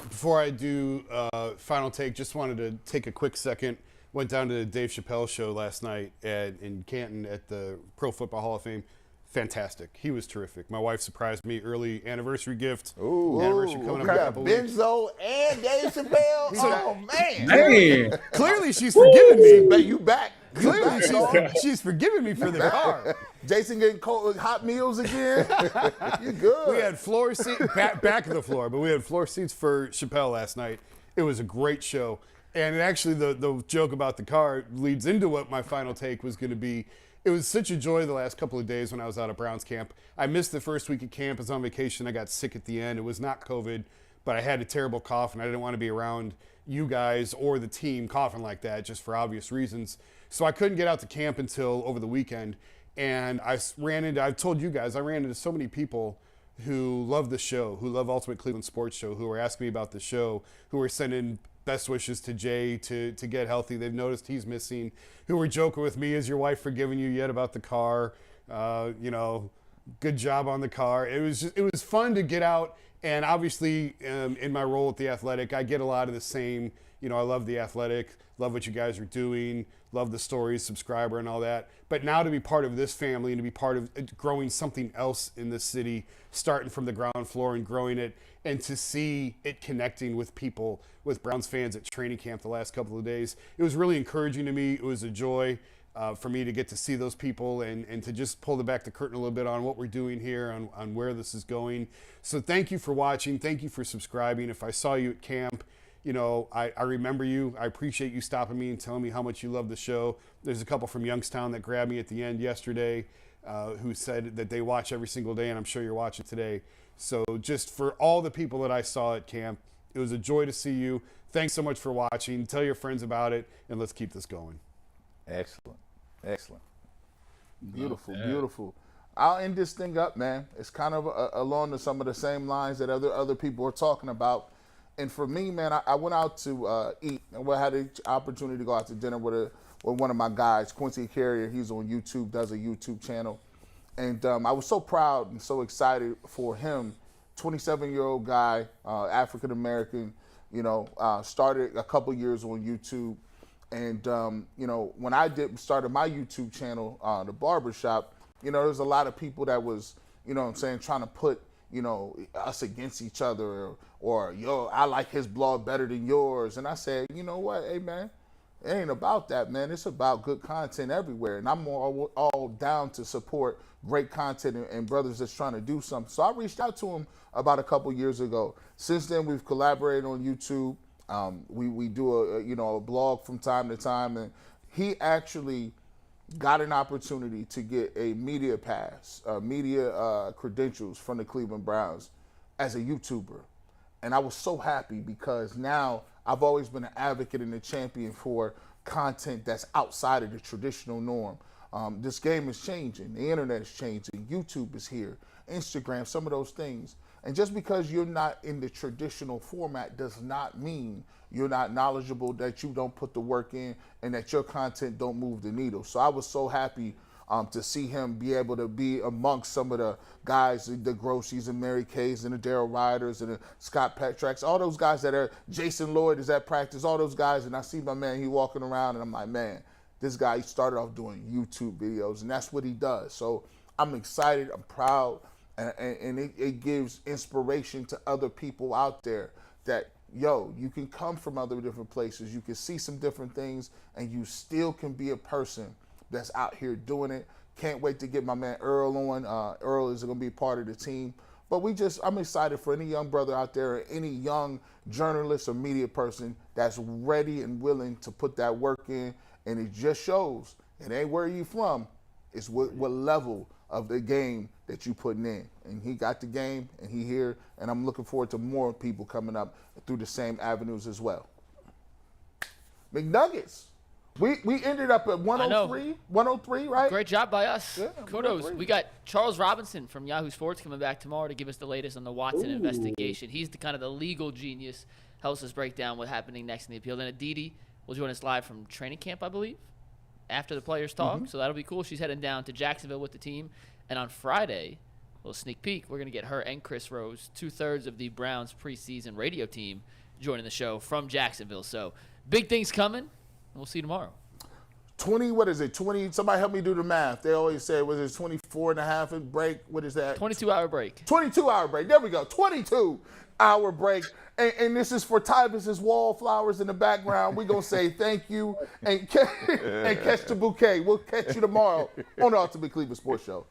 Before I do final take, just wanted to take a quick second. Went down to the Dave Chappelle show last night in Canton at the Pro Football Hall of Fame. Fantastic. He was terrific. My wife surprised me. Early anniversary gift. Anniversary coming up in a couple weeks. Benzo and Dave Chappelle. Oh, man. Man. Clearly she's forgiven me. But you back. Clearly she's forgiven me for the car. Jason getting cold, hot meals again. You good. We had floor seats, back of the floor, but we had floor seats for Chappelle last night. It was a great show. And actually the joke about the car leads into what my final take was going to be. It was such a joy the last couple of days when I was out at Browns camp. I missed the first week of camp. I was on vacation. I got sick at the end. It was not COVID, but I had a terrible cough, and I didn't want to be around you guys or the team coughing like that just for obvious reasons. So I couldn't get out to camp until over the weekend. And I've told you guys, I ran into so many people who love the show, who love Ultimate Cleveland Sports Show, who were asking me about the show, who were sending best wishes to Jay to get healthy. They've noticed he's missing, who were joking with me, is your wife forgiving you yet about the car? Good job on the car. It was fun to get out. And obviously in my role at The Athletic, I get a lot of the same, I love The Athletic, love what you guys are doing, love the stories, subscriber and all that. But now to be part of this family and to be part of growing something else in this city, starting from the ground floor and growing it, and to see it connecting with people, with Browns fans at training camp the last couple of days, it was really encouraging to me. It was a joy for me to get to see those people and to just pull the curtain a little bit on what we're doing here, on where this is going. So thank you for watching. Thank you for subscribing. If I saw you at camp, I remember you. I appreciate you stopping me and telling me how much you love the show. There's a couple from Youngstown that grabbed me at the end yesterday who said that they watch every single day, and I'm sure you're watching today. So just for all the people that I saw at camp, it was a joy to see you. Thanks so much for watching. Tell your friends about it, and let's keep this going. Excellent. Beautiful, beautiful. I'll end this thing up, man. It's kind of along some of the same lines that other people are talking about. And for me, man, I went out to eat, and we had the opportunity to go out to dinner with one of my guys, Quincy Carrier. He's on YouTube, does a YouTube channel. And I was so proud and so excited for him, 27-year-old guy, African-American, started a couple years on YouTube. And, when I started my YouTube channel, The Barbershop, there's a lot of people that was, trying to put, us against each other or yo, I like his blog better than yours. And I said, you know what, hey, man, it ain't about that, man. It's about good content everywhere. And I'm all down to support great content and brothers that's trying to do something. So I reached out to him about a couple years ago. Since then, we've collaborated on YouTube. We do a blog from time to time, and he actually got an opportunity to get a media pass, media credentials from the Cleveland Browns as a YouTuber. And I was so happy because now I've always been an advocate and a champion for content that's outside of the traditional norm. This game is changing. The internet is changing. YouTube is here. Instagram, some of those things. And just because you're not in the traditional format does not mean you're not knowledgeable, that you don't put the work in, and that your content don't move the needle. So I was so happy to see him be able to be amongst some of the guys, the Grossies and Mary Kays and the Darryl Ryders and the Scott Petracks, all those guys that are, Jason Lloyd is at practice, all those guys. And I see my man, he walking around, and I'm like, man, this guy, he started off doing YouTube videos, and that's what he does. So I'm excited, I'm proud. And it gives inspiration to other people out there that, yo, you can come from other different places, you can see some different things, and you still can be a person that's out here doing it. Can't wait to get my man Earl on. Earl is going to be part of the team. But I'm excited for any young brother out there, or any young journalist or media person that's ready and willing to put that work in. And it just shows, it ain't where you from, it's what level of the game that you putting in. And he got the game, and he here, and I'm looking forward to more people coming up through the same avenues as well. McNuggets. We ended up at 103, right? Great job by us. Yeah, Kudos. 103. We got Charles Robinson from Yahoo Sports coming back tomorrow to give us the latest on the Watson investigation. He's the kind of the legal genius. Helps us break down what's happening next in the appeal. Then Aditi will join us live from training camp, I believe, after the players talk. So that'll be cool. She's heading down to Jacksonville with the team. And on Friday, a little sneak peek, we're going to get her and Chris Rose, 2/3 of the Browns preseason radio team, joining the show from Jacksonville. So big things coming, and we'll see you tomorrow. 20, what is it, 20? Somebody help me do the math. They always say, was it 24 and a half break? What is that? 22-hour break. 22-hour break. There we go. 22-hour break. And this is for Tyvis's wallflowers in the background. We're going to say thank you and catch the bouquet. We'll catch you tomorrow on the Ultimate Cleveland Sports Show.